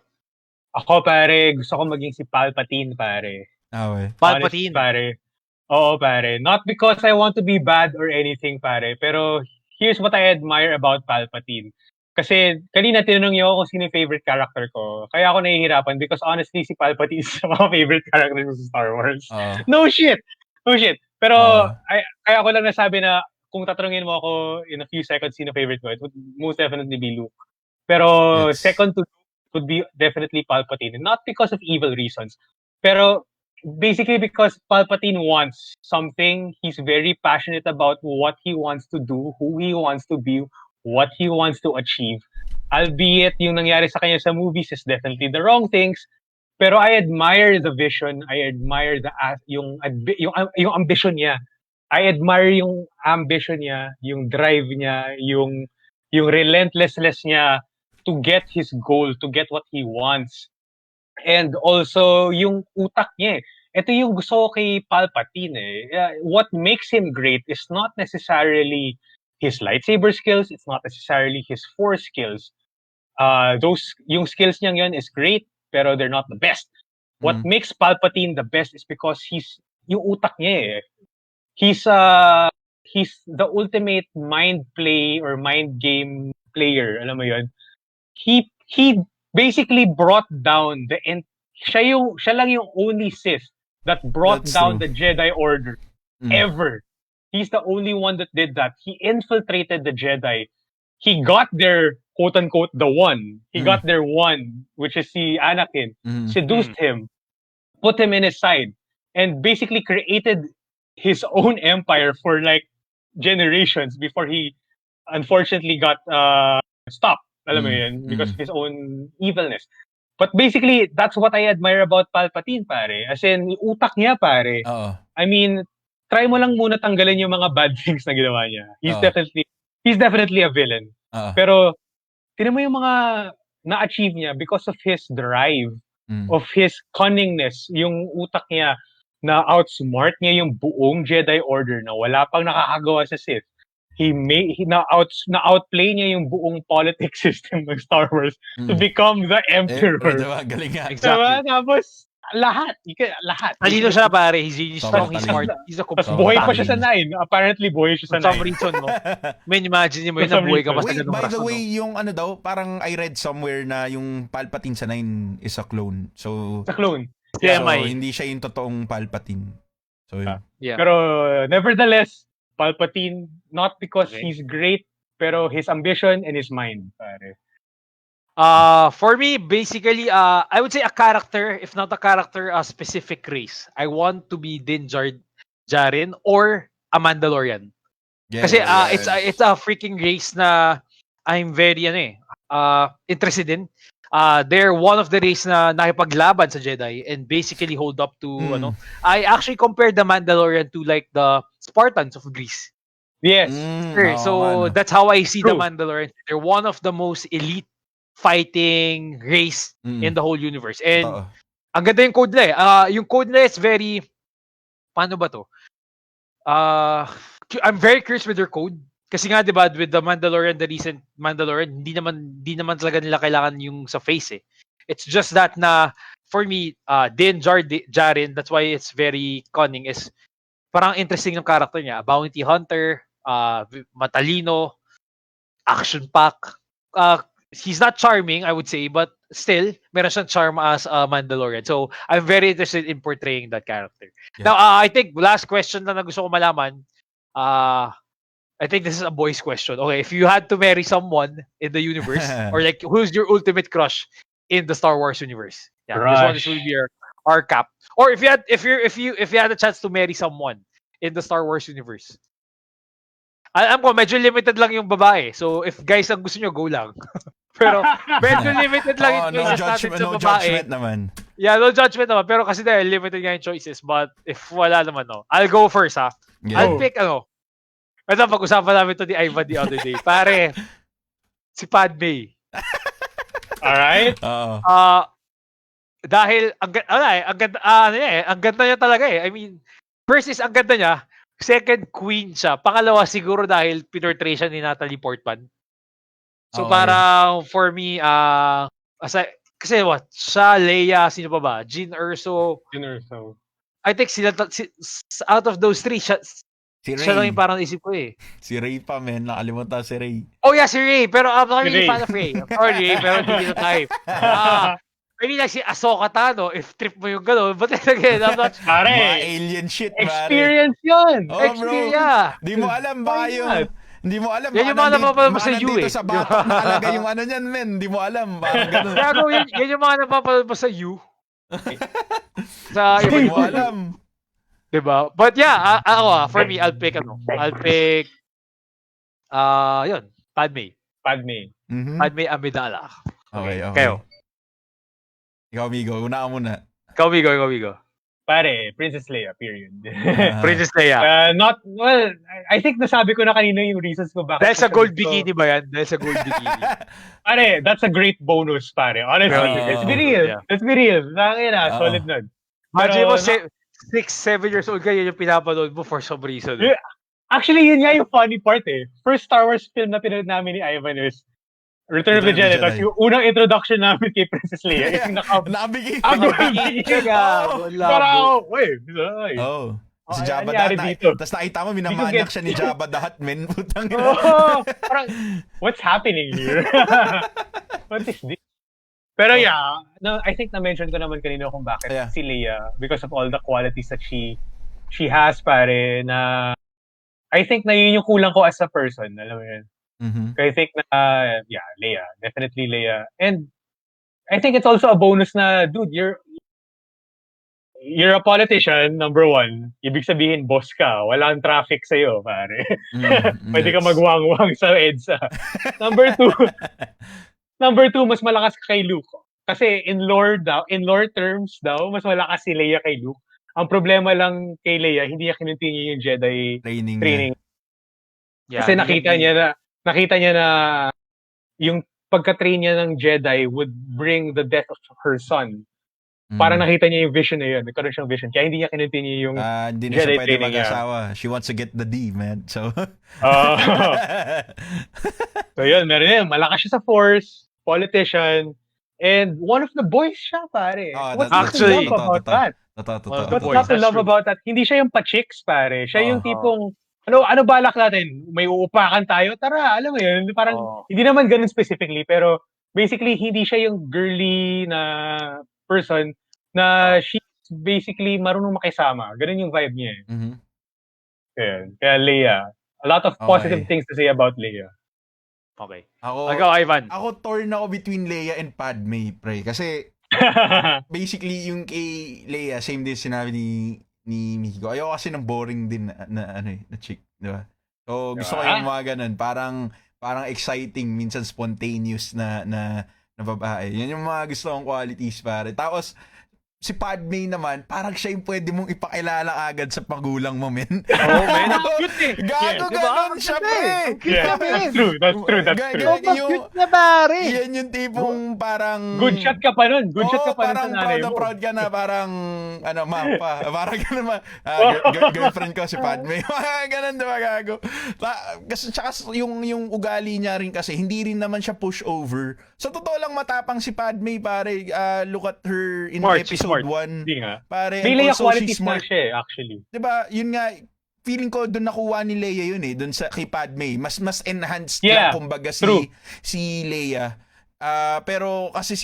Ako, pare, gusto ko maging si Palpatine, pare. Palpatine? Honest, pare. Oo, pare. Not because I want to be bad or anything, pare. Pero here's what I admire about Palpatine. Kasi kanina tinanong niyo ako kung sino yung favorite character ko. Kaya ako nahihirapan because honestly, si Palpatine is sa mga favorite characters sa Star Wars. No shit! Pero kaya ako lang nasabi na kung tatanungin mo ako in a few seconds sino favorite ko, it would most definitely be Luke. Pero second to Luke would be definitely Palpatine. Not because of evil reasons. Pero basically because Palpatine wants something. He's very passionate about what he wants to do, who he wants to be, what he wants to achieve. Albeit yung nangyari sa kanya sa movies is definitely the wrong things. Pero I admire the vision. I admire yung ambition niya. I admire yung ambition niya, yung drive niya, yung relentlessness niya to get his goal, to get what he wants. And also yung utak niya. Ito yung gusto ko kay Palpatine what makes him great is not necessarily his lightsaber skills, it's not necessarily his force skills. Yung skills niya yun is great, pero they're not the best. What makes Palpatine the best is because yung utak niya He's the ultimate mind play or mind game player, alam mo yun? He basically brought down siya lang yung only Sith that brought down the Jedi Order ever. He's the only one that did that. He infiltrated the Jedi. He got their quote-unquote the one. He got their one, which is si Anakin, seduced him, put him in his side, and basically created his own empire for like generations before he unfortunately got stopped. Alam mo yun, because of his own evilness. But basically, that's what I admire about Palpatine, pare. As in, utak niya, pare. I mean, try mo lang muna tanggalin yung mga bad things na ginawa niya. He's definitely a villain. Pero, tinan mo yung mga na-achieve niya because of his drive, of his cunningness, yung utak niya na outsmart niya yung buong Jedi Order na wala pang nakakagawa sa Sith. Na-outplay niya yung buong politics system ng Star Wars to become the Emperor. Diba? Galing nga. Exactly. Diba? Tapos, lahat. Talino siya, pare. He's strong, he's smart. He's a Tapos buhay pa siya sa 9. Apparently, buhay siya sa 9. For some reason, no? Man, imagine mo yun na buhay ka pa sa Wait, ganung by the rason, way, yung ano daw, parang I read somewhere na yung Palpatine sa 9 is a clone. So, Sa clone. so TMI. hindi siya yung totoong Palpatine. So, yun. Yeah. Pero, nevertheless, Palpatine, not because he's great, pero his ambition and his mind, pare. For me, basically, I would say a character, if not a character, a specific race. I want to be Din Djarin or a Mandalorian. Yes, Kasi yes. it's a freaking race na I'm very interested in. They're one of the race na nakipaglaban sa Jedi and basically hold up to I actually compared the Mandalorian to like the Spartans of Greece. Yes. So that's how I see the Mandalorian. They're one of the most elite fighting race in the whole universe. And ang ganda yung code nila yung code nila is very, paano ba to? I'm very curious with their code. Kasi nga, di ba, with the Mandalorian, the recent Mandalorian, hindi naman talaga nila kailangan yung sa face It's just that na, for me, Din Djarin, that's why it's very cunning, is parang interesting yung character niya. Bounty hunter, matalino, action-pack. He's not charming, I would say, but still, meron siyang charm as a Mandalorian. So, I'm very interested in portraying that character. Yeah. Now, I think last question na gusto ko malaman, I think this is a boy's question. Okay, if you had to marry someone in the universe, or like, who's your ultimate crush in the Star Wars universe? Yeah, this will be our cap. Or if you had a chance to marry someone in the Star Wars universe. Alam ko, medyo limited lang yung babae. So, if guys ang gusto nyo, go lang. Pero, medyo limited lang yung choices natin sa babae. No judgment naman. Yeah, no judgment naman. Pero kasi dahil limited nga yung choices. But, if wala naman, I'll go first, ha. Yeah. I'll pick, ito, pag-usapan namin ito ni Ivan the other day. Pare, si Padme. Alright? Dahil, ang ganda niya talaga I mean, first is, ang ganda niya. Second, queen siya. Pangalawa, siguro dahil pinortray siya ni Natalie Portman. So, parang, for me, kasi what? Siya, Leia, sino pa ba? Jyn Erso. I think out of those three, siya lang yung parang isip ko Si Rey pa, men. Nakalimutan si Rey. Oh yeah, si Rey. Pero I'm not really fan of Rey. I'm sorry, pero hindi ko type. I mean, like si Ahsoka Tano, if trip mo yung gano'n, but then again, I'm not... Mga alien shit, pare. Experience yun! Experience, Di mo alam ba yung... Hindi mo alam. Yan yung mga napapalabas sa U dito sa batok nakalagay yung ano niyan, men. Hindi mo alam. Parang ganun. Gago, yan yung mga napapalabas sa U. Sa Hindi iba mo alam. Diba? But yeah, for me, I'll pick yun, Padme. Padme. Mhm. Padme Amidala. Okay. Kayo. Ikaw, Migo. Una ka muna. Ikaw, Migo. Pare, Princess Leia, period. Princess Leia. I think nasabi ko na kanina yung reasons ko bakit. Dahil sa ko siya gold gusto. bikini ba yan? Dahil sa gold bikini. Pare, that's a great bonus, pare. Honestly, Yeah. let's be real. Yeah. Let's be real. Tangina, Oo. solid nun. Imagine mo, Pero, 6-7 years old ka, yun yung pinapanood mo for some reason. Yeah. Actually, yun nga yung funny part eh. First Star Wars film na pinanood namin ni Ivan is Return of the Jedi. Tapos yung unang introduction namin kay Princess Leia is yung Nakabigay. Pero, wait. Oh. Si Ano Jabba nangyari the Hutt. dito? Tapos nakita mo, minamanyak siya ni Jabba the Hutt, men. Putang ina. Parang, what's happening here? What is this? Pero yeah, no, I think na-mention ko naman kanina kung bakit si Leia, because of all the qualities that she has, pare, na I think na yun yung kulang ko as a person, alam mo yun. Mm-hmm. I think na, Leia, definitely Leia. And I think it's also a bonus na, dude, you're a politician, number one. Ibig sabihin, boss ka. Walang traffic sa'yo, pare. Pwede ka magwang-wang sa EDSA. Number two, mas malakas ka kay Luke. Kasi in lore terms daw, mas malakas si Leia kay Luke. Ang problema lang kay Leia, hindi niya kinuntinue yung Jedi training. Yeah, kasi nakita niya na yung pagka-train niya ng Jedi would bring the death of her son. Parang nakita niya yung vision na yun. Nagkaroon siyang vision. Kaya hindi niya kinuntinue yung hindi na Jedi siya pwede training niya. mag-asawa. She wants to get the D, man. So, so yun, meron yun. Malakas siya sa Force, politician, and one of the boys siya, pare. What's not to love about that? What's not to love about that? Hindi siya yung pa-chicks, pare. Siya yung tipong, ano balak natin? May uupakan tayo? Tara, alam mo yun. Parang, hindi naman ganun specifically, pero basically, hindi siya yung girly na person na she's basically marunong makisama. Ganun yung vibe niya. Mm-hmm. Kaya Leia. A lot of positive things to say about Leia. Okay. Ako, Ivan. Ako torn ako between Leia and Padme, pre. Kasi basically yung kay Leia, same din sinabi ni Migo. Ayoko kasi ng boring din na chick, di ba? So gusto ko yung mga ganun, parang exciting, minsan spontaneous na babae. Yan yung mga gusto kong qualities, pare. Tapos si Padme naman, parang siya yung pwede mong ipakilala agad sa pagulang mo, men. Men. Ang cute eh. Gago ganon siya, pre. That's true. Cute na, pare. Yan yung tipong parang... Good shot ka pa nun. Good shot ka pa nun sa nanay mo. Proud ka na, parang, mapa. Parang ganun girlfriend ko si Padme. Ganun, diba, gago? Kasi tsaka yung ugali niya rin kasi, hindi rin naman siya pushover. So, totoo lang matapang si Padme, pare. Look at her in episode 1. Pare, may Leia qualities na siya, actually. Diba, yun nga, feeling ko doon nakuha ni Leia yun doon sa kay Padme. Mas enhanced lang kumbaga si Leia. Pero kasi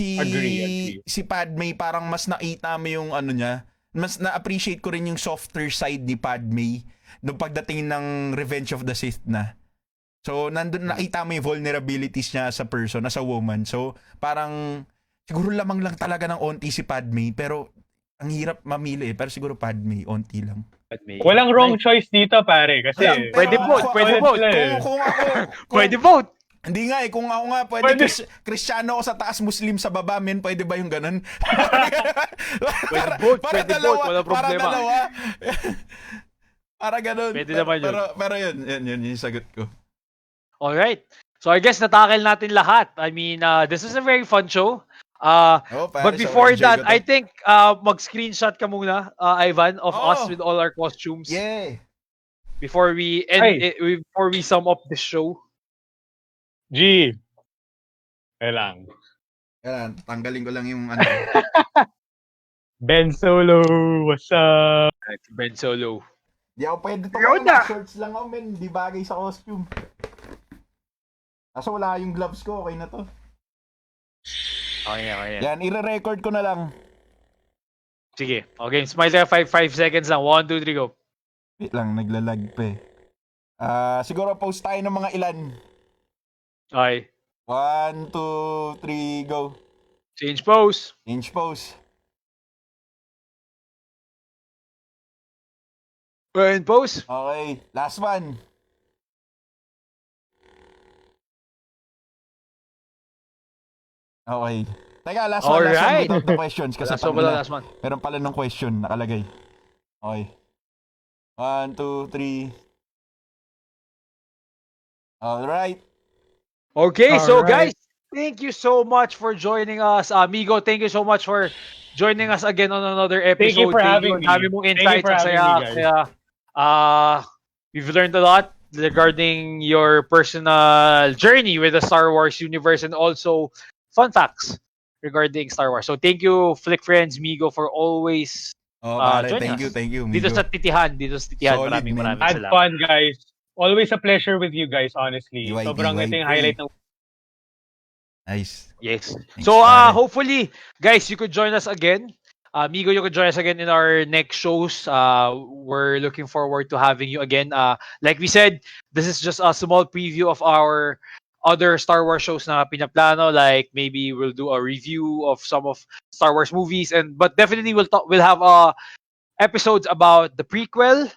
si Padme parang mas nakita mo yung ano niya, mas na-appreciate ko rin yung softer side ni Padme nung pagdating ng Revenge of the Sith na. So nandun nakita mo yung vulnerabilities niya sa person, as a woman. So parang siguro lamang lang talaga ng onti si Padme, pero ang hirap mamili pero siguro Padme, onti lang. Walang wrong choice dito, pare, kasi pwede vote. Pwede vote. Hindi nga kung ako nga pwede Kristiyano ako sa taas, Muslim sa baba, men, pwede ba yung ganun? Pwede vote, wala problema. Para ganun. Pwede naman yun. Pero yun yung sagot ko. Alright. So I guess natakil natin lahat. I mean, this is a very fun show. But before that, I think mag-screenshot ka muna, Ivan, of us with all our costumes. Yeah. Before we sum up the show. G. Kailang. Tanggalin ko lang yung Ben Solo, what's up? Ben Solo. Di ako pwede ito. Shorts lang ako, men. Di bagay sa costume. Kaso wala yung gloves ko, okay na to. Okay. Yan, ire-record ko na lang. Sige. Okay, smile tayo 5 seconds lang. 1, 2, 3, go. Wait lang, naglalag pa eh. Siguro post tayo ng mga ilan. Okay. 1, 2, 3, go. Change pose. Change pose. And pose. Okay, last one. Okay. Teka, last one without the questions. Kasi last one. Meron pala ng question nakalagay. Okay. 1, 2, 3. Alright. Okay, so guys, thank you so much for joining us. Amigo, thank you so much for joining us again on another episode. Thank you for having me. Dami mong insights. Thank you for having me, guys. Kaya, we've learned a lot regarding your personal journey with the Star Wars universe and also fun facts regarding Star Wars. So thank you, Flick Friends, Migo, for always joining us. Thank you, Migo. Dito sa Titihan. Solid, Maraming Had salamat. fun, guys. Always a pleasure with you guys, honestly. UIP, Sobrang ito yung highlight ng... Nice. Yes. Thanks, So pare. hopefully, guys, you could join us again. Migo, you could join us again in our next shows. We're looking forward to having you again. Like we said, this is just a small preview of our other Star Wars shows na pinaplano. Like maybe we'll do a review of some of Star Wars movies, but definitely we'll have episodes about the prequel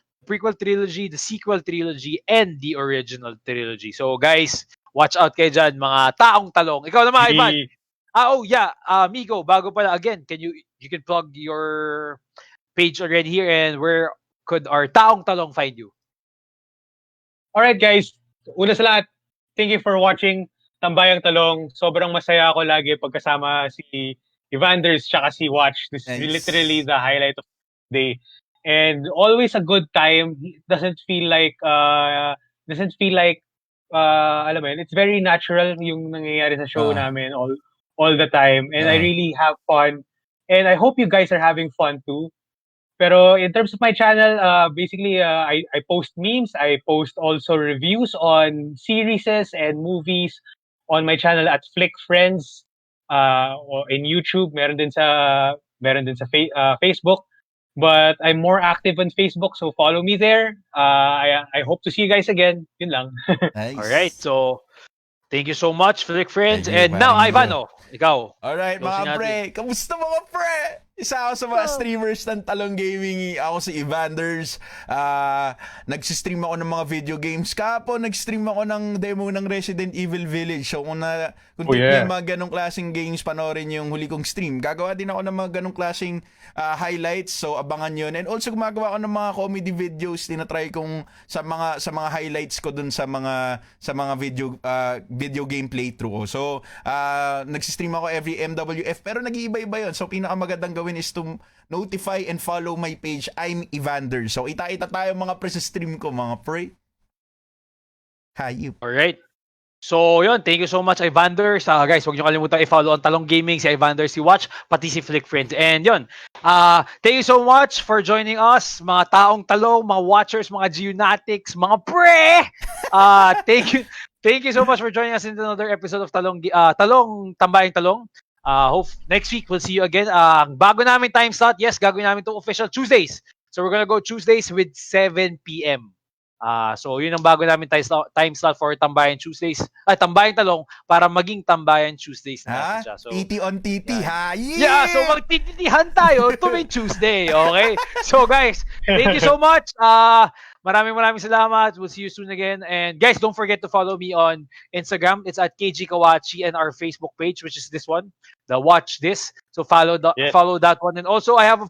trilogy, the sequel trilogy, and the original trilogy. So guys, watch out kayo dyan, mga taong talong. Ikaw naman, Ivan. Migo, bago pala, again, you can plug your page already here, and where could our taong talong find you? Alright, guys. Una sa lahat, thank you for watching Tambayang Talong. Sobrang masaya ako lagi pagkasama si Evanders tsaka si Watch. This is literally the highlight of the day. And always a good time. Doesn't feel like alam mo yun, it's very natural yung nangyayari sa show namin all the time. And I really have fun. And I hope you guys are having fun too. Pero in terms of my channel, basically, I post memes. I post also reviews on series and movies on my channel at Flick Friends. Or in YouTube, meron din sa Facebook. But I'm more active on Facebook, so follow me there. I hope to see you guys again. Yun lang. Nice. Alright, so thank you so much, Flick Friends. Thank you, And now, Migo. Ivano, ikaw. Alright, mga pre. Kamusta mga pre? Isa ako sa mga streamers ng Talong Gaming. Ako si Evanders. Nagsistream ako ng mga video games. Kahapon, nag-stream ako ng demo ng Resident Evil Village. So, kung yung mga ganong klaseng games, panoorin yung huli kong stream. Gagawa din ako ng mga ganong klaseng highlights. So, abangan yun. And also, gumagawa ako ng mga comedy videos. Tinatry kong sa mga highlights ko dun sa mga video game playthrough ko. So, nagsistream ako every MWF. Pero nag-iiba-iba yun. So, pinakamagandang gawin is to notify and follow my page. I'm Evander. So, ita-ita tayo mga pre sa stream ko, mga pre. Hayop. Alright. So, yun. Thank you so much, Evander. Guys, huwag nyo kalimutan i-follow ang Talong Gaming, si Evander, si Watch, pati si Flick Friends. And yun. Thank you so much for joining us, mga taong talong, mga watchers, mga geonatics, mga pre! Thank you so much for joining us in another episode of Tambayang Talong. Hope next week we'll see you again. Bago namin time slot, yes, gagawin namin itong official Tuesdays. So we're gonna go Tuesdays with 7 p.m. So yun ang bago namin time slot for Tambayang Tuesdays. Tambayang Talong para maging Tambayang Tuesdays na siya. So, titi on titi, ha? Yeah, so magtititihan tayo tuwing Tuesday, okay? So guys, thank you so much. Maraming salamat. We'll see you soon again. And guys, don't forget to follow me on Instagram. It's at KG Kawachi, and our Facebook page, which is this one, the Watch This. So follow that one. And also, I have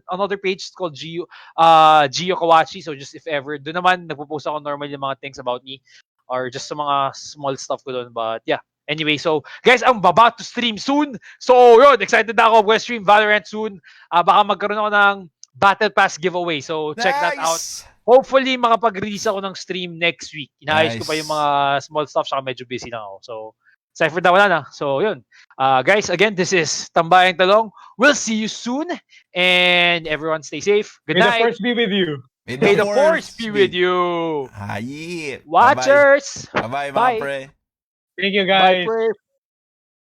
another page called Gio Kawachi. So just if ever, doon naman nagpo-post ako normally yung mga things about me or just some mga small stuff ko doon. But yeah. Anyway, so guys, I'm about to stream soon. So yun, excited na ako. We'll stream Valorant soon. Baka magkaroon ako ng Battle Pass giveaway. So check that out. Hopefully, makapag-release ako ng stream next week. Inaayos ko pa yung mga small stuff, saka medyo busy na ako. So, aside from that, wala na. So, yun. Guys, again, this is Tambayang Talong. We'll see you soon. And everyone stay safe. Good night. May the force be with you. May the force be with you. Hayip. Watchers. Bye-bye, mga pre. Thank you, guys. Bye, pre.